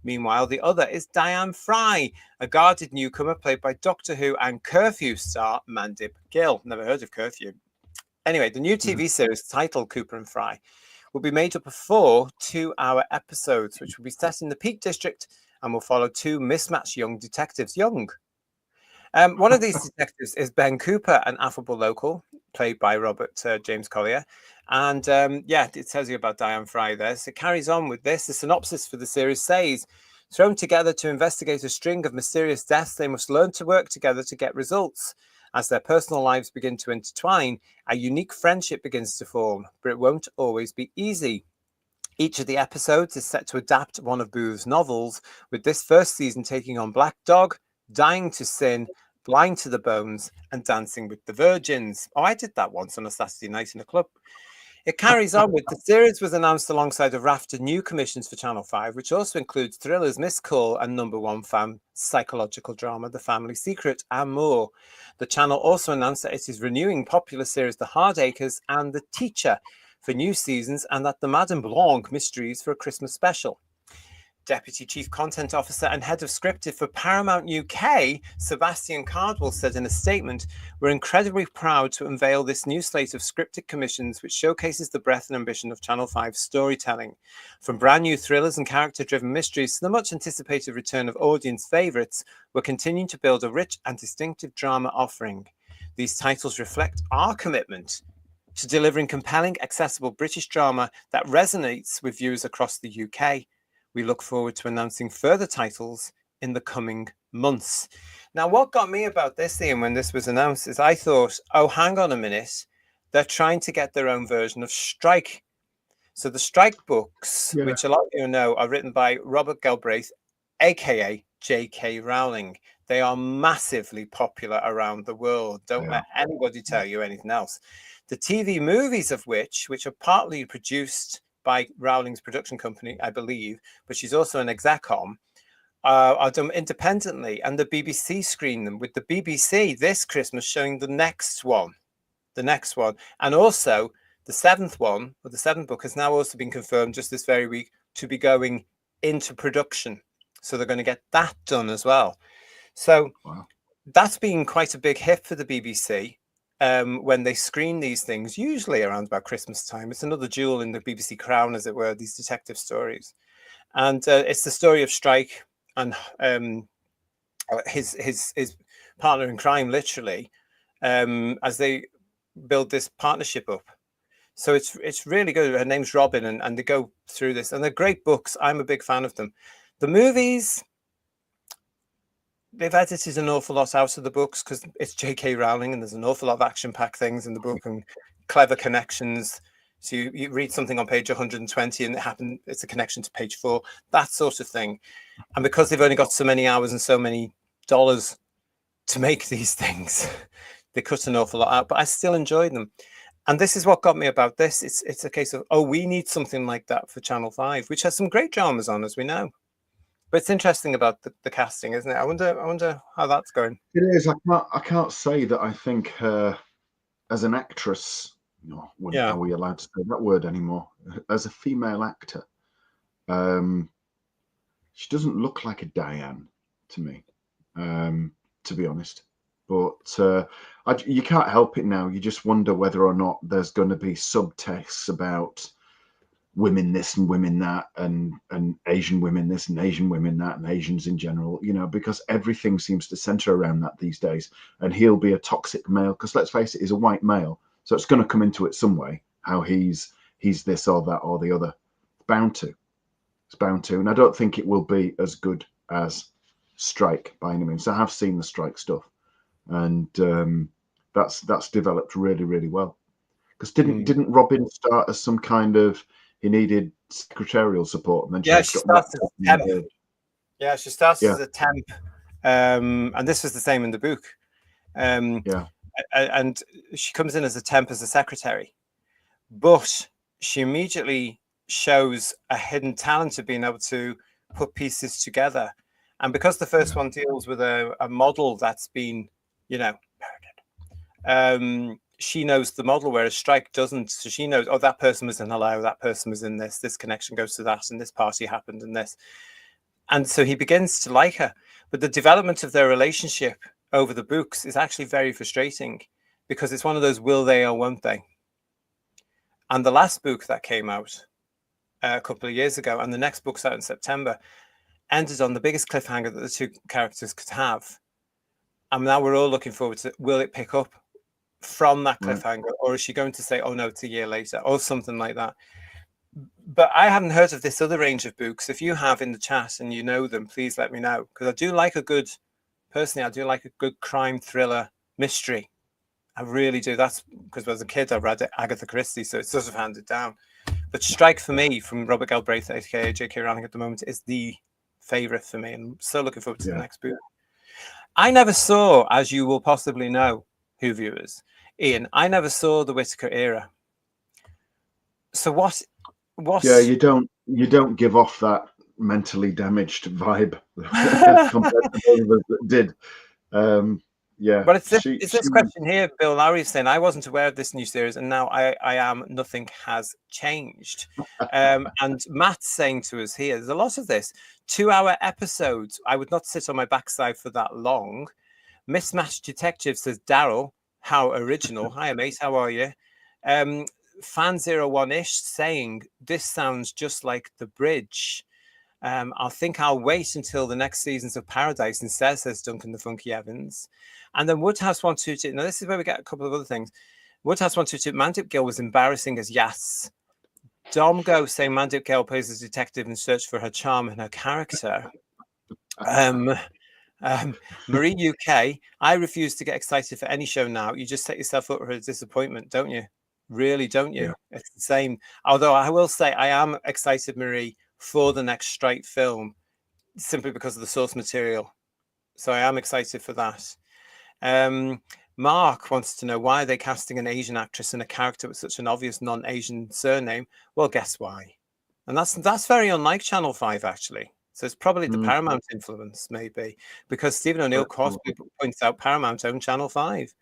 A: Meanwhile, the other is Diane Fry, a guarded newcomer played by Doctor Who and Curfew star Mandip Gill. Never heard of Curfew. Anyway, the new TV series titled Cooper and Fry will be made up of 4 2-hour episodes, which will be set in the Peak District and will follow 2 mismatched young detectives. One of these detectives is Ben Cooper, an affable local played by Robert James Collier. And yeah, it tells you about Diane Fry there. So it carries on with this. The synopsis for the series says, thrown together to investigate a string of mysterious deaths, they must learn to work together to get results. As their personal lives begin to intertwine, a unique friendship begins to form, but it won't always be easy. Each of the episodes is set to adapt one of Booth's novels, with this first season taking on Black Dog, Dying to Sin, Blind to the Bones, and Dancing with the Virgins. Oh, I did that once on a Saturday night in a club. It carries on with the series was announced alongside a raft of new commissions for Channel 5, which also includes thrillers Missed Call and #1 fan psychological drama The Family Secret and more. The channel also announced that it is renewing popular series The Hardacres and The Teacher for new seasons, and that the Madame Blanc mysteries for a Christmas special. Deputy Chief Content Officer and Head of Scripted for Paramount UK, Sebastian Cardwell, said in a statement, "We're incredibly proud to unveil this new slate of scripted commissions which showcases the breadth and ambition of Channel 5's storytelling. From brand new thrillers and character-driven mysteries to the much-anticipated return of audience favourites, we're continuing to build a rich and distinctive drama offering. These titles reflect our commitment to delivering compelling, accessible British drama that resonates with viewers across the UK. We look forward to announcing further titles in the coming months." Now, what got me about this, Ian, when this was announced is I thought, oh, hang on a minute. They're trying to get their own version of Strike. So the Strike books, which a lot of you know, are written by Robert Galbraith, a.k.a. J.K. Rowling. They are massively popular around the world. Don't let anybody tell you anything else. The TV movies of which are partly produced by Rowling's production company, I believe, but she's also an exec on, are done independently, and the BBC screen them, with the BBC this Christmas showing the next one. And also the 7th one, or the 7th book, has now also been confirmed just this very week to be going into production. So they're going to get that done as well. So that's been quite a big hit for the BBC. When they screen these things, usually around about Christmas time. It's another jewel in the BBC crown, as it were, these detective stories. And it's the story of Strike and his partner in crime, literally, as they build this partnership up So it's really good. Her name's Robin, and they go through this, and they're great books. I'm a big fan of them. The movies, they've edited an awful lot out of the books because it's J.K. Rowling, and there's an awful lot of action-packed things in the book and clever connections. So you read something on page 120 and it's a connection to page 4, that sort of thing. And because they've only got so many hours and so many dollars to make these things, they cut an awful lot out, but I still enjoy them. And this is what got me about this. It's a case of, we need something like that for Channel 5, which has some great dramas on, as we know. But it's interesting about the casting, isn't it? I wonder how that's going.
B: It is. I can't say that I think her as an actress. Are we allowed to say that word anymore? As a female actor, she doesn't look like a Diane to me, to be honest. But you can't help it now. You just wonder whether or not there's going to be subtexts about women this and women that, and Asian women this and Asian women that, and Asians in general, because everything seems to center around that these days. And he'll be a toxic male, because let's face it, he's a white male. So it's going to come into it some way, how he's this or that or the other. It's bound to. And I don't think it will be as good as Strike by any means. I have seen the Strike stuff, and that's developed really, really well. Because didn't Robin start as some kind of, he needed secretarial support, and then
A: she started as a temp. Yeah, she started as a temp, and this was the same in the book. And she comes in as a temp, as a secretary, but she immediately shows a hidden talent of being able to put pieces together. And because the first one deals with a model that's been, she knows the model, whereas Strike doesn't. So she knows, that person was in Hello, that person was in this connection goes to that, and this party happened and this. And so he begins to like her. But the development of their relationship over the books is actually very frustrating, because it's one of those will they or won't they. And the last book that came out a couple of years ago, and the next book's out in September, ended on the biggest cliffhanger that the two characters could have. And now we're all looking forward to, will it pick up from that cliffhanger, or is she going to say, oh no, it's a year later, or something like that? But I haven't heard of this other range of books. If you have in the chat and you know them, please let me know, because I do like a good crime thriller mystery. I really do. That's because as a kid I read Agatha Christie, so it's sort of handed down. But Strike, for me, from Robert Galbraith, aka J.K. Rowling at the moment, is the favorite for me, and I'm so looking forward to the next book. I never saw, as you will possibly know, Who viewers, Ian, I never saw the Whittaker era. So what?
B: Yeah, you don't give off that mentally damaged vibe compared to those that did.
A: But it's this question here. Bill Lowry is saying, I wasn't aware of this new series, and now I am. Nothing has changed. And Matt's saying to us here, there's a lot of this 2-hour episodes. I would not sit on my backside for that long. Mismatched Detective says, Daryl, how original. Hi, mate. How are you? Fan01ish saying, this sounds just like The Bridge. I think I'll wait until the next seasons of Paradise instead, says Duncan the Funky Evans. And then Woodhouse 122. Now, this is where we get a couple of other things. Woodhouse 122, Mandip Gill was embarrassing as Yas. Domgo saying Mandip Gill plays as a detective in search for her charm and her character. Marie UK, I refuse to get excited for any show now. You just set yourself up for a disappointment, don't you? Really, don't you? Yeah. It's the same. Although I will say I am excited, Marie, for the next Strike film, simply because of the source material. So I am excited for that. Mark wants to know, why are they casting an Asian actress in a character with such an obvious non-Asian surname? Well, guess why? And that's very unlike Channel 5, actually. So it's probably the Paramount influence, maybe, because Stephen O'Neill Crosby points out Paramount owned Channel 5.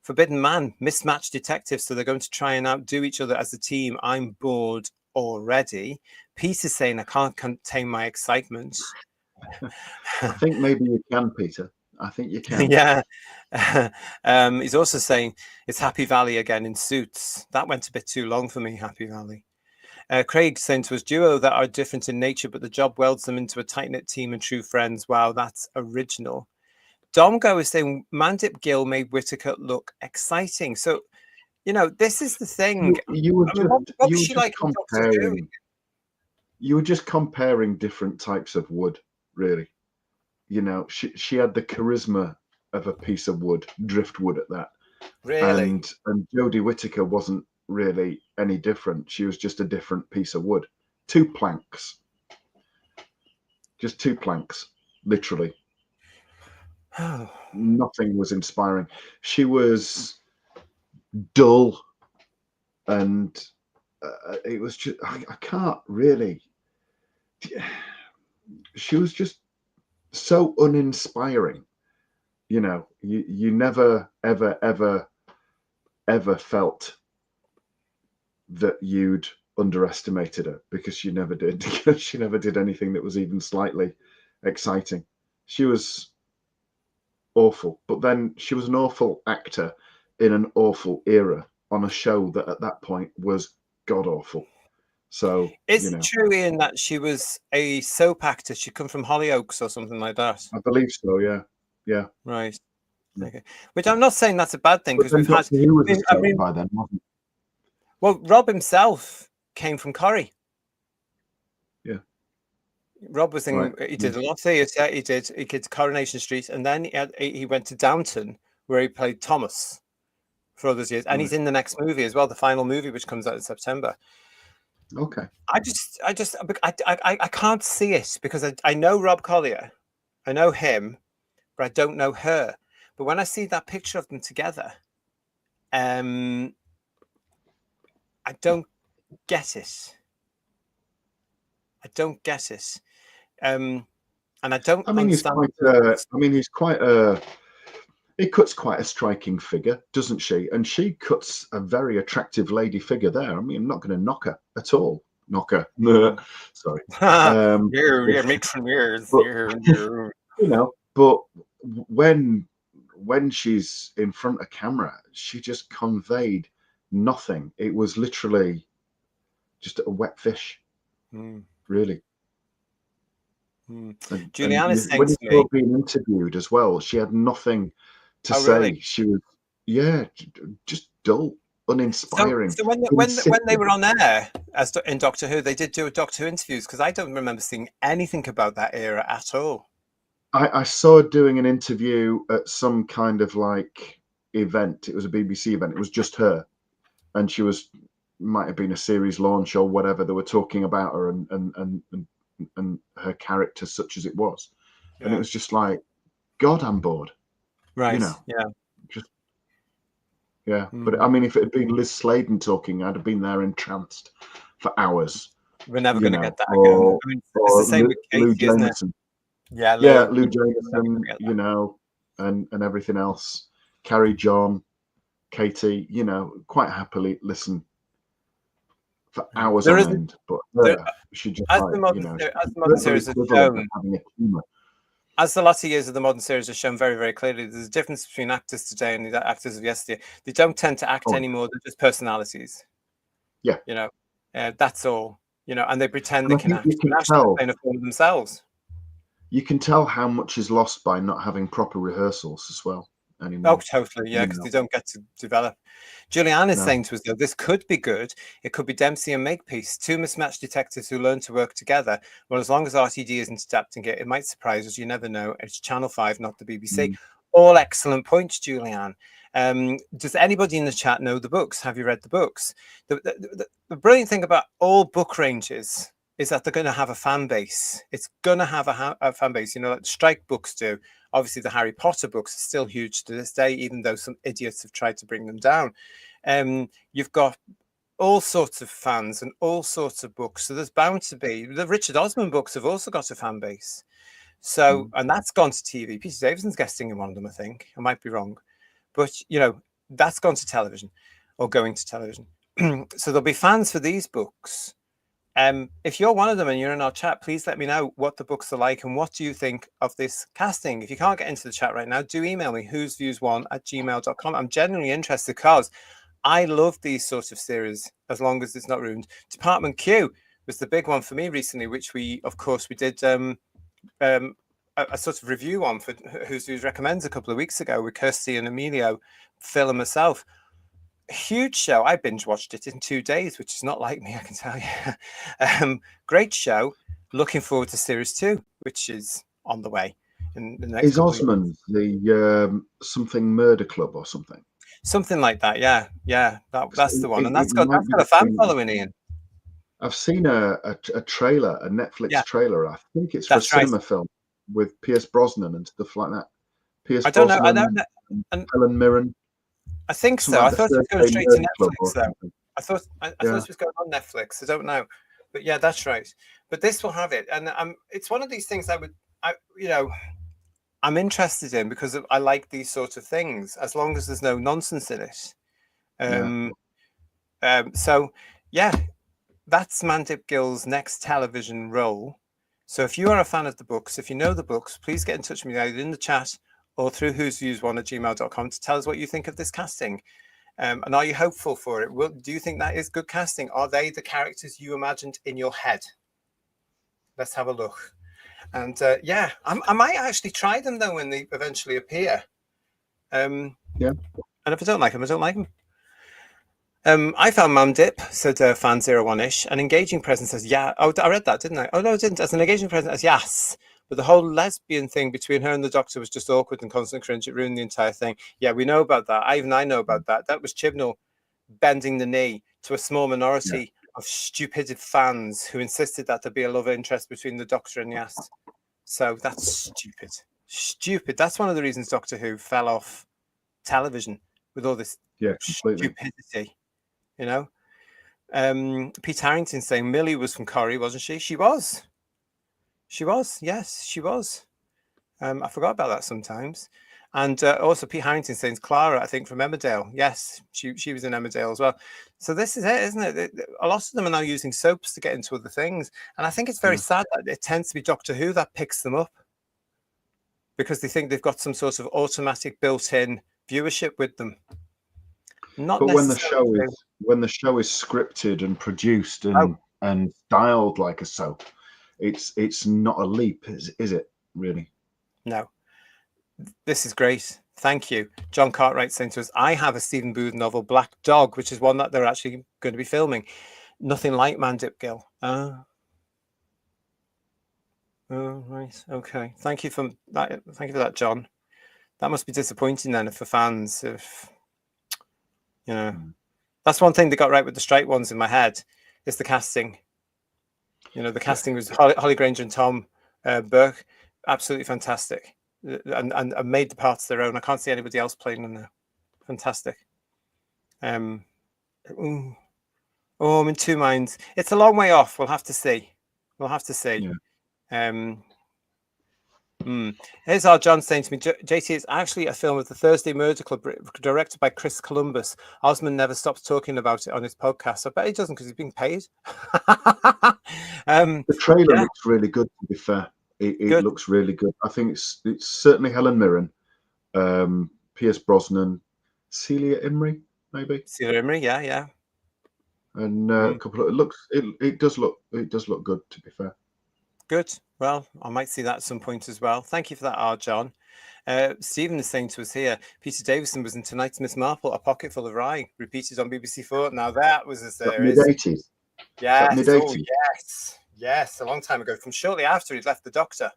A: Forbidden Man, mismatched detectives, so they're going to try and outdo each other as a team. I'm bored already. Peter's saying, I can't contain my excitement.
B: I think maybe you can, Peter. I think you can.
A: Yeah. He's also saying it's Happy Valley again in Suits. That went a bit too long for me, Happy Valley. Craig saying to us, duo that are different in nature, but the job welds them into a tight-knit team and true friends. Wow, that's original. Domgo is saying Mandip Gill made Whittaker look exciting. So, this is the thing.
B: You were
A: I mean, what was
B: you were
A: she
B: just
A: like in Doctor Who?
B: comparing different types of wood, really. She had the charisma of a piece of wood, driftwood at that.
A: Really?
B: And Jodie Whittaker wasn't really any different. She was just a different piece of wood. 2 planks. Just 2 planks, literally.
A: Oh.
B: Nothing was inspiring. She was dull, and it was just I can't really. She was just so uninspiring. You never ever felt that you'd underestimated her, because she never did. She never did anything that was even slightly exciting. She was awful, but then she was an awful actor in an awful era on a show that at that point was god awful. So
A: Is it true, Ian, that she was a soap actor? She'd come from Hollyoaks or something like that?
B: I believe so. Yeah.
A: Right.
B: Yeah.
A: Okay. Which I'm not saying that's a bad thing, because we've had.
B: Who was a soap by then, wasn't
A: Well, Rob himself came from Corrie.
B: Yeah.
A: Rob was in.
B: Right.
A: He did a lot of theatre. He did Coronation Street, and then he went to Downton, where he played Thomas for all those years, and he's in the next movie as well, the final movie, which comes out in September.
B: Okay.
A: I can't see it, because I know Rob Collier, I know him, but I don't know her. But when I see that picture of them together, I don't get it. I don't get it. And I don't understand.
B: He cuts quite a striking figure, doesn't she? And she cuts a very attractive lady figure there. I mean, I'm not going to knock her at all. Knock her. Sorry.
A: Matron years.
B: But when she's in front of camera, she just conveyed nothing. It was literally just a wet fish, really.
A: Juliana is saying
B: when
A: to
B: she
A: me,
B: was being interviewed as well, she had nothing to say.
A: Really?
B: She was, just dull, uninspiring.
A: So when they were on air in Doctor Who, they did do a Doctor Who interviews, because I don't remember seeing anything about that era at all.
B: I saw her doing an interview at some kind of event. It was a BBC event. It was just her, and she might have been a series launch or whatever. They were talking about her and her character, such as it was, and it was just like, God, I'm bored.
A: Right.
B: But I mean, if it had been Liz Sladen talking, I'd have been there entranced for hours.
A: We're never going to get that again. I mean, it's the same with Katie, isn't it? Yeah,
B: Lou Jameson, and everything else. Carrie John, Katie, quite happily listen for hours on end. But she just
A: as the modern series has shown, as the latter years of the modern series have shown very, very clearly, there's a difference between actors today and the actors of yesterday. They don't tend to act anymore; they're just personalities.
B: Yeah,
A: that's all. And they pretend they can act. They're actually playing a form of themselves.
B: You can tell how much is lost by not having proper rehearsals as well anymore.
A: Oh, totally, yeah, because they don't get to develop. Julianne is saying to us, though, this could be good. It could be Dempsey and Makepeace, 2 mismatched detectives who learn to work together. Well, as long as RTD isn't adapting it, it might surprise us. You never know. It's Channel 5, not the BBC. All excellent points, Julianne. Does anybody in the chat know the books? Have you read the books? The brilliant thing about all book ranges is that they're going to have a fan base. It's going to have a fan base, like the Strike books do. Obviously, the Harry Potter books are still huge to this day, even though some idiots have tried to bring them down. You've got all sorts of fans and all sorts of books. So there's bound to be. The Richard Osman books have also got a fan base. So, and that's gone to TV. Peter Davison's guesting in one of them, I think. I might be wrong. But, that's gone to television or going to television. So there'll be fans for these books. If you're one of them and you're in our chat, please let me know what the books are like and what do you think of this casting. If you can't get into the chat right now, do email me, whosviews1@gmail.com. I'm genuinely interested because I love these sorts of series as long as it's not ruined. Department Q was the big one for me recently, which we did a sort of review on for Whose Views Recommends a couple of weeks ago with Kirsty and Emilio, Phil and myself. huge show. I binge watched it in 2 days, which is not like me, I can tell you. Great show. Looking forward to series 2, which is on the way in the next
B: Is
A: couple of
B: Osmond the something murder club or something?
A: something like that. Yeah. That's the one, and
B: It might
A: that's
B: be
A: got
B: the
A: a fan
B: thing.
A: following, Ian.
B: I've seen a trailer, a Netflix
A: Yeah,
B: trailer. I think it's for a
A: that's right.
B: cinema film with Pierce Brosnan and stuff like that. Pierce
A: I don't know.
B: Brosnan, and
A: And
B: Helen Mirren,
A: I think
B: something
A: so. I
B: like the
A: thought it was going
B: Thursday
A: straight to
B: Murder Club
A: Netflix,
B: or
A: though.
B: something.
A: I thought
B: Yeah,
A: it was going on Netflix. I don't know, but yeah, that's right. But this will have it, and it's one of these things I'm interested in because I like these sorts of things, as long as there's no nonsense in it.
B: yeah.
A: Um, so yeah, that's Mandip Gill's next television role. So if you are a fan of the books, if you know the books, please get in touch with me either in the chat or through whosviews1@gmail.com to tell us what you think of this casting. And are you hopeful for it? Do you think that is good casting? Are they the characters you imagined in your head? Let's have a look. And yeah, I might actually try them though when they eventually appear.
B: Yeah.
A: And if I don't like them, I don't like them. I found Mandip, said fan 01ish, an engaging presence as yeah. Oh, I read that, didn't I? Oh no, I didn't. As an engaging presence as yes. But the whole lesbian thing between her and the Doctor was just awkward and constant cringe. It ruined the entire thing. Yeah, we know about that. I know about that. That was Chibnall bending the knee to a small minority of stupid fans who insisted that there be a love interest between the Doctor and Yas. So that's stupid. Stupid. That's one of the reasons Doctor Who fell off television with all this stupidity. You know, Pete Harrington saying Millie was from Corrie, wasn't she? She was. Yes, she was. I forgot about that sometimes. And also Pete Harrington saying Clara, I think, from Emmerdale. Yes, she was in Emmerdale as well. So this is it, isn't it? A lot of them are now using soaps to get into other things. And I think it's very sad that it tends to be Doctor Who that picks them up because they think they've got some sort of automatic built-in viewership with them. Not
B: but
A: necessarily.
B: when the show is scripted and produced and dialed like a soap, it's not a leap, is it? Really?
A: No. This is great. Thank you. John Cartwright saying to us, I have a Stephen Booth novel, Black Dog, which is one that they're actually going to be filming. Nothing like Mandip Gill. Oh, right. Okay. Thank you for that. Thank you for that, John. That must be disappointing then for fans. If that's one thing they got right with the straight ones in my head is the casting. The casting was Holly Granger and Tom Burke, absolutely fantastic. And made the parts their own. I can't see anybody else playing them now. Fantastic. I'm in two minds. It's a long way off. We'll have to see.
B: Yeah.
A: Here's our John saying to me, JT, it's actually a film of the Thursday Murder Club directed by Chris Columbus. Osmond never stops talking about it on his podcast. I bet he doesn't because he's being paid.
B: The trailer looks really good, to be fair. It looks really good. I think it's certainly Helen Mirren, Pierce Brosnan, Celia Imrie, maybe.
A: Celia Imrie, yeah.
B: And a couple of it does look good, to be fair.
A: Good. Well, I might see that at some point as well. Thank you for that, R. John. Stephen is saying to us here, Peter Davison was in tonight's Miss Marple, A Pocket Full of Rye, repeated on BBC 4. Now that was a series.
B: Mid-80s.
A: Yes.
B: Mid-80s.
A: Yes, a long time ago, from shortly after he'd left the Doctor.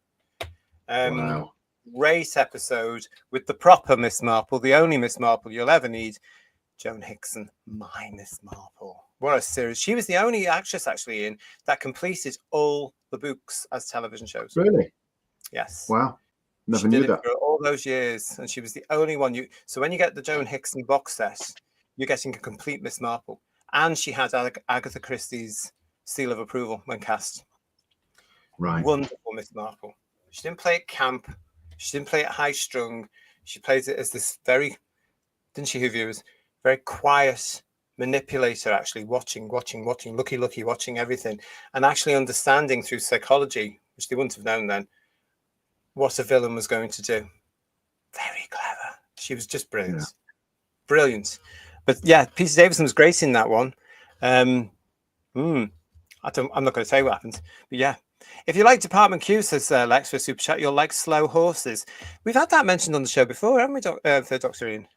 B: Wow.
A: Great episode with the proper Miss Marple, the only Miss Marple you'll ever need, Joan Hickson, my Miss Marple. What a series. She was the only actress actually in that completed all the books as television shows.
B: Really?
A: Yes.
B: Wow. Never knew that.
A: For all those years, and she was the only one. So when you get the Joan Hickson box set, you're getting a complete Miss Marple. And she had Agatha Christie's seal of approval when cast.
B: Right.
A: Wonderful Miss Marple. She didn't play it camp. She didn't play it high strung. She plays it as this very, didn't she, viewers? Very quiet manipulator, actually watching, looky, watching everything, and actually understanding through psychology, which they wouldn't have known then, what a villain was going to do. Very clever. She was just brilliant. Yeah. Brilliant. But yeah, Peter Davison was great in that one. I'm not going to say what happens, but yeah. If you like Department Q, says Lex for Super Chat, you'll like Slow Horses. We've had that mentioned on the show before, haven't we, Dr. Ian?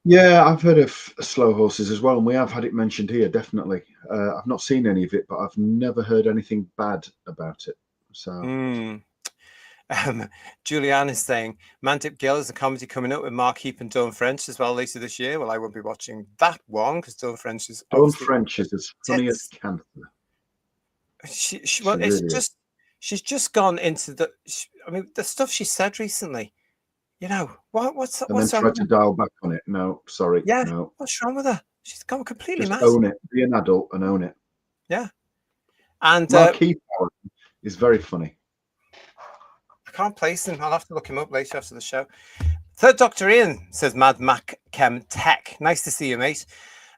B: Yeah, I've heard of slow horses as well, and we have had it mentioned here. Definitely, I've not seen any of it, but I've never heard anything bad about it. So,
A: Mm. Julianne is saying Mandip Gill is a comedy coming up with Mark Heap and Dawn French as well later this year. Well, I won't be watching that one because Dawn French is
B: Dawn
A: obviously
B: French is as funny as cancer.
A: Well,
B: She
A: it's
B: really is.
A: just she's just gone into the. I mean, the stuff she said recently. You know what's
B: And then
A: wrong
B: try
A: with
B: to
A: her?
B: dial back on it. No, sorry,
A: Yeah,
B: no.
A: what's wrong with her? She's gone completely
B: Just
A: mad.
B: own it. Be an adult and own it.
A: Yeah, and
B: Mark Heap is very funny.
A: I can't place him. I'll have to look him up later after the show. Third Doctor Ian says Mad Mac Chem Tech. Nice to see you, mate.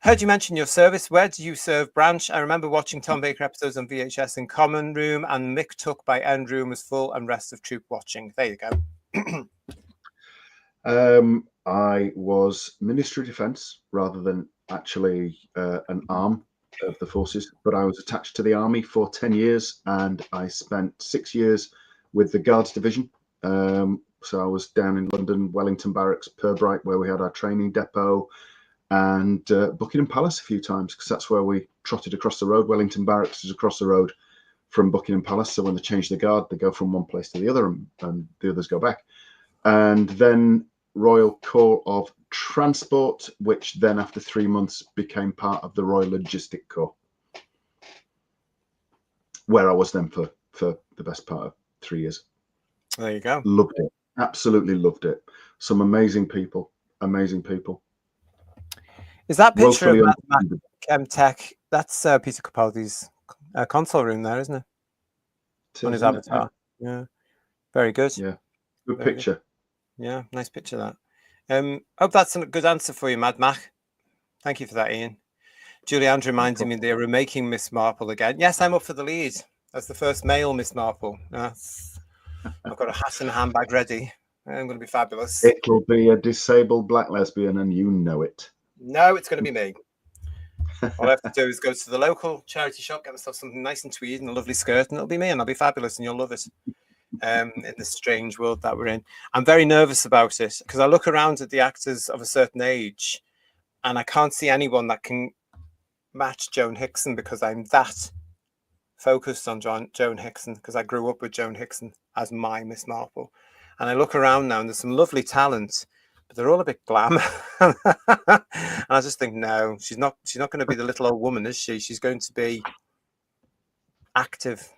A: Heard you mention your service. Where do you serve branch? I remember watching Tom Baker episodes on VHS in Common Room, and Mick Tuck by End Room was full and rest of troop watching. There you go.
B: I was Ministry of Defence rather than actually an arm of the forces, but I was attached to the army for 10 years, and I spent 6 years with the Guards Division. So I was down in London, Wellington Barracks, Purbright, where we had our training depot, and Buckingham Palace a few times, because that's where we trotted across the road. Wellington Barracks is across the road from Buckingham Palace, so when they change the guard, they go from one place to the other, and the others go back. And then Royal Corps of Transport, which then after 3 months became part of the Royal Logistic Corps, where I was then for the best part of 3 years.
A: There you go.
B: Loved it. Absolutely loved it. Some amazing people. Amazing people.
A: Is that picture of Chem Tech? That's Peter Capaldi's console room there, isn't it? On his avatar. Yeah. Very good.
B: Yeah. Good picture.
A: Good. Yeah, nice picture that. Hope that's a good answer for you, Mad Mac. Thank you for that, Ian. Julianne reminded me they were remaking Miss Marple again. Yes, I'm up for the lead as the first male Miss Marple. I've got a hat and a handbag ready. I'm going to be fabulous.
B: It'll be a disabled black lesbian, and you know it.
A: No, it's going to be me. All I have to do is go to the local charity shop, get myself something nice and tweed and a lovely skirt, and it'll be me, and I'll be fabulous, and you'll love it. In this strange world that we're in, I'm very nervous about it because I look around at the actors of a certain age, and I can't see anyone that can match Joan Hickson because I'm that focused on Joan Hickson because I grew up with Joan Hickson as my Miss Marple. And I look around now, and there's some lovely talent, but they're all a bit glam. And I just think, no, she's not going to be the little old woman, is she? She's going to be active.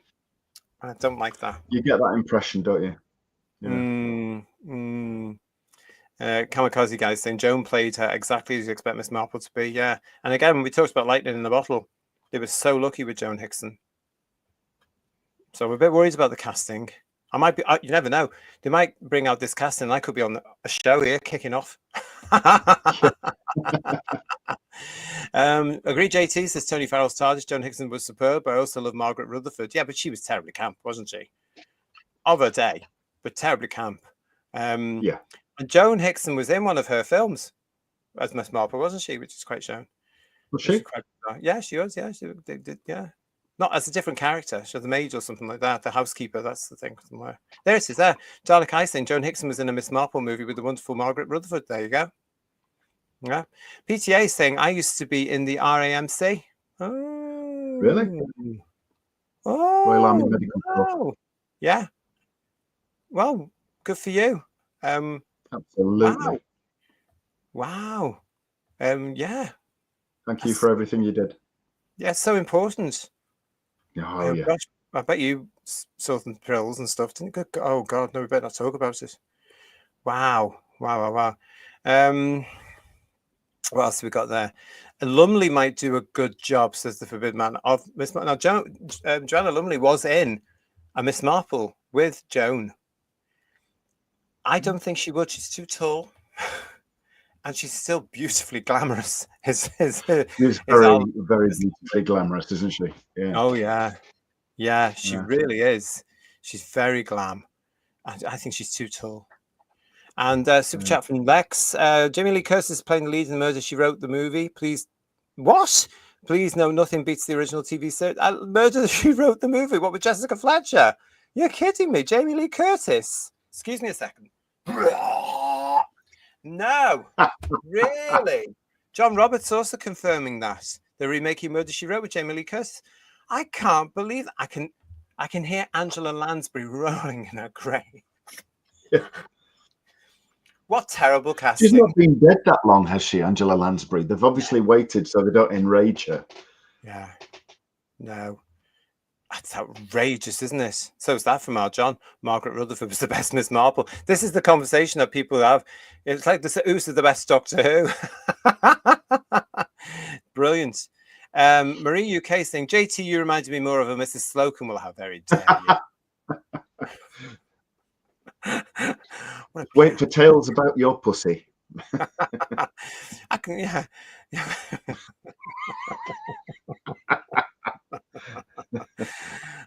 A: I don't like that.
B: You get that impression, don't you?
A: Yeah. Kamikaze guys saying Joan played her exactly as you expect Miss Marple to be. Yeah. And again, when we talked about lightning in the bottle, they were so lucky with Joan Hickson. So we're a bit worried about the casting. I might be, you never know. They might bring out this casting, and I could be on a show here kicking off. Agree, JT says Tony Farrell's TARDIS. Joan Hickson was superb. I also love Margaret Rutherford. Yeah, but she was terribly camp, wasn't she? Of her day, but terribly camp.
B: Yeah.
A: And Joan Hickson was in one of her films as Miss Marple, wasn't she? Which is quite shown.
B: Was she?
A: Yeah, she was. Yeah, she did. Yeah. Not as a different character. She was the maid or something like that. The housekeeper, that's the thing. Somewhere. There it is there. Dalek Ice saying Joan Hickson was in a Miss Marple movie with the wonderful Margaret Rutherford. There you go. Yeah. PTA saying I used to be in the RAMC. Oh.
B: Really?
A: Oh.
B: Royal Army Medical Corps.
A: Yeah. Well, good for you.
B: Absolutely.
A: Wow. Yeah.
B: Thank you for everything you did.
A: Yeah, it's so important.
B: Oh, yeah.
A: Gosh, I bet you saw some pills and stuff, didn't you? Oh, God, no, we better not talk about it. Wow. What else have we got there? Lumley might do a good job, says the Forbidden Man of Miss Marple. Now, Joanna Lumley was in a Miss Marple with Joan. I don't think she would. She's too tall. And she's still beautifully glamorous. She's very
B: beautifully glamorous, isn't she? Yeah.
A: Oh, yeah. Yeah, she really is. She's very glam. I think she's too tall. And super chat from Lex. Jamie Lee Curtis is playing the lead in Murder, She Wrote the movie. Please. What? Please, no, nothing beats the original TV series. Murder, She Wrote the movie. What with Jessica Fletcher? You're kidding me. Jamie Lee Curtis. Excuse me a second. No, really. John Roberts also confirming that they're remaking Murder She Wrote with Jamie Lee Curtis. I can't believe I can hear Angela Lansbury rolling in her grave.
B: Yeah.
A: What terrible
B: She's
A: casting.
B: not been dead that long, has she, Angela Lansbury? They've obviously waited so they don't enrage her.
A: Yeah. No. That's outrageous, isn't it? So is that from our John. Margaret Rutherford was the best Miss Marple. This is the conversation that people have. It's like who's the best Doctor Who? Brilliant. Marie UK saying, JT, you reminded me more of a Mrs. Slocum. Well, how very dare you.
B: Wait for tales about your pussy.
A: I can, yeah.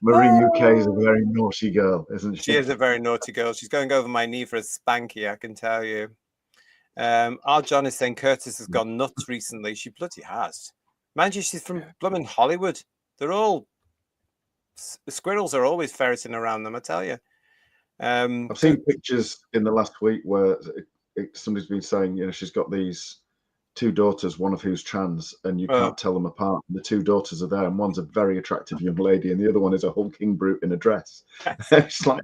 B: Marie UK is a very naughty girl, isn't she?
A: She is a very naughty girl. She's going over my knee for a spanky, I can tell you. Our John is saying Curtis has gone nuts recently. She bloody has. Mind you, she's from blooming Hollywood. They're all the squirrels are always ferreting around them, I tell you.
B: I've seen pictures in the last week where somebody's been saying, you know, she's got these two daughters, one of who's trans, and you can't tell them apart. The two daughters are there, and one's a very attractive young lady, and the other one is a hulking brute in a dress. It's like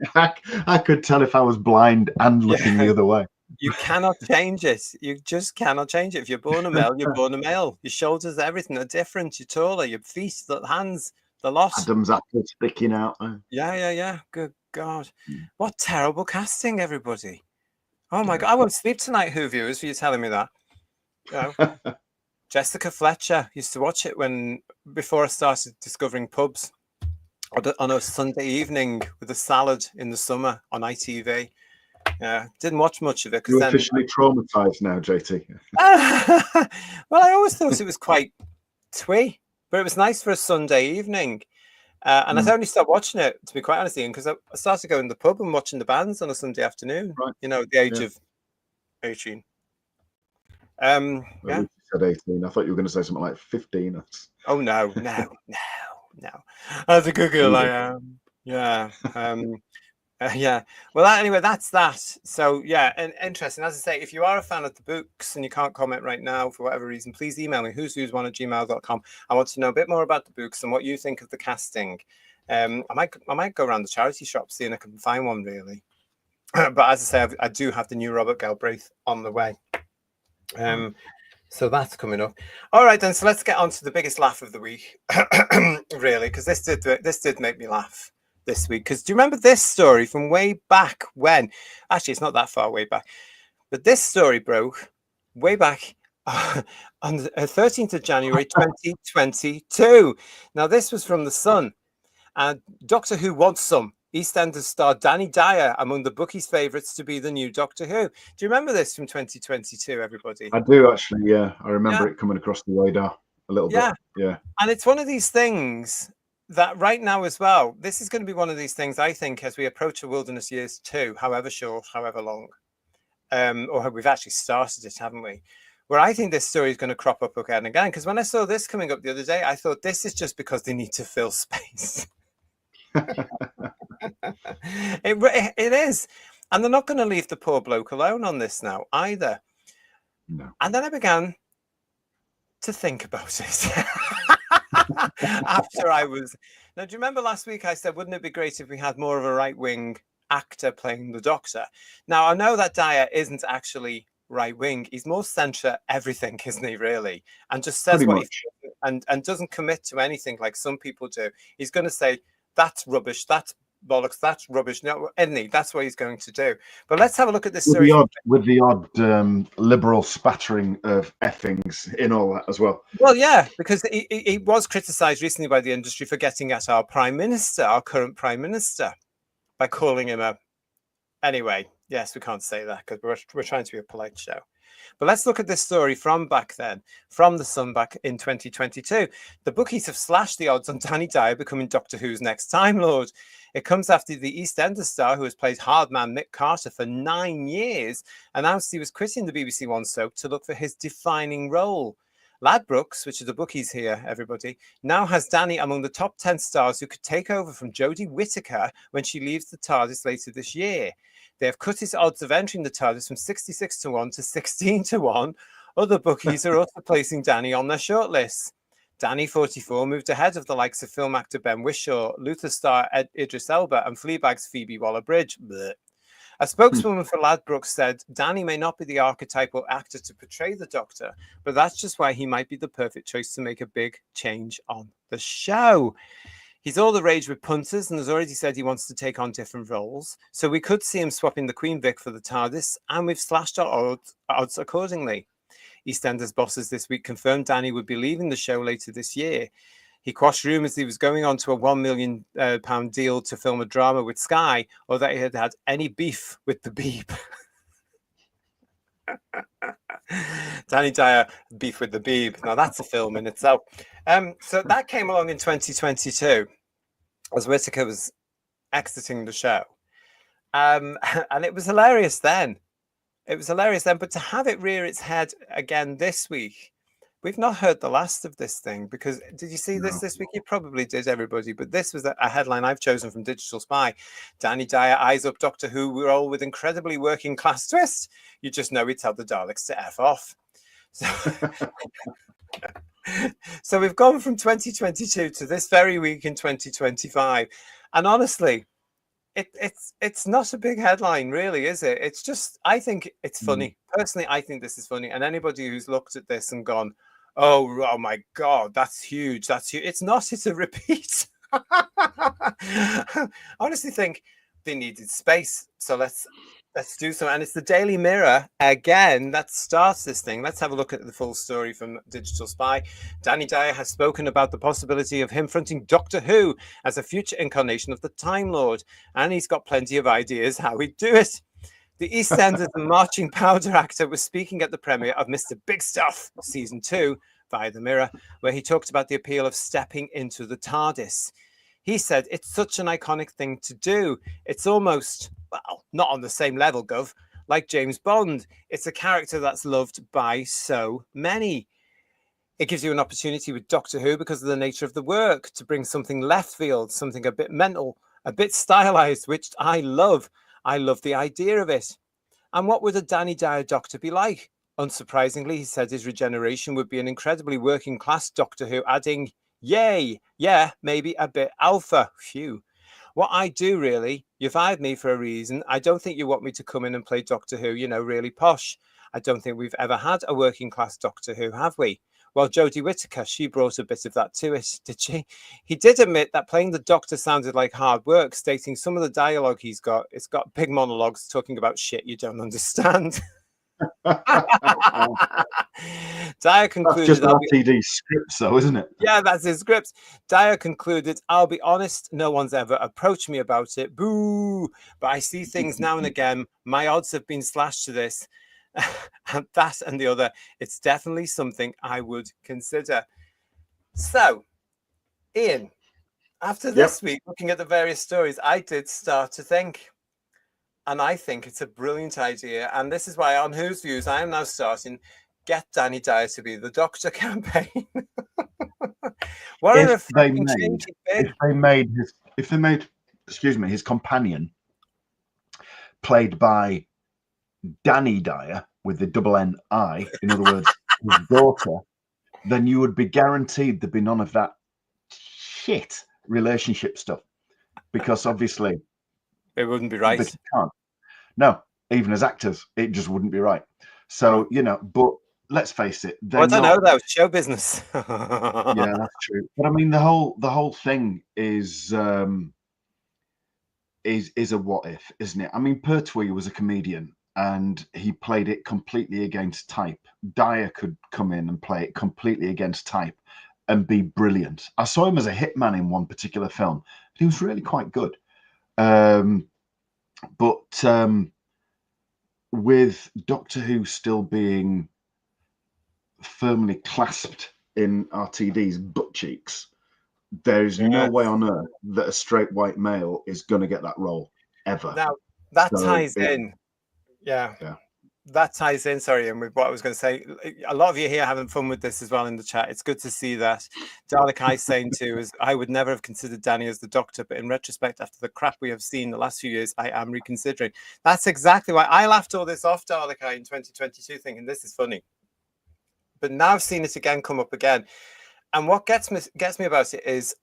B: I could tell if I was blind and looking the other way.
A: You cannot change it. You just cannot change it. If you're born a male, you're born a male. Your shoulders, everything are different. You're taller. Your feet, the hands, the lot.
B: Adam's apple sticking out.
A: Yeah. Good God. What terrible casting, everybody. Oh, my God. I won't sleep tonight, Who viewers, for you telling me that. You know, Jessica Fletcher used to watch it before I started discovering pubs on a Sunday evening with a salad in the summer on ITV. Didn't watch much of it because
B: you're officially traumatized now, JT.
A: Well, I always thought it was quite twee, but it was nice for a Sunday evening. And I only stopped watching it, to be quite honest, Ian, because I started going to the pub and watching the bands on a Sunday afternoon.
B: Right.
A: You know, at the age of 18.
B: You said 18. I thought you were going to say something like 15.
A: Oh no. That's a good girl I am. Yeah. Yeah. Well, anyway, that's that. So yeah, and interesting. As I say, if you are a fan of the books and you can't comment right now for whatever reason, please email me whoswhos1@gmail.com. I want to know a bit more about the books and what you think of the casting. I might go around the charity shop, see if I can find one really. But as I say, I do have the new Robert Galbraith on the way. So that's coming up. All right, then. So let's get on to the biggest laugh of the week, really, because this did make me laugh this week. Because do you remember this story from way back when? Actually, it's not that far way back, but this story broke way back on the 13th of January 2022. Now, this was from The Sun, and Doctor Who wants some. EastEnders star Dyer among the bookies' favourites to be the new Doctor Who. Do you remember this from 2022, everybody?
B: I do, actually, yeah. I remember it coming across the radar a little bit. Yeah.
A: And it's one of these things that right now as well, this is going to be one of these things, I think, as we approach the Wilderness Years 2, however short, however long, or we've actually started it, haven't we? Where I think this story is going to crop up again and again. Because when I saw this coming up the other day, I thought this is just because they need to fill space. It is, and they're not going to leave the poor bloke alone on this now either.
B: No.
A: And then I began to think about it after I was. Now, do you remember last week I said, wouldn't it be great if we had more of a right-wing actor playing the Doctor? Now, I know that Dyer isn't actually right-wing. He's more centre everything, isn't he, really? And just says what he thinks and doesn't commit to anything like some people do. He's going to say, that's rubbish, that's bollocks, that's rubbish. No, that's what he's going to do. But let's have a look at this story.
B: With the odd liberal spattering of effings in all that as well.
A: Well, yeah, because he was criticised recently by the industry for getting at our Prime Minister, our current Prime Minister, by calling him a... Anyway, yes, we can't say that because we're trying to be a polite show. But let's look at this story from back then, from The Sun back in 2022. The bookies have slashed the odds on Danny Dyer becoming Doctor Who's next Time Lord. It comes after the EastEnders star, who has played Hardman Mick Carter for 9 years, announced he was quitting the BBC One soap to look for his defining role. Ladbrokes, which are the bookies here, everybody, now has Danny among the top 10 stars who could take over from Jodie Whittaker when she leaves the TARDIS later this year. They have cut his odds of entering the TARDIS from 66 to 1 to 16 to 1. Other bookies are also placing Danny on their shortlists. Danny, 44, moved ahead of the likes of film actor Ben Whishaw, Luther star Idris Elba, and Fleabag's Phoebe Waller-Bridge. Blech. A spokeswoman for Ladbrokes said, Danny may not be the archetypal actor to portray the Doctor, but that's just why he might be the perfect choice to make a big change on the show. He's all the rage with punters and has already said he wants to take on different roles. So we could see him swapping the Queen Vic for the TARDIS, and we've slashed our odds accordingly. EastEnders bosses this week confirmed Danny would be leaving the show later this year. He quashed rumours he was going on to a £1 million deal to film a drama with Sky, or that he had had any beef with the Beeb. Danny Dyer, beef with the Beeb. Now that's a film in itself. So that came along in 2022 as Whittaker was exiting the show. And it was hilarious then. But to have it rear its head again this week, we've not heard the last of this thing, because did you see this week? You probably did, everybody. But this was a headline I've chosen from Digital Spy. Danny Dyer eyes up Doctor Who role with incredibly working class twist. You just know he'd tell the Daleks to F off. So we've gone from 2022 to this very week in 2025. And honestly, it's not a big headline, really, is it? It's just, I think it's funny. Personally, I think this is funny. And anybody who's looked at this and gone, oh my God, that's huge. It's not, it's a repeat. I honestly think they needed space. So let's do so. And it's the Daily Mirror again that starts this thing. Let's have a look at the full story from Digital Spy. Danny Dyer has spoken about the possibility of him fronting Doctor Who as a future incarnation of the Time Lord, and he's got plenty of ideas how he'd do it. The EastEnders and marching powder actor was speaking at the premiere of Mr. Big Stuff Season 2 via the Mirror, where he talked about the appeal of stepping into the TARDIS. He said, it's such an iconic thing to do. It's almost, well, not on the same level, Gov, like James Bond. It's a character that's loved by so many. It gives you an opportunity with Doctor Who, because of the nature of the work, to bring something left field, something a bit mental, a bit stylized, which I love. I love the idea of it. And what would a Danny Dyer Doctor be like? Unsurprisingly, he said his regeneration would be an incredibly working class Doctor Who, adding, yay, yeah, maybe a bit alpha. Phew. What I do, really, you've hired me for a reason. I don't think you want me to come in and play Doctor Who, really posh. I don't think we've ever had a working class Doctor Who, have we? Well, Jodie Whittaker, she brought a bit of that to it, did she? He did admit that playing the Doctor sounded like hard work, stating some of the dialogue it's got big monologues talking about shit you don't understand. Dyer concluded,
B: that's just RTD scripts, though, isn't it?
A: Yeah, that's his scripts. Dyer concluded, I'll be honest, no one's ever approached me about it. Boo! But I see things now and again. My odds have been slashed to this. And that and the other, it's definitely something I would consider. So, Ian, after this week, looking at the various stories, I did start to think. And I think it's a brilliant idea. And this is why on Who's Views, I am now starting Get Danny Dyer to be the Doctor campaign.
B: If they made his companion played by Danny Dyer with the double N-I, in other words, his daughter, then you would be guaranteed there'd be none of that shit relationship stuff, because obviously
A: it wouldn't be right.
B: They can't. No, even as actors, it just wouldn't be right. So, but let's face it.
A: I don't know, though. Show business.
B: Yeah, that's true. But I mean, the whole thing is a what if, isn't it? I mean, Pertwee was a comedian and he played it completely against type. Dyer could come in and play it completely against type and be brilliant. I saw him as a hitman in one particular film. He was really quite good. But with Doctor Who still being firmly clasped in RTD's butt cheeks, there is no way on earth that a straight white male is going to get that role ever.
A: Now that ties in. Yeah. that ties in, sorry, and with what I was going to say. A lot of you here having fun with this as well in the chat. It's good to see that. Dalek I saying too is, I would never have considered Danny as the Doctor, but in retrospect, after the crap we have seen the last few years, I am reconsidering. That's exactly why I laughed all this off, Dalek I, in 2022, thinking this is funny. But now I've seen it again come up again. And what gets me about it is,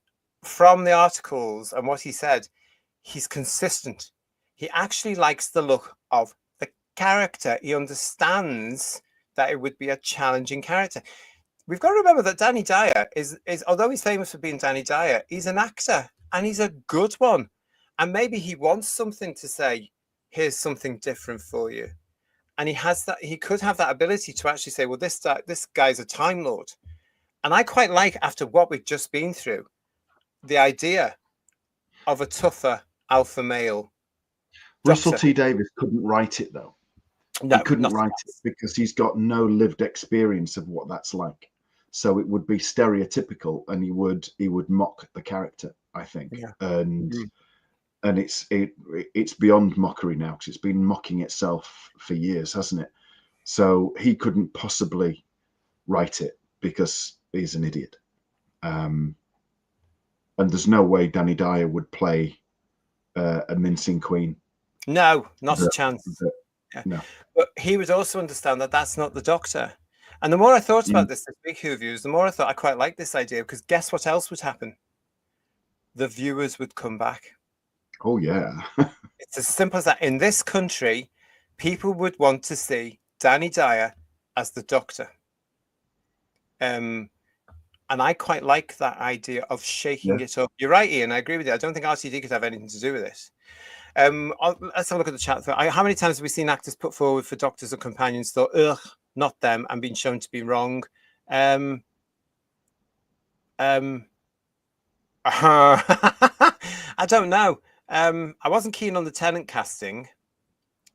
A: from the articles and what he said, he's consistent. He actually likes the look of the character. He understands that it would be a challenging character. We've got to remember that Danny Dyer is although he's famous for being Danny Dyer, he's an actor and he's a good one. And maybe he wants something to say, here's something different for you. And he has that, he could have that ability to actually say, well, this guy's a Time Lord. And I quite like, after what we've just been through, the idea of a tougher alpha male.
B: Russell T Davies couldn't write it, though.
A: No,
B: he couldn't write it because he's got no lived experience of what that's like. So it would be stereotypical, and he would mock the character, I think.
A: Yeah.
B: And it's beyond mockery now, because it's been mocking itself for years, hasn't it? So he couldn't possibly write it because he's an idiot. And there's no way Danny Dyer would play a mincing queen.
A: No, not a chance.
B: No.
A: But he would also understand that that's not the Doctor. And the more I thought about this week, Who Views, the more I thought I quite like this idea, because guess what else would happen? The viewers would come back.
B: Oh, yeah.
A: It's as simple as that. In this country, people would want to see Danny Dyer as the Doctor. And I quite like that idea of shaking it up. You're right, Ian. I agree with you. I don't think RTD could have anything to do with this. Let's have a look at the chat. How many times have we seen actors put forward for doctors or companions thought, ugh, not them, and been shown to be wrong? I don't know. I wasn't keen on the Tennant casting,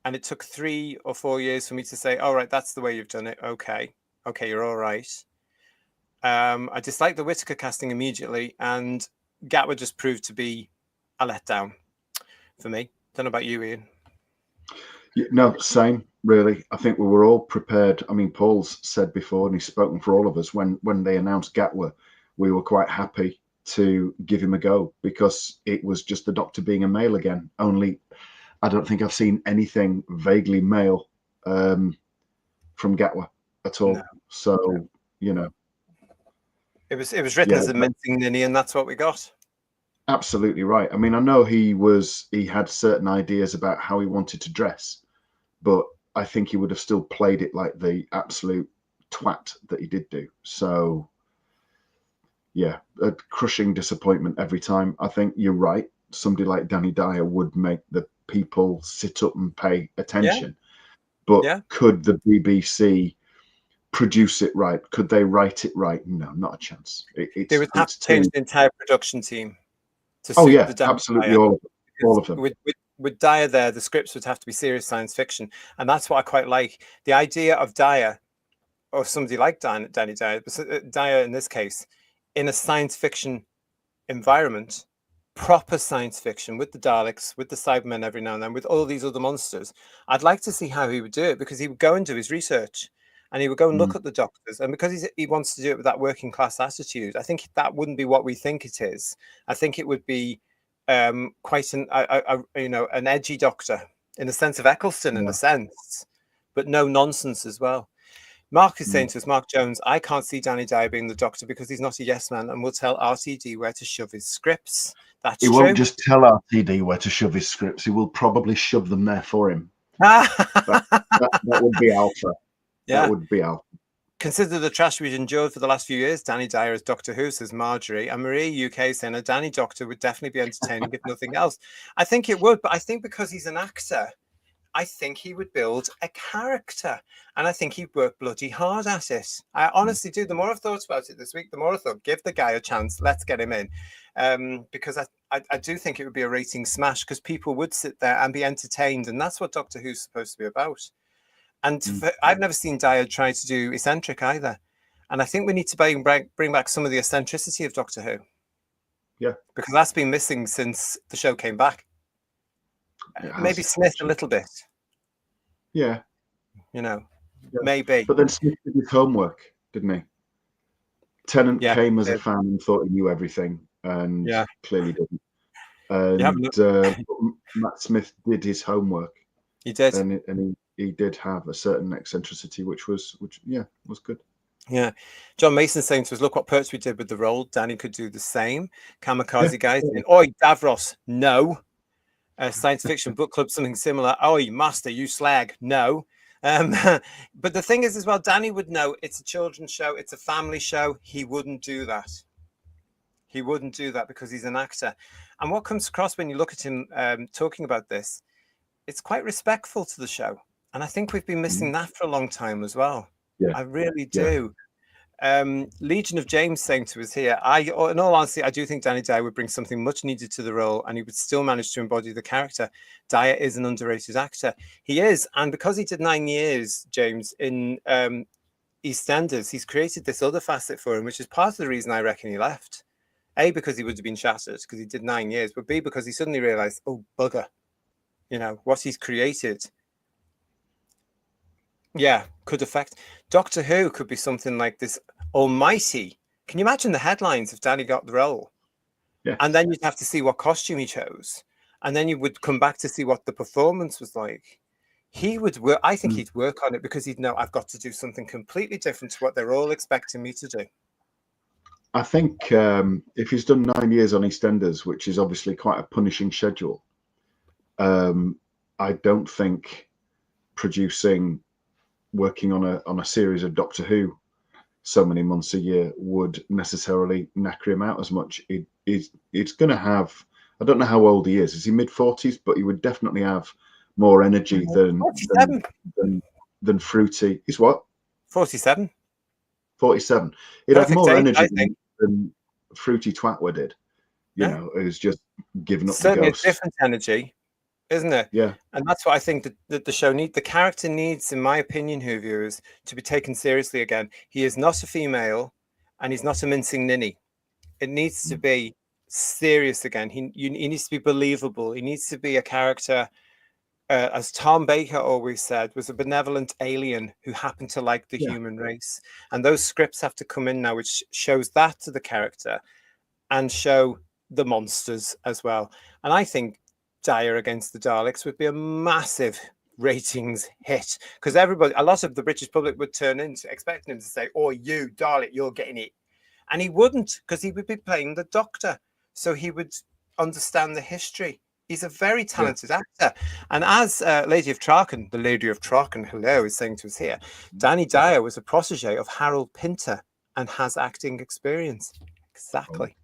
A: and it took 3 or 4 years for me to say, all right, that's the way you've done it. Okay, you're all right. I disliked the Whittaker casting immediately, and Gatwa just proved to be a letdown for me. Don't know about you, Ian.
B: No, same, really. I think we were all prepared. I mean, Paul's said before, and he's spoken for all of us, when they announced Gatwa, we were quite happy to give him a go, because it was just the Doctor being a male again. Only I don't think I've seen anything vaguely male from Gatwa at all. No. So, you know.
A: It was written as a mincing ninny, and that's what we got.
B: Absolutely right. I mean, I know he had certain ideas about how he wanted to dress, but I think he would have still played it like the absolute twat that he did do. So, yeah, a crushing disappointment every time. I think you're right. Somebody like Danny Dyer would make the people sit up and pay attention. But could the BBC produce it right? Could they write it right? No, not a chance.
A: They would have to change the entire production team. The
B: absolutely, all of them.
A: With Dyer there, the scripts would have to be serious science fiction, and that's what I quite like. The idea of Dyer, or somebody like Danny Dyer, but Dyer in this case, in a science fiction environment, proper science fiction, with the Daleks, with the Cybermen every now and then, with all these other monsters. I'd like to see how he would do it, because he would go and do his research, and he would go and look at the Doctors, and because he wants to do it with that working class attitude, I think that wouldn't be what we think it is. I think it would be quite an edgy Doctor, in the sense of Eccleston, in a sense, but no nonsense as well. Mark is saying to us, Mark Jones, I can't see Danny Dyer being the Doctor because he's not a yes man and will tell RTD where to shove his scripts. That's true.
B: He won't just tell RTD where to shove his scripts. He will probably shove them there for him. that would be alpha.
A: Yeah.
B: That would be alpha.
A: Consider the trash we've endured for the last few years. Danny Dyer as Doctor Who, says Marjorie. And Marie UK saying a Danny Doctor would definitely be entertaining if nothing else. I think it would, but I think because he's an actor, I think he would build a character, and I think he'd work bloody hard at it. I honestly do. The more I've thought about it this week, the more I thought, give the guy a chance. Let's get him in, because I do think it would be a rating smash, because people would sit there and be entertained, and that's what Doctor Who's supposed to be about. And I've never seen Dyer try to do eccentric either, and I think we need to bring back some of the eccentricity of Doctor Who.
B: Yeah,
A: because that's been missing since the show came back. Maybe Smith a little bit.
B: Yeah.
A: Maybe.
B: But then Smith did his homework, didn't he? Tennant
A: Yeah,
B: came as a fan and thought he knew everything, and
A: yeah.
B: clearly didn't.
A: You
B: And
A: haven't.
B: Matt Smith did his homework,
A: He did.
B: and he did have a certain eccentricity, which was good.
A: Yeah. John Mason saying to us, look what Pertwee did with the role. Danny could do the same. Kamikaze guys.
B: Yeah.
A: Oi, Davros, no. Science fiction book club, something similar. Oi, master, you slag, no. But the thing is as well, Danny would know it's a children's show, it's a family show. He wouldn't do that. He wouldn't do that because he's an actor. And what comes across when you look at him talking about this, it's quite respectful to the show. And I think we've been missing that for a long time as well.
B: Yeah.
A: I really do. Legion of James saying to us here, in all honesty, I do think Danny Dyer would bring something much needed to the role and he would still manage to embody the character. Dyer is an underrated actor. He is. And because he did 9 years, James, in EastEnders, he's created this other facet for him, which is part of the reason I reckon he left. A, because he would have been shattered because he did 9 years, but B, because he suddenly realized, oh, bugger, what he's created. Yeah, could affect. Doctor Who could be something like this almighty. Can you imagine the headlines if Danny got the role?
B: Yeah.
A: And then you'd have to see what costume he chose. And then you would come back to see what the performance was like. He would work. I think he'd work on it because he'd know I've got to do something completely different to what they're all expecting me to do.
B: I think if he's done 9 years on EastEnders, which is obviously quite a punishing schedule, I don't think working on a series of Doctor Who so many months a year would necessarily knacker him out as much. It's going to have, I don't know how old he is. Is he mid-40s? But he would definitely have more energy than Fruity. He's what?
A: 47.
B: 47. He'd have more energy than Fruity Twatwer did. You know, it was just giving up
A: certainly
B: the ghost.
A: A different energy, isn't it?
B: Yeah.
A: And that's what I think that the show the character needs, in my opinion, Who viewers, to be taken seriously again. He is not a female and he's not a mincing ninny. It needs to be serious again. He needs to be believable. He needs to be a character, as Tom Baker always said, was a benevolent alien who happened to like the human race. And those scripts have to come in now, which shows that to the character and show the monsters as well. And I think Dyer against the Daleks would be a massive ratings hit because a lot of the British public would turn in expecting him to say, oh, you Dalek, you're getting it. And he wouldn't, because he would be playing the Doctor. So he would understand the history. He's a very talented actor. And as the Lady of Traken, hello, is saying to us here, Danny Dyer was a protege of Harold Pinter and has acting experience. Exactly.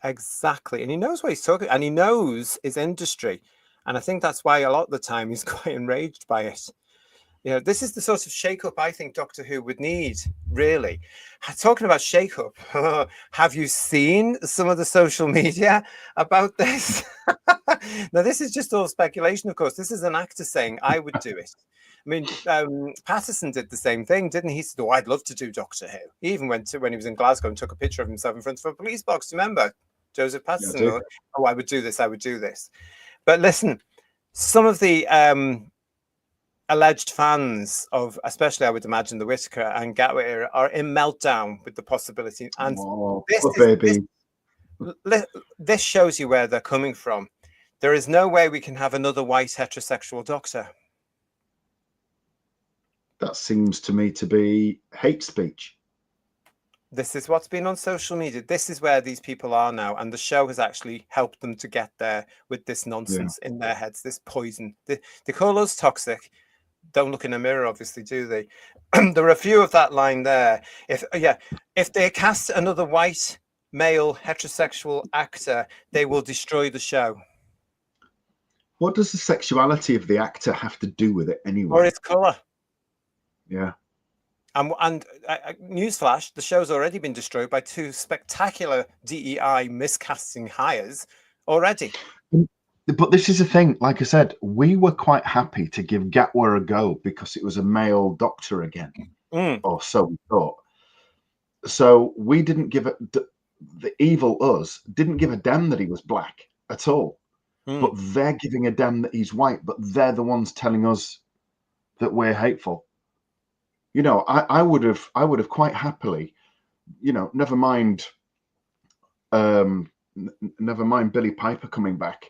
A: Exactly. And he knows what he's talking, and he knows his industry. And I think that's why a lot of the time he's quite enraged by it. This is the sort of shake-up I think Doctor Who would need, really. Talking about shake-up, have you seen some of the social media about this? Now, this is just all speculation, of course. This is an actor saying, I would do it. I mean, Patterson did the same thing, didn't he? He said, oh, I'd love to do Doctor Who. He even went to, when he was in Glasgow, and took a picture of himself in front of a police box. Do you remember? Joseph Patterson.
B: Yeah,
A: I would do this. I would do this. But listen, some of the alleged fans of, especially I would imagine the Whittaker and Gatwa era, are in meltdown with the possibility. And this shows you where they're coming from. There is no way we can have another white heterosexual Doctor.
B: That seems to me to be hate speech.
A: This is what's been on social media. This is where these people are now. And the show has actually helped them to get there with this nonsense in their heads, this poison. They call us toxic. Don't look in a mirror, obviously, do they? There are a few of that line there. If they cast another white male heterosexual actor, they will destroy the show.
B: What does the sexuality of the actor have to do with it anyway?
A: Or its colour.
B: Yeah.
A: And newsflash, the show's already been destroyed by 2 spectacular DEI miscasting hires already.
B: But this is the thing, like I said, we were quite happy to give Gatwa a go because it was a male Doctor again, or so we thought. So we didn't give it, the evil us didn't give a damn that he was black at all. But they're giving a damn that he's white, but they're the ones telling us that we're hateful. You know, I would have quite happily, you know, never mind Billy Piper coming back.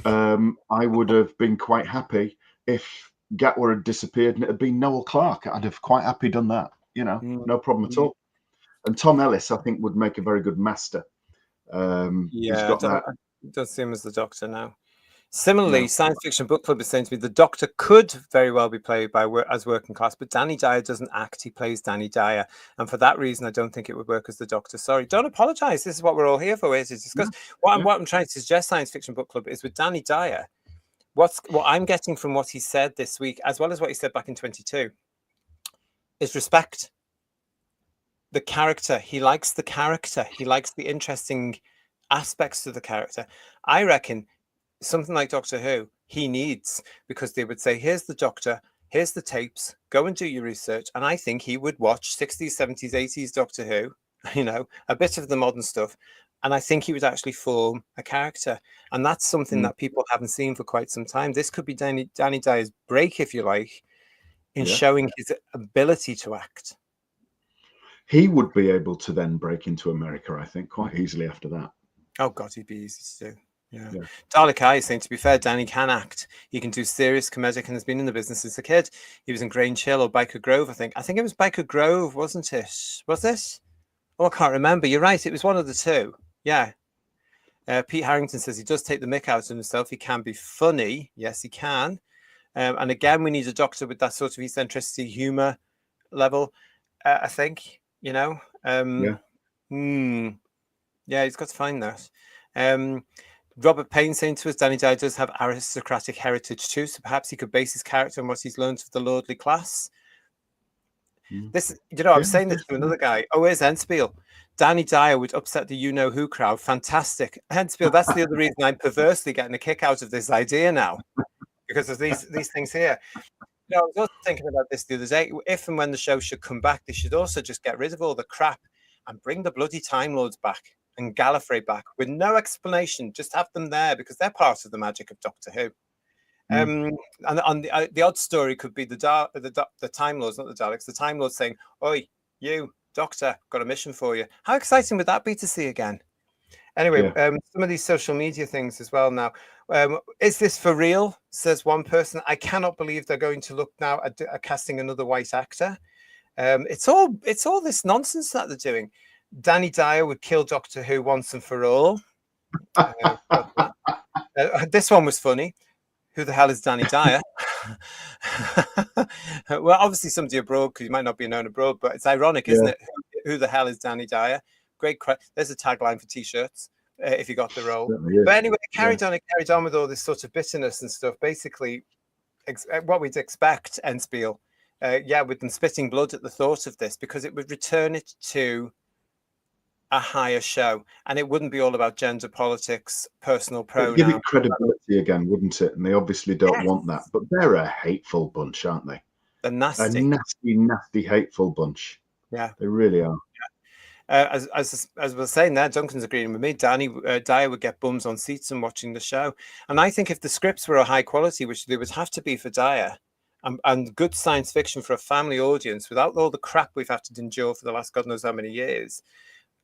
B: I would have been quite happy if Gatwa had disappeared and it had been Noel Clarke. I'd have quite happy done that, you know, no problem at all. And Tom Ellis, I think, would make a very good master. He's got that.
A: It does seem as the Doctor now. Similarly, Science Fiction Book Club is saying to me the Doctor could very well be played by as working class, but Danny Dyer doesn't act. He plays Danny Dyer. And for that reason, I don't think it would work as the Doctor. Sorry, don't apologize. This is what we're all here for, is to discuss. What I'm trying to suggest, Science Fiction Book Club, is with Danny Dyer, what I'm getting from what he said this week, as well as what he said back in 22, is respect. The character. He likes the character. He likes the interesting aspects to the character. I reckon something like Doctor Who, he needs, because they would say, here's the Doctor, here's the tapes, go and do your research. And I think he would watch 60s, 70s, 80s Doctor Who, you know, a bit of the modern stuff. And I think he would actually form a character. And that's something that people haven't seen for quite some time. This could be Danny Dyer's break, if you like, in showing his ability to act.
B: He would be able to then break into America, I think, quite easily after that.
A: Oh, God, he'd be easy to do. Yeah. Dalek Eye is saying, to be fair, Danny can act. He can do serious comedic and has been in the business since a kid. He was in Grange Hill or Byker Grove, I think. I think it was Byker Grove, wasn't it? Was it? Oh, I can't remember. You're right. It was one of the two. Yeah. Pete Harrington says he does take the mick out of himself. He can be funny. Yes, he can. And again, we need a Doctor with that sort of eccentricity, humour level, I think, you know. Yeah, he's got to find that. Robert Payne saying to us, Danny Dyer does have aristocratic heritage too, so perhaps he could base his character on what he's learned of the lordly class. This, you know, I was saying this to another guy. Oh, here's Henspiel. Danny Dyer would upset the you-know-who crowd. Fantastic. Henspiel, that's the other reason I'm perversely getting a kick out of this idea now, because of these things here. You know, I was also thinking about this the other day. If and when the show should come back, they should also just get rid of all the crap and bring the bloody Time Lords back and Gallifrey back with no explanation. Just have them there because they're part of the magic of Doctor Who. And on the odd story could be the Time Lords, not the Daleks, the Time Lords saying, "Oi, you, Doctor, got a mission for you." How exciting would that be to see again? Anyway, some of these social media things as well now. Is this for real? Says one person. I cannot believe they're going to look now at casting another white actor. It's all this nonsense that they're doing. Danny Dyer would kill Doctor Who once and for all. This one was funny. Who the hell is Danny Dyer? Well, obviously somebody abroad, because you might not be known abroad, but it's ironic, isn't it? Who the hell is Danny Dyer? Great. There's a tagline for T-shirts if you got the role. But anyway, it carried on with all this sort of bitterness and stuff. Basically, what we'd expect, Enspiel, with them spitting blood at the thought of this, because it would return it to a higher show, and it wouldn't be all about gender politics, personal pronouns.
B: Give it credibility again, wouldn't it? And they obviously don't want that. But they're a hateful bunch, aren't they?
A: They're nasty.
B: A nasty, nasty, hateful bunch.
A: Yeah,
B: they really are.
A: As I was saying there, Duncan's agreeing with me. Dyer would get bums on seats and watching the show. And I think if the scripts were a high quality, which they would have to be for Dyer, and good science fiction for a family audience, without all the crap we've had to endure for the last God knows how many years,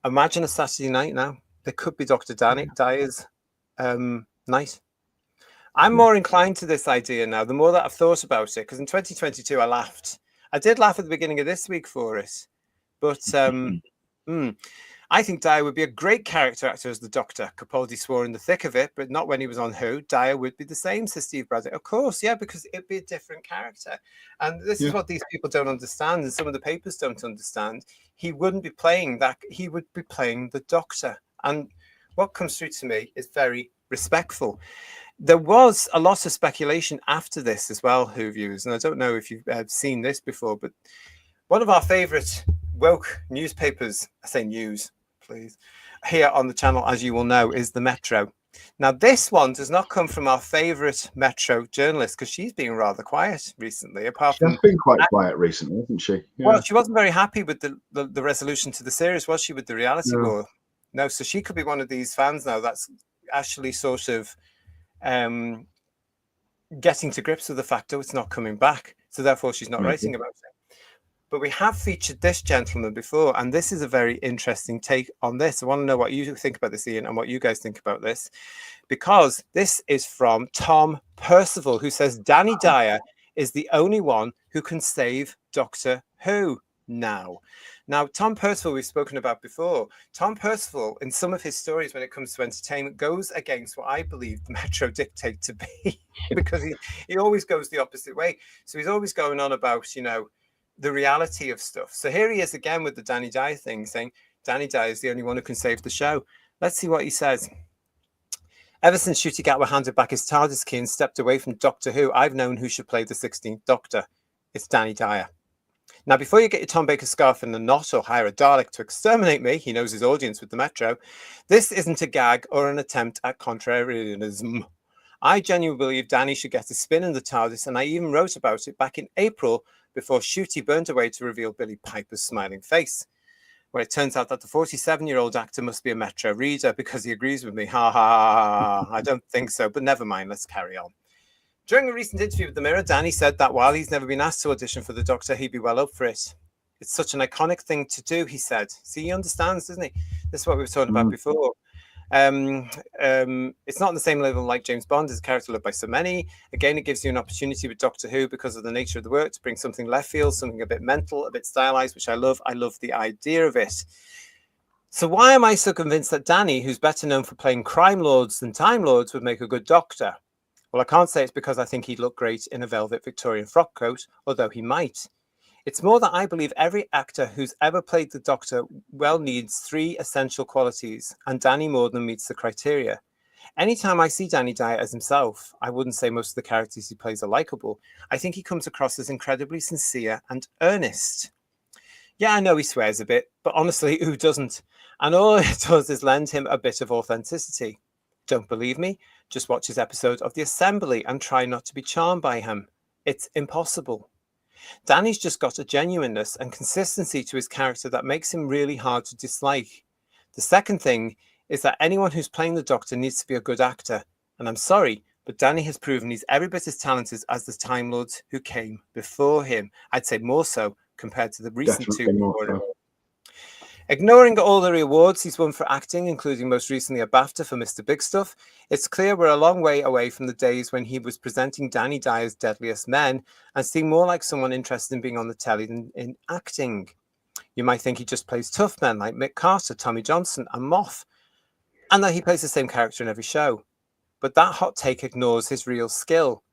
A: imagine a Saturday night now. There could be Dr. Dyer's night. I'm more inclined to this idea now, the more that I've thought about it, because in 2022 I laughed. I did laugh at the beginning of this week for it. But I think Dyer would be a great character actor as the Doctor. Capaldi swore in the thick of it, but not when he was on Who. Dyer would be the same, says Steve Braddock. Of course, yeah, because it'd be a different character. And this is what these people don't understand, and some of the papers don't understand. He wouldn't be playing that. He would be playing the Doctor. And what comes through to me is very respectful. There was a lot of speculation after this as well, Who viewers, and I don't know if you've seen this before, but one of our favourite woke newspapers, I say news, please, here on the channel, as you will know, is the Metro. Now, this one does not come from our favourite Metro journalist, because she's been rather quiet recently.
B: She's been quite quiet recently, hasn't she? Yeah.
A: Well, she wasn't very happy with the resolution to the series, was she, with the reality war? No, so she could be one of these fans now that's actually sort of getting to grips with the fact that it's not coming back. So therefore, she's not writing about it. But we have featured this gentleman before, and this is a very interesting take on this. I want to know what you think about this, Ian, and what you guys think about this, because this is from Tom Percival, who says Danny Dyer is the only one who can save Doctor Who now. Now, Tom Percival, we've spoken about before. Tom Percival, in some of his stories when it comes to entertainment, goes against what I believe the Metro dictate to be, because he always goes the opposite way. So he's always going on about, you know, the reality of stuff. So here he is again with the Danny Dyer thing, saying Danny Dyer is the only one who can save the show. Let's see what he says. Ever since Ncuti Gatwa handed back his TARDIS key and stepped away from Doctor Who, I've known who should play the 16th Doctor. It's Danny Dyer. Now, before you get your Tom Baker scarf in the knot or hire a Dalek to exterminate me, he knows his audience with the Metro, this isn't a gag or an attempt at contrarianism. I genuinely believe Danny should get a spin in the TARDIS, and I even wrote about it back in April before Ncuti burned away to reveal Billy Piper's smiling face. Well, it turns out that the 47-year-old actor must be a Metro reader because he agrees with me. Ha ha ha ha. I don't think so, but never mind. Let's carry on. During a recent interview with The Mirror, Danny said that while he's never been asked to audition for the Doctor, he'd be well up for it. It's such an iconic thing to do, he said. See, he understands, doesn't he? This is what we were talking about before. It's not on the same level like James Bond, as a character loved by so many. Again, it gives you an opportunity with Doctor Who because of the nature of the work to bring something left field, something a bit mental, a bit stylized, which I love. I love the idea of it. So why am I so convinced that Danny, who's better known for playing crime lords than Time Lords, would make a good Doctor? Well, I can't say it's because I think he'd look great in a velvet Victorian frock coat, although he might. It's more that I believe every actor who's ever played the Doctor well needs 3 essential qualities, and Danny more than meets the criteria. Anytime I see Danny Dyer as himself, I wouldn't say most of the characters he plays are likable. I think he comes across as incredibly sincere and earnest. Yeah, I know he swears a bit, but honestly, who doesn't? And all it does is lend him a bit of authenticity. Don't believe me? Just watch his episode of The Assembly and try not to be charmed by him. It's impossible. Danny's just got a genuineness and consistency to his character that makes him really hard to dislike. The second thing is that anyone who's playing the Doctor needs to be a good actor. And I'm sorry, but Danny has proven he's every bit as talented as the Time Lords who came before him. I'd say more so compared to the recent
B: Definitely
A: two
B: more
A: before him.
B: so.
A: Ignoring all the awards he's won for acting, including most recently a BAFTA for Mr. Big Stuff, it's clear we're a long way away from the days when he was presenting Danny Dyer's Deadliest Men and seemed more like someone interested in being on the telly than in acting. You might think he just plays tough men like Mick Carter, Tommy Johnson, and Moff, and that he plays the same character in every show. But that hot take ignores his real skill.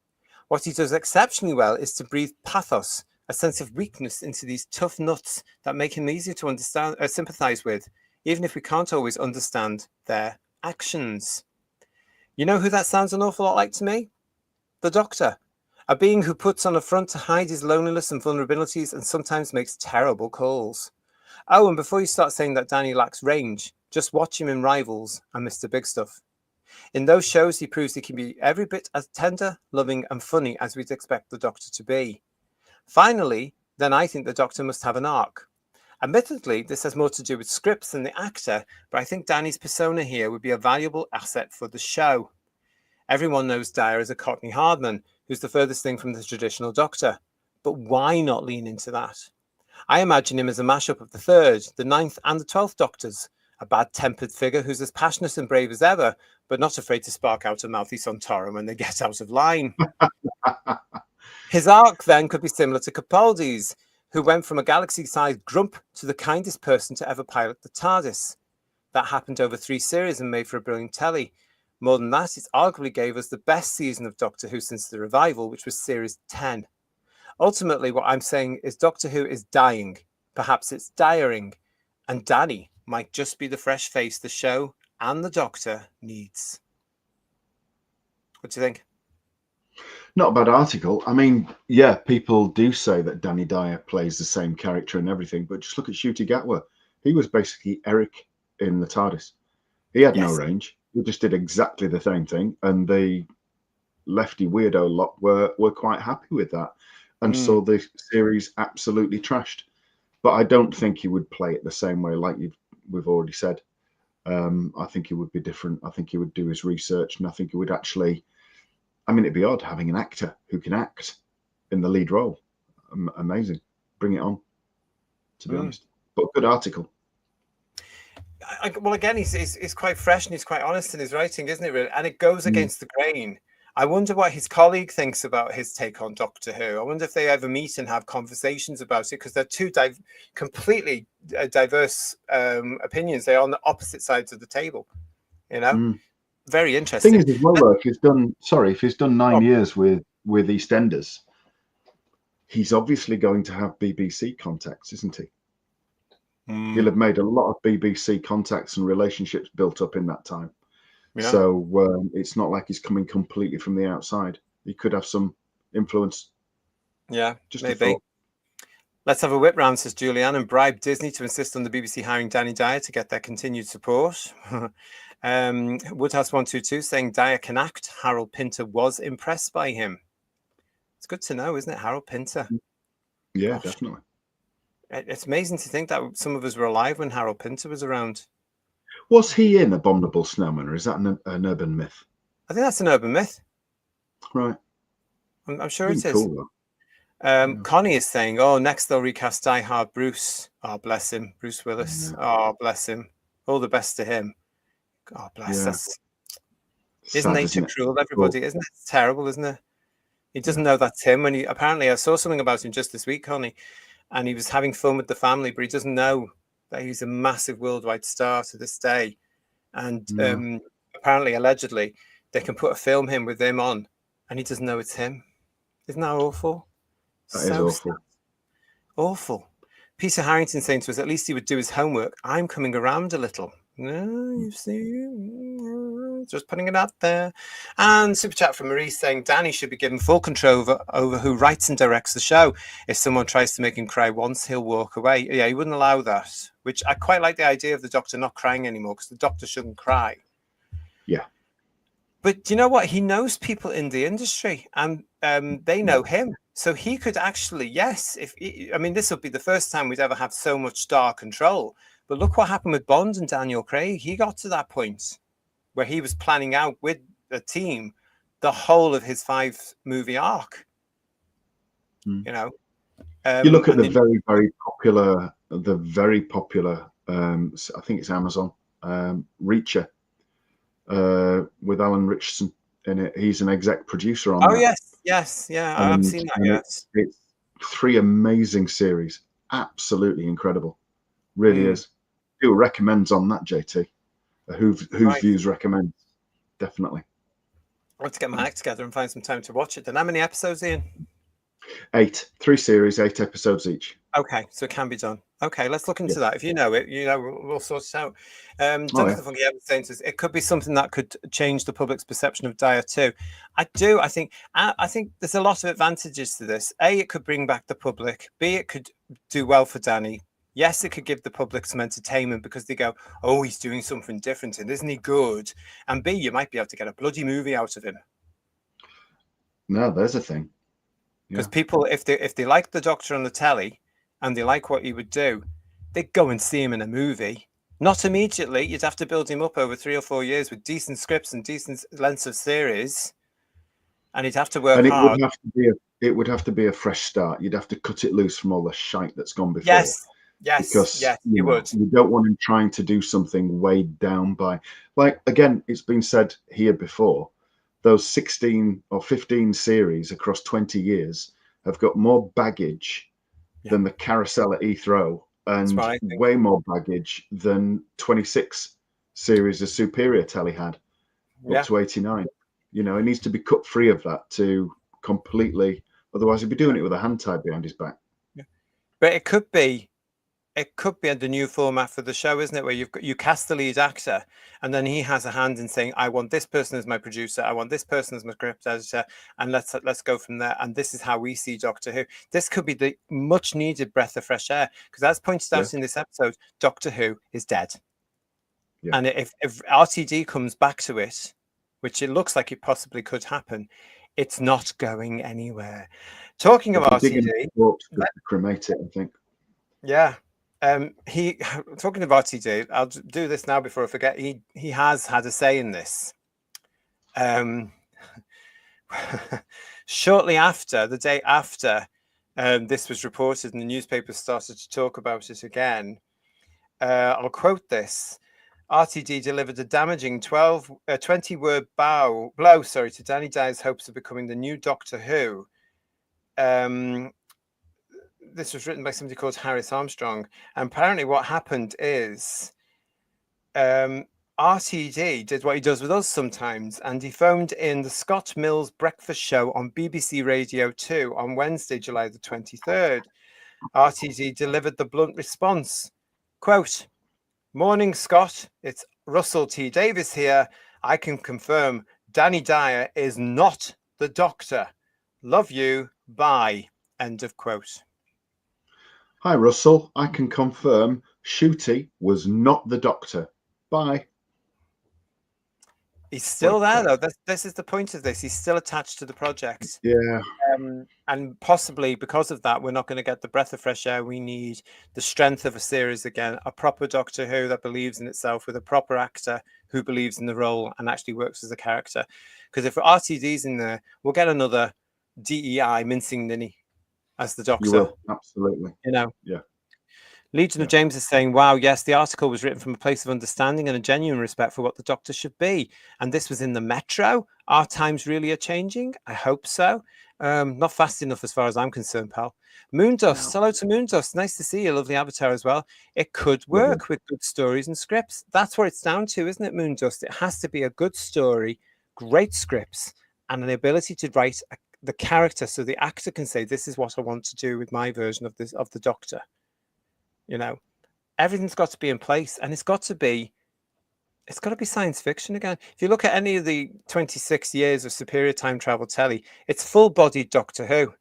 A: What he does exceptionally well is to breathe pathos, a sense of weakness into these tough nuts that make him easier to understand or sympathize with, even if we can't always understand their actions. You know who that sounds an awful lot like to me? The Doctor, a being who puts on a front to hide his loneliness and vulnerabilities and sometimes makes terrible calls. Oh, and before you start saying that Danny lacks range, just watch him in Rivals and Mr. Big Stuff. In those shows, he proves he can be every bit as tender, loving, and funny as we'd expect the Doctor to be. Finally, then I think the Doctor must have an arc. Admittedly, this has more to do with scripts than the actor, but I think Danny's persona here would be a valuable asset for the show. Everyone knows Dyer as a Cockney Hardman, who's the furthest thing from the traditional Doctor. But why not lean into that? I imagine him as a mashup of the 3rd, the 9th, and the 12th Doctors, a bad-tempered figure who's as passionate and brave as ever, but not afraid to spark out a mouthy Sontaran when they get out of line. His arc then could be similar to Capaldi's, who went from a galaxy-sized grump to the kindest person to ever pilot the TARDIS. That happened over 3 series and made for a brilliant telly. More than that, it arguably gave us the best season of Doctor Who since the revival, which was series 10. Ultimately, what I'm saying is Doctor Who is dying. Perhaps it's dying. And Danny might just be the fresh face the show and the Doctor needs. What do you think?
B: Not a bad article. I mean, yeah, people do say that Danny Dyer plays the same character and everything, but just look at Ncuti Gatwa. He was basically Eric in the TARDIS. He had no range. He just did exactly the same thing, and the Leftie weirdo lot were quite happy with that, and so the series absolutely trashed. But I don't think he would play it the same way, like we've already said. I think he would be different. I think he would do his research, and I think he would actually. I mean, it'd be odd having an actor who can act in the lead role. Amazing. Bring it on. to be honest. But good article.
A: Well, again, he's quite fresh and he's quite honest in his writing, isn't it? Really? And it goes against the grain. I wonder what his colleague thinks about his take on Doctor Who. I wonder if they ever meet and have conversations about it, because they're two completely diverse opinions. They're on the opposite sides of the table. You know, very interesting.
B: Thing is, as well, though, if he's done 9 years with EastEnders, he's obviously going to have BBC contacts, isn't he? He'll have made a lot of BBC contacts and relationships built up in that time. Yeah. So it's not like he's coming completely from the outside. He could have some influence.
A: Yeah, just maybe. Let's have a whip round, says Julianne, and bribe Disney to insist on the BBC hiring Danny Dyer to get their continued support. Woodhouse 122 saying Dyer can act. Harold Pinter was impressed by him. It's good to know, isn't it? Harold Pinter.
B: Yeah, definitely.
A: It's amazing to think that some of us were alive when Harold Pinter was around.
B: Was he in Abominable Snowman, or is that an urban myth?
A: I think that's an urban myth.
B: Right.
A: I'm sure it is.
B: Cool,
A: Connie is saying, "Oh, next they'll recast Die Hard Bruce. Oh, bless him, Bruce Willis. Oh, bless him. All the best to him. God bless us. Isn't nature cruel, everybody? Isn't it terrible? Isn't it? He doesn't know that's him. When apparently, I saw something about him just this week, Connie, and he was having fun with the family, but he doesn't know that he's a massive worldwide star to this day. And apparently, allegedly, they can put a film with him on, and he doesn't know it's him. Isn't that awful?
B: That is awful.
A: Sad. Awful. Peter Harrington saying to us, at least he would do his homework. I'm coming around a little. No, you see, just putting it out there. And super chat from Marie saying Danny should be given full control over who writes and directs the show. If someone tries to make him cry once, he'll walk away. Yeah, he wouldn't allow that, which I quite like the idea of the Doctor not crying anymore, because the Doctor shouldn't cry.
B: Yeah.
A: But you know what? He knows people in the industry, and they know him. So he could actually, this will be the first time we'd ever have so much star control. But look what happened with Bond and Daniel Craig. He got to that point where he was planning out with the team the whole of his 5-movie arc. You know,
B: you look at the very, very popular, I think it's Amazon, Reacher, with Alan Richardson in it. He's an exec producer on that.
A: Yes, I've seen that. Yes,
B: it's 3 amazing series, absolutely incredible, really is. Who recommends on that, JT? Whose views recommend? Definitely.
A: I want to get my act together and find some time to watch it. Then how many episodes, Ian?
B: 8, 3 series, 8 episodes each.
A: Okay, so it can be done. Okay, let's look into that. If you know it, we'll sort it out. Jonathan Funky Evans saying to us, it could be something that could change the public's perception of Dyer too. I think there's a lot of advantages to this. A, it could bring back the public. B, it could do well for Danny. Yes, it could give the public some entertainment, because they go, oh, he's doing something different, and isn't he good? And B, you might be able to get a bloody movie out of him.
B: No, there's a thing.
A: Because people, if they like the Doctor on the telly and they like what he would do, they'd go and see him in a movie. Not immediately. You'd have to build him up over 3 or 4 years with decent scripts and decent lengths of series, and he'd have to work hard.
B: It would have to be a fresh start. You'd have to cut it loose from all the shite that's gone before.
A: Yes,
B: because
A: you would.
B: You don't want him trying to do something weighed down by, again, it's been said here before, those 16 or 15 series across 20 years have got more baggage than the carousel at Heathrow, and way more baggage than 26 series of Superior telly had up to 89. It needs to be cut free of that to completely, otherwise he'd be doing it with a hand tied behind his back.
A: But it could be the new format for the show, isn't it? Where you cast the lead actor, and then he has a hand in saying, I want this person as my producer, I want this person as my script editor, and let's go from there. And this is how we see Doctor Who. This could be the much needed breath of fresh air, because as pointed out in this episode, Doctor Who is dead. And if RTD comes back to it, which it looks like it possibly could happen, it's not going anywhere. Talking of RTD,
B: cremate it, I think.
A: Yeah. Talking about RTD, I'll do this now before I forget. He has had a say in this. Shortly after, the day after this was reported and the newspapers started to talk about it again. I'll quote this. RTD delivered a damaging 20-word blow to Danny Dyer's hopes of becoming the new Doctor Who. This was written by somebody called Harris Armstrong. And apparently what happened is RTD did what he does with us sometimes, and he phoned in the Scott Mills breakfast show on BBC Radio 2 on Wednesday, July the 23rd. RTD delivered the blunt response. Quote, "Morning, Scott. It's Russell T. Davies here. I can confirm Danny Dyer is not the Doctor. Love you. Bye." End of quote.
B: Hi, Russell. I can confirm Shooty was not the Doctor. Bye.
A: He's still there, though. This is the point of this. He's still attached to the project.
B: Yeah.
A: And possibly because of that, we're not going to get the breath of fresh air. We need the strength of a series again, a proper Doctor Who that believes in itself with a proper actor who believes in the role and actually works as a character. Because if RTD's in there, we'll get another DEI mincing ninny as the Doctor.
B: You will, absolutely.
A: You know?
B: Yeah.
A: Legion of James is saying, wow, yes, the article was written from a place of understanding and a genuine respect for what the Doctor should be. And this was in the Metro. Our times really are changing. I hope so. Not fast enough as far as I'm concerned, pal. Moondust, hello to Moondust. Nice to see you, lovely avatar as well. It could work with good stories and scripts. That's what it's down to, isn't it, Moondust? It has to be a good story, great scripts, and an ability to write the character so the actor can say, this is what I want to do with my version of this, of the Doctor. You know, everything's got to be in place, and it's got to be science fiction again. If you look at any of the 26 years of superior time travel telly, it's full-bodied Doctor Who.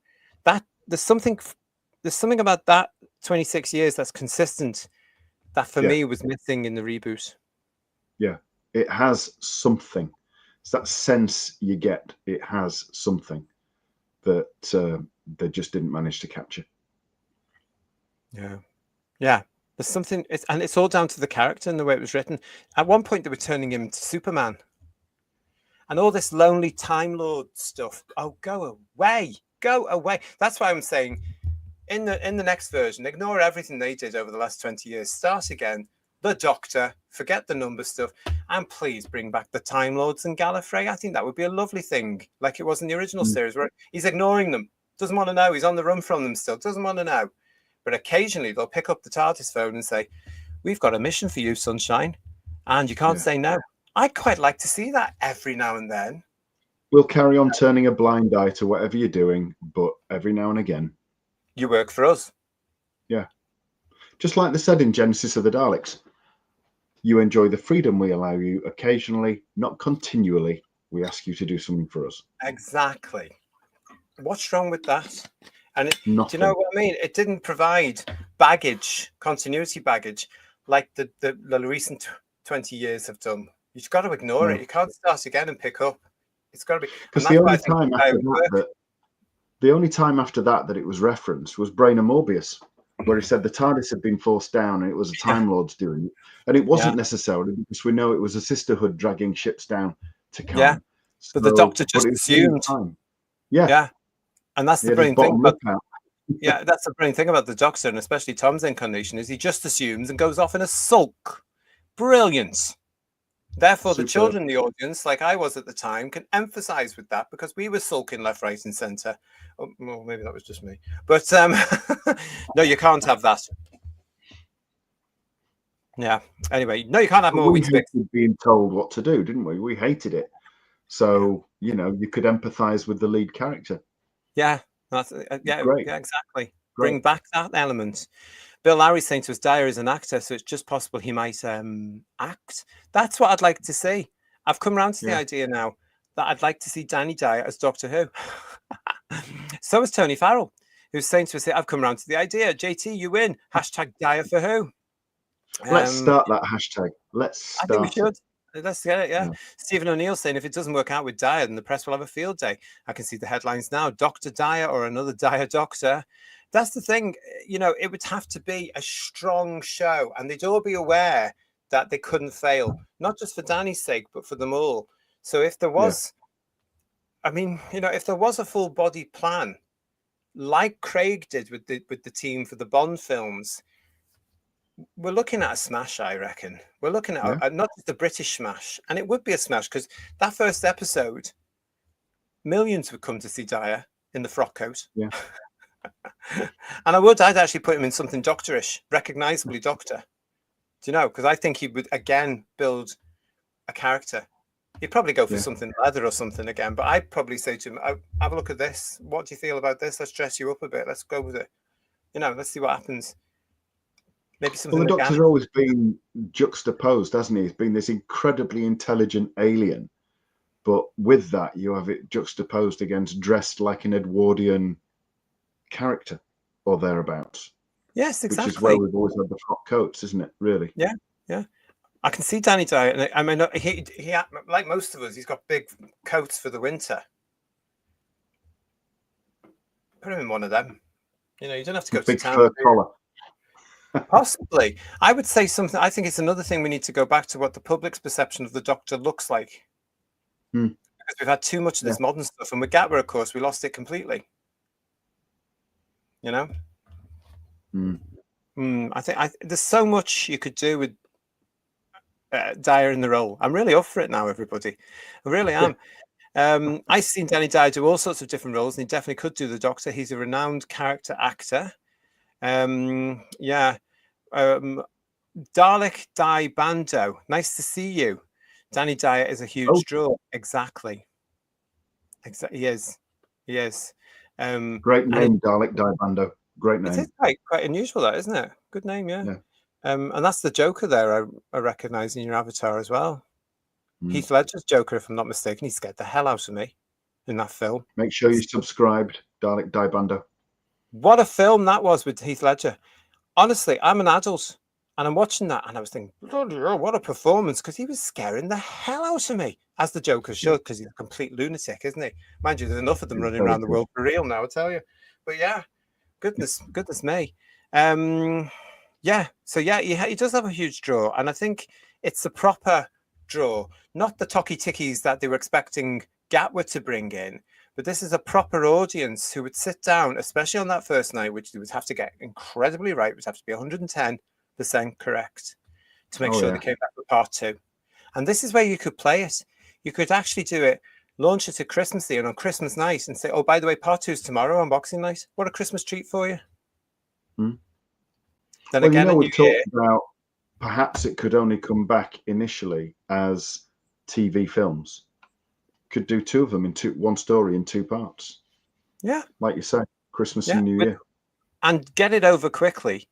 A: That there's something about that 26 years that's consistent that for me was missing in the reboot.
B: Yeah, it has something. It's that sense you get. It has something that they just didn't manage to capture.
A: Yeah, there's something, and it's all down to the character and the way it was written. At one point, they were turning him into Superman, and all this lonely Time Lord stuff. Oh, go away, go away. That's why I'm saying, in the next version, ignore everything they did over the last 20 years. Start again. The Doctor, forget the number stuff, and please bring back the Time Lords and Gallifrey. I think that would be a lovely thing, like it was in the original series, where he's ignoring them, doesn't want to know. He's on the run from them still, doesn't want to know. But occasionally they'll pick up the TARDIS phone and say, we've got a mission for you, Sunshine. And you can't say no. I'd quite like to see that every now and then.
B: We'll carry on turning a blind eye to whatever you're doing, but every now and again.
A: You work for us.
B: Yeah. Just like they said in Genesis of the Daleks. You enjoy the freedom we allow you occasionally, not continually. We ask you to do something for us. Exactly.
A: What's wrong with that? And do you know what I mean? It didn't provide baggage, continuity baggage, like the recent 20 years have done. You've got to ignore it. You can't start again and pick up. It's got to be.
B: Because the only time after that it was referenced was Brain and Morbius, where he said the TARDIS had been forced down and it was a Time Lords doing it. And it wasn't necessarily, because we know it was a sisterhood dragging ships down to come.
A: Yeah, but the Doctor just assumed.
B: Yeah.
A: And that's the brilliant thing about that's the brilliant thing about the Doctor, and especially Tom's incarnation, is he just assumes and goes off in a sulk. Brilliant. Therefore, the children in the audience, like I was at the time, can emphasize with that, because we were sulking left, right, and center. Oh, well, maybe that was just me. But no, you can't have that. Yeah. Anyway, no, you can't have more.
B: We hated being told what to do, didn't we? We hated it. So, you know, you could empathize with the lead character.
A: Yeah, that's exactly. Great. Bring back that element. Bill Lowry's saying to us, Dyer is an actor, so it's just possible he might act. That's what I'd like to see. I've come around to the idea now that I'd like to see Danny Dyer as Doctor Who. So is Tony Farrell, who's saying to us, I've come around to the idea. JT, you win. # Dyer for Who.
B: Let's start that hashtag. I think we should.
A: Let's get it, Stephen O'Neill saying, if it doesn't work out with Dyer, then the press will have a field day. I can see the headlines now. Dr. Dyer or another Dyer Doctor. That's the thing. You know, it would have to be a strong show, and they'd all be aware that they couldn't fail, not just for Danny's sake, but for them all. So if there was, I mean, you know, if there was a full body plan, like Craig did with the team for the Bond films, we're looking at a smash, I reckon. We're looking at not just a British smash, and it would be a smash because that first episode, millions would come to see Dyer in the frock coat.
B: Yeah.
A: And I'd actually put him in something doctorish, recognisably Doctor. Do you know? Because I think he would again build a character. He'd probably go for something leather or something again, but I'd probably say to him, have a look at this. What do you feel about this? Let's dress you up a bit. Let's go with it. You know, let's see what happens. Maybe something.
B: Well, the Doctor's always been juxtaposed, hasn't he? He's been this incredibly intelligent alien, but with that, you have it juxtaposed against dressed like an Edwardian character or thereabouts.
A: Yes, exactly.
B: Which is where we've always had the frock coats, isn't it? Really?
A: Yeah, yeah. I can see Danny Dyer, and I mean, he like most of us, he's got big coats for the winter. Put him in one of them. You know, you don't have to go to
B: big
A: town.
B: Fur collar.
A: Possibly. I would say something. I think it's another thing we need to go back to what the public's perception of the Doctor looks like. Because we've had too much of this modern stuff, and with Gatwa, of course, we lost it completely. You know. I think there's so much you could do with Dyer in the role. I'm really up for it now, everybody. I really am. I've seen Danny Dyer do all sorts of different roles, and he definitely could do the Doctor. He's a renowned character actor. Dalek Dye Bando. Nice to see you. Danny Dyer is a huge draw. Exactly. He is. He is.
B: Great name, Dalek Dye Bando. Great name.
A: It is quite unusual, that, isn't it? Good name, yeah. And that's the Joker there. I recognise in your avatar as well. Heath Ledger's Joker, if I'm not mistaken. He scared the hell out of me in that film.
B: Make sure you subscribed, Dalek Dye Bando.
A: What a film that was with Heath Ledger. Honestly, I'm an adult and I'm watching that and I was thinking, bloody hell, what a performance, because he was scaring the hell out of me, as the Joker should, because he's a complete lunatic, isn't he? Mind you, there's enough of them running around the world for real now, I tell you. But yeah, goodness me. He does have a huge draw, and I think it's the proper draw, not the talkie tickies that they were expecting Gatwa to bring in. But this is a proper audience who would sit down, especially on that first night, which they would have to get incredibly right, would have to be 110% correct to make sure they came back for part 2. And this is where you could play it. You could actually do it, launch it to Christmas Day and on Christmas night and say, oh, by the way, part 2 is tomorrow on Boxing Night. What a Christmas treat for you. Then again,
B: we talked about perhaps it could only come back initially as TV films. Could do 2 of them in one story in 2 parts. Yeah. Like you say, Christmas and New Year.
A: And get it over quickly.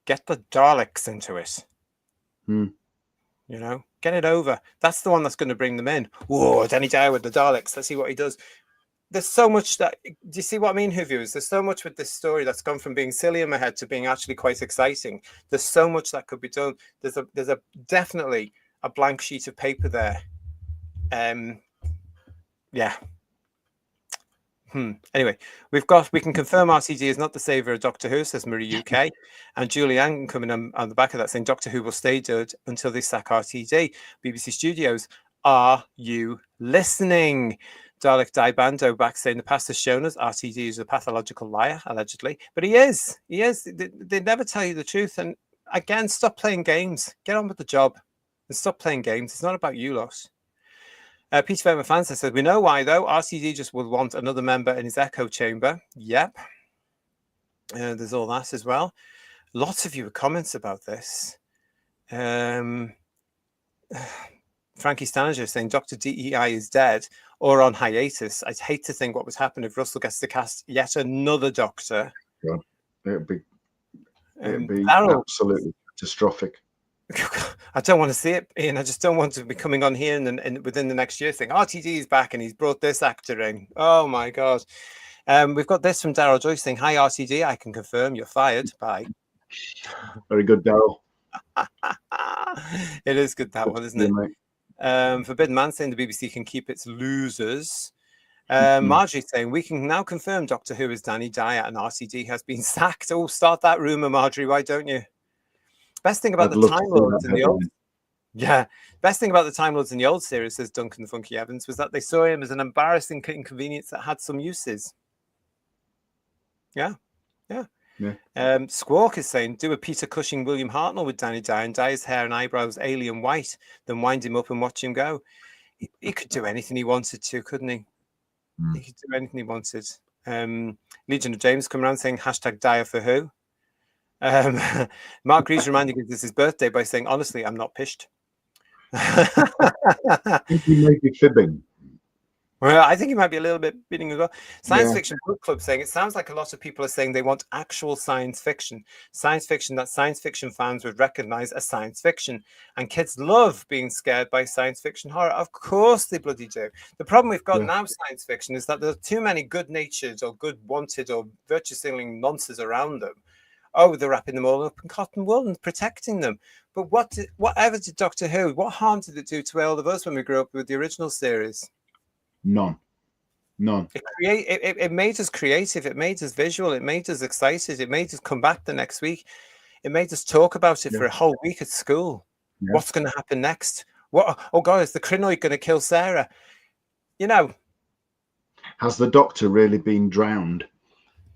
A: Get the Daleks into it. You know, get it over. That's the one that's going to bring them in. Whoa, Danny Dyer with the Daleks. Let's see what he does. There's so much that, do you see what I mean, Whoviewers? There's so much with this story that's gone from being silly in my head to being actually quite exciting. There's so much that could be done. There's definitely a blank sheet of paper there. Anyway, we can confirm RTD is not the savior of Doctor Who, says Marie UK, and Julianne coming on the back of that saying Doctor Who will stay dead until they sack RTD. BBC Studios, are you listening? Dalek Dye Bando back saying the past has shown us RTD is a pathological liar, allegedly, but he is. They never tell you the truth. And again, stop playing games. Get on with the job and stop playing games. It's not about you lot. Peter Verma Fansa said, we know why, though. RCD just will want another member in his echo chamber. Yep. There's all that as well. Lots of you with comments about this. Frankie Stanager saying Dr. DEI is dead or on hiatus. I'd hate to think what would happen if Russell gets to cast yet another Doctor.
B: Yeah, it'd be absolutely catastrophic.
A: I don't want to see it, Ian. I just don't want to be coming on here and within the next year saying RTD is back and he's brought this actor in. Oh my God. We've got this from Daryl Joyce saying, hi RTD, I can confirm you're fired. Bye.
B: Very good, Daryl.
A: It is good, that one, isn't it? Forbidden Man saying the BBC can keep its losers. Marjorie saying we can now confirm Doctor Who is Danny Dyer and RTD has been sacked. Oh, start that rumor, Marjorie. Why don't you? Best thing about the Time Lords in the old, best thing about the Time Lords in the old series, says Duncan Funky Evans, was that they saw him as an embarrassing inconvenience that had some uses. Yeah. Yeah.
B: Yeah.
A: Squawk is saying, do a Peter Cushing, William Hartnell with Danny Dyer and dye his hair and eyebrows alien white, then wind him up and watch him go. He could do anything he wanted to, couldn't he? He could do anything he wanted. Legion of James come around saying #Dyer for who? Mark Rees reminding us it's his birthday by saying, honestly, I'm not pished.
B: I think he may be fibbing.
A: Well, I think he might be a little bit bidding as well. Science
B: Yeah.
A: Fiction Book Club saying it sounds like a lot of people are saying they want actual science fiction that science fiction fans would recognize as science fiction. And kids love being scared by science fiction horror. Of course they bloody do. The problem we've got now, science fiction, is that there are too many good-natured or good wanted or virtue signaling nonsense around them. Oh, they're wrapping them all up in cotton wool and protecting them. But whatever did Doctor Who, what harm did it do to all of us when we grew up with the original series?
B: None.
A: It made us creative. It made us visual. It made us excited. It made us come back the next week. It made us talk about it for a whole week at school. Yeah. What's going to happen next? Oh God, is the Crinoid going to kill Sarah? You know.
B: Has the Doctor really been drowned?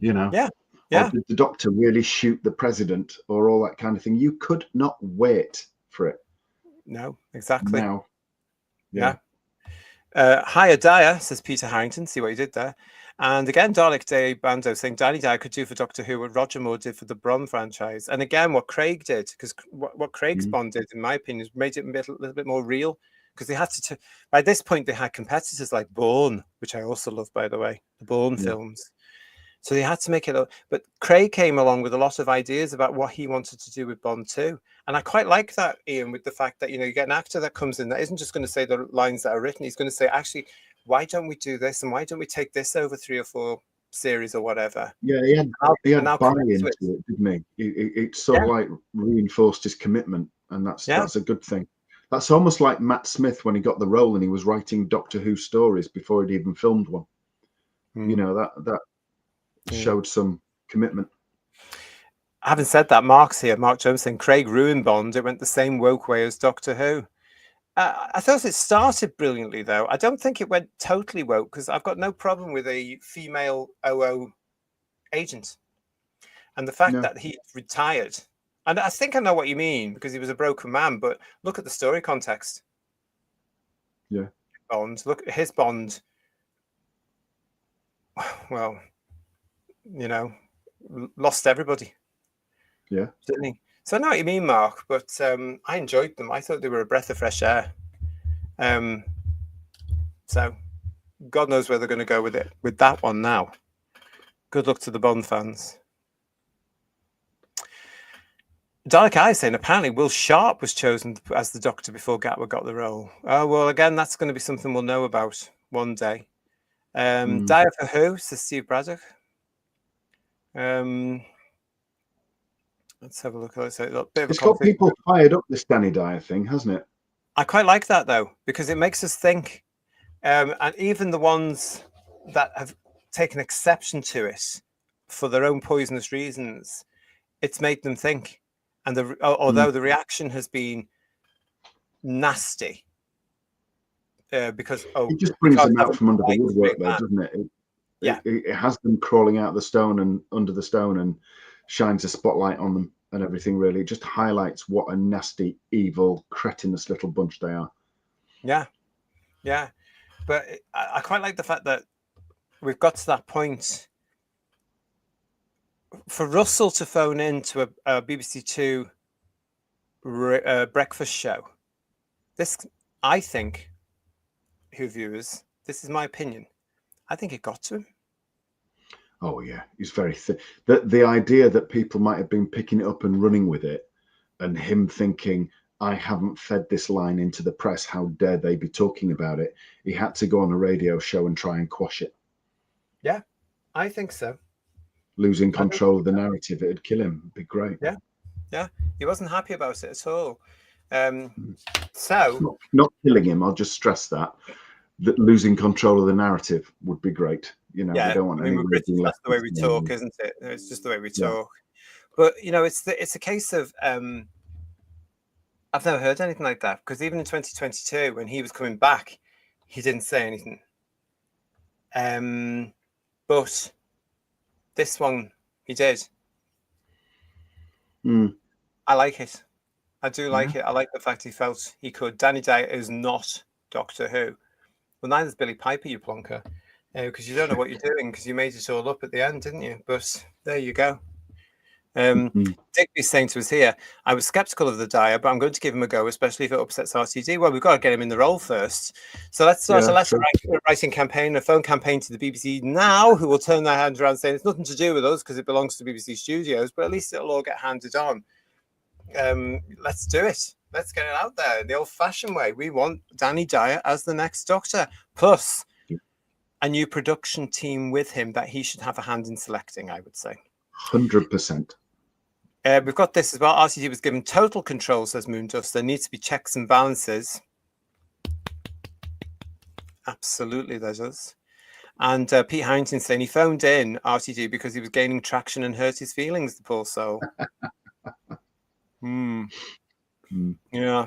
B: You know.
A: Yeah.
B: Or did the Doctor really shoot the president or all that kind of thing? You could not wait for it.
A: No, exactly.
B: Now.
A: Yeah. Hiya Dyer, says Peter Harrington. See what he did there. And again, Dalek Day Bando saying Danny Dyer could do for Doctor Who what Roger Moore did for the Bron franchise. And again, what Craig did, because what Craig's Bond did, in my opinion, made it a little bit more real. Because they had to, by this point, they had competitors like Bourne, which I also love, by the way, the Bourne films. So they had to make it up. But Craig came along with a lot of ideas about what he wanted to do with Bond 2. And I quite like that, Ian, with the fact that, you know, you get an actor that comes in that isn't just going to say the lines that are written. He's going to say, actually, why don't we do this? And why don't we take this over 3 or 4 series or whatever?
B: Yeah, he had buy into it, didn't he? It sort of like reinforced his commitment. And that's a good thing. That's almost like Matt Smith when he got the role and he was writing Doctor Who stories before he'd even filmed one. You know, that showed some commitment.
A: Having said that, Mark Jones saying Craig ruined Bond. It went the same woke way as Doctor Who. I thought it started brilliantly, though. I don't think it went totally woke, because I've got no problem with a female OO agent. And the fact that he retired. And I think I know what you mean, because he was a broken man, but look at the story context.
B: Yeah.
A: Bond. Look at his Bond. Well, you know, lost everybody.
B: Yeah.
A: Didn't he? So I know what you mean, Mark, but I enjoyed them. I thought they were a breath of fresh air. So God knows where they're going to go with it, with that one now. Good luck to the Bond fans. Dalek Eye saying apparently Will Sharp was chosen as the Doctor before Gatwa got the role. Oh, well, again, that's going to be something we'll know about one day. Dyer for who, says Steve Braddock. Let's have a look. It's
B: got people fired up, this Danny Dyer thing, hasn't it?
A: I quite like that, though, because it makes us think. And even the ones that have taken exception to it for their own poisonous reasons, it's made them think. And although the reaction has been nasty, because
B: it just brings them out from under the woodwork, though, doesn't it? It has them crawling out of the stone and under the stone and shines a spotlight on them and everything. Really, it just highlights what a nasty, evil, cretinous little bunch they are.
A: Yeah. But I quite like the fact that we've got to that point. For Russell to phone in to a BBC Two breakfast show, this, I think, Who viewers, this is my opinion, I think it got to him.
B: Oh yeah, he's very thick. The idea that people might have been picking it up and running with it, and him thinking, I haven't fed this line into the press, how dare they be talking about it? He had to go on a radio show and try and quash it.
A: Yeah, I think so.
B: Losing control of the narrative, it'd kill him. It'd be great.
A: Yeah, he wasn't happy about it at all. So
B: not killing him, I'll just stress that losing control of the narrative would be great. You know, we don't want any
A: British, that's the way we talk, isn't it? It's just the way we talk. But you know, it's a case of I've never heard anything like that, because even in 2022, when he was coming back, he didn't say anything. But This one, he did.
B: I
A: like it. I do like it. I like the fact he felt he could. Danny Dyer is not Doctor Who. Well, neither's Billy Piper, you plonker, because you don't know what you're doing because you made it all up at the end, didn't you? But there you go. Digby's saying to us here, I was skeptical of the Dyer, but I'm going to give him a go, especially if it upsets RTD. Well, we've got to get him in the role first. So let's start a writing campaign, a phone campaign to the BBC now, who will turn their hands around saying it's nothing to do with us because it belongs to BBC Studios, but at least it'll all get handed on. Let's do it. Let's get it out there the old-fashioned way. We want Danny Dyer as the next Doctor, plus a new production team with him that he should have a hand in selecting, I would say.
B: 100%.
A: We've got this as well. RTD was given total control, says Moondust. There needs to be checks and balances. Absolutely, there does. And Pete Harrington saying he phoned in RTD because he was gaining traction and hurt his feelings, the poor soul. Yeah.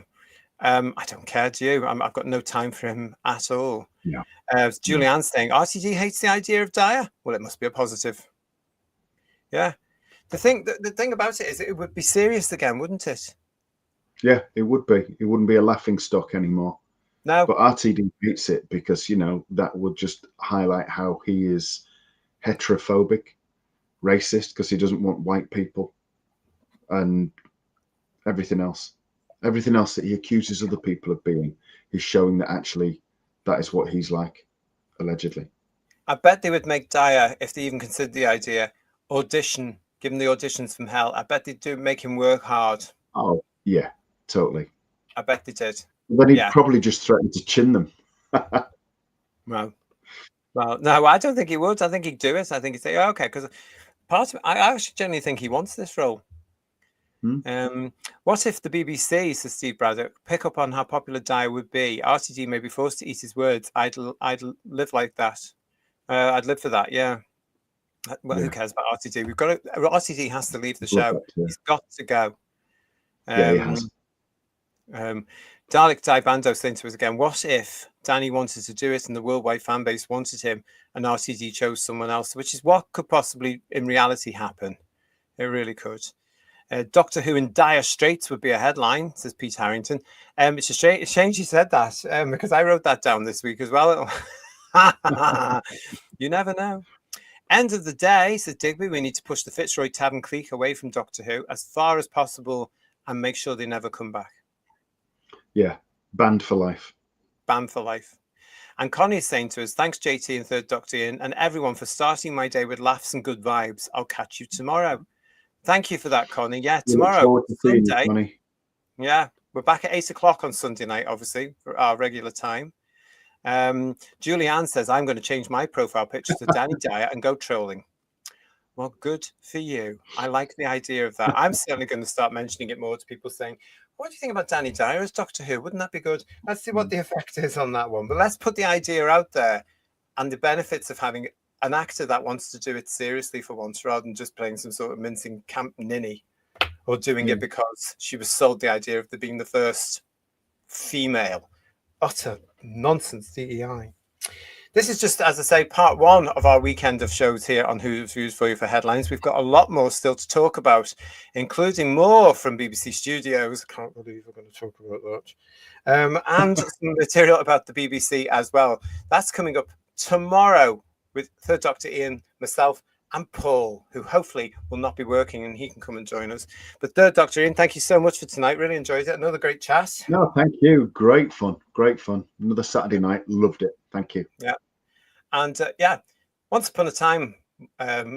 A: I don't care, do you? I've got no time for him at all.
B: Yeah.
A: Julianne saying RTD hates the idea of Dyer. Well, it must be a positive. Yeah. The thing about it is it would be serious again, wouldn't it?
B: Yeah, it would be. It wouldn't be a laughing stock anymore.
A: No.
B: But RTD hates it because, you know, that would just highlight how he is heterophobic, racist, because he doesn't want white people and everything else. Everything else that he accuses other people of being is showing that actually that is what he's like, allegedly.
A: I bet they would make Dyer, if they even considered the idea, audition. Give him the auditions from hell. I bet they'd make him work hard.
B: Oh, yeah, totally.
A: I bet they did.
B: Then he'd probably just threaten to chin them.
A: Well, no, I don't think he would. I think he'd do it. I think he'd say, okay, because part of it, I actually genuinely think he wants this role. What if the BBC, says Steve Braddock, pick up on how popular Dyer would be? RTD may be forced to eat his words. I'd live like that. I'd live for that, yeah. Well, who cares about RTD? RTD has to leave the show. He's got to go.
B: He has.
A: Dalek Dibando saying to us again, what if Danny wanted to do it and the worldwide fan base wanted him and RTD chose someone else, which is what could possibly in reality happen. It really could. Doctor Who in dire straits would be a headline, says Pete Harrington. It's a shame she said that because I wrote that down this week as well. You never know. End of the day, says Digby, we need to push the Fitzroy Tavern clique away from Doctor Who as far as possible and make sure they never come back.
B: Yeah, banned for life.
A: Banned for life. And Connie is saying to us, thanks JT and Third Doctor Ian and everyone for starting my day with laughs and good vibes. I'll catch you tomorrow. Thank you for that, Connie. Yeah, tomorrow, Sunday. Yeah, we're back at 8 o'clock on Sunday night, obviously, for our regular time. Julianne says, I'm going to change my profile picture to Danny Dyer and go trolling. Well, good for you. I like the idea of that. I'm certainly going to start mentioning it more to people saying, what do you think about Danny Dyer as Doctor Who? Wouldn't that be good? Let's see what the effect is on that one. But let's put the idea out there and the benefits of having an actor that wants to do it seriously for once rather than just playing some sort of mincing camp ninny or doing it because she was sold the idea of being the first female. Utter nonsense, DEI. This is just, as I say, part one of our weekend of shows here on Who's Views for You for Headlines. We've got a lot more still to talk about, including more from BBC Studios. I can't believe we're going to talk about that. And some material about the BBC as well. That's coming up tomorrow with Third Doctor Ian, myself, and Paul, who hopefully will not be working and he can come and join us. But Third Doctor Ian, thank you so much for tonight. Really enjoyed it. Another great chat.
B: No, thank you. Great fun. Great fun. Another Saturday night. Loved it. Thank you.
A: Yeah. And once upon a time,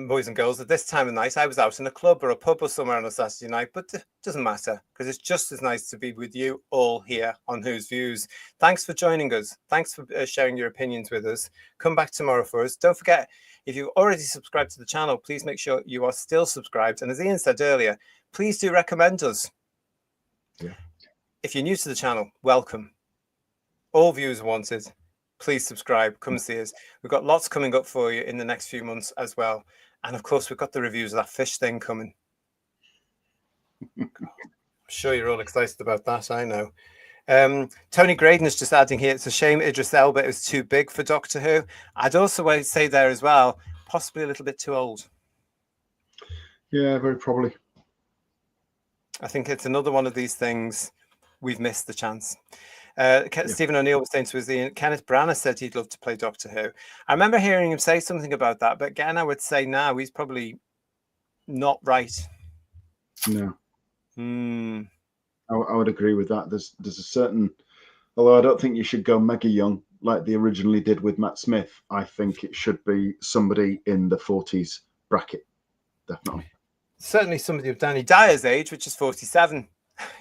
A: boys and girls, at this time of night, I was out in a club or a pub or somewhere on a Saturday night, but it doesn't matter because it's just as nice to be with you all here on Who's Views. Thanks for joining us. Thanks for sharing your opinions with us. Come back tomorrow for us. Don't forget, if you've already subscribed to the channel, please make sure you are still subscribed. And as Ian said earlier, please do recommend us.
B: Yeah.
A: If you're new to the channel, welcome. All views are wanted. Please subscribe. Come see us. We've got lots coming up for you in the next few months as well. And of course, we've got the reviews of that fish thing coming. I'm sure you're all excited about that. I know. Tony Graydon is just adding here, it's a shame Idris Elba is too big for Doctor Who. I'd also say there as well, possibly a little bit too old.
B: Yeah, very probably.
A: I think it's another one of these things we've missed the chance. Stephen O'Neill was saying to us, Kenneth Branagh said he'd love to play Doctor Who. I remember hearing him say something about that, but again, I would say now he's probably not right.
B: No.
A: Mm.
B: I would agree with that. There's a certain, although I don't think you should go mega young like they originally did with Matt Smith. I think it should be somebody in the 40s bracket, definitely.
A: Certainly somebody of Danny Dyer's age, which is 47.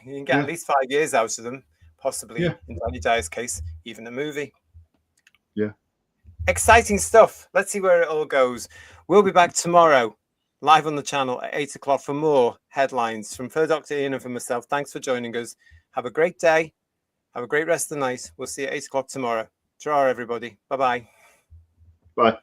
A: You can get at least 5 years out of them, possibly in Danny Dyer's case, even a movie.
B: Yeah.
A: Exciting stuff. Let's see where it all goes. We'll be back tomorrow, live on the channel at 8 o'clock for more headlines. From Fur Dr. Ian and from myself, thanks for joining us. Have a great day. Have a great rest of the night. We'll see you at 8 o'clock tomorrow. Ta-ra, everybody. Bye-bye.
B: Bye.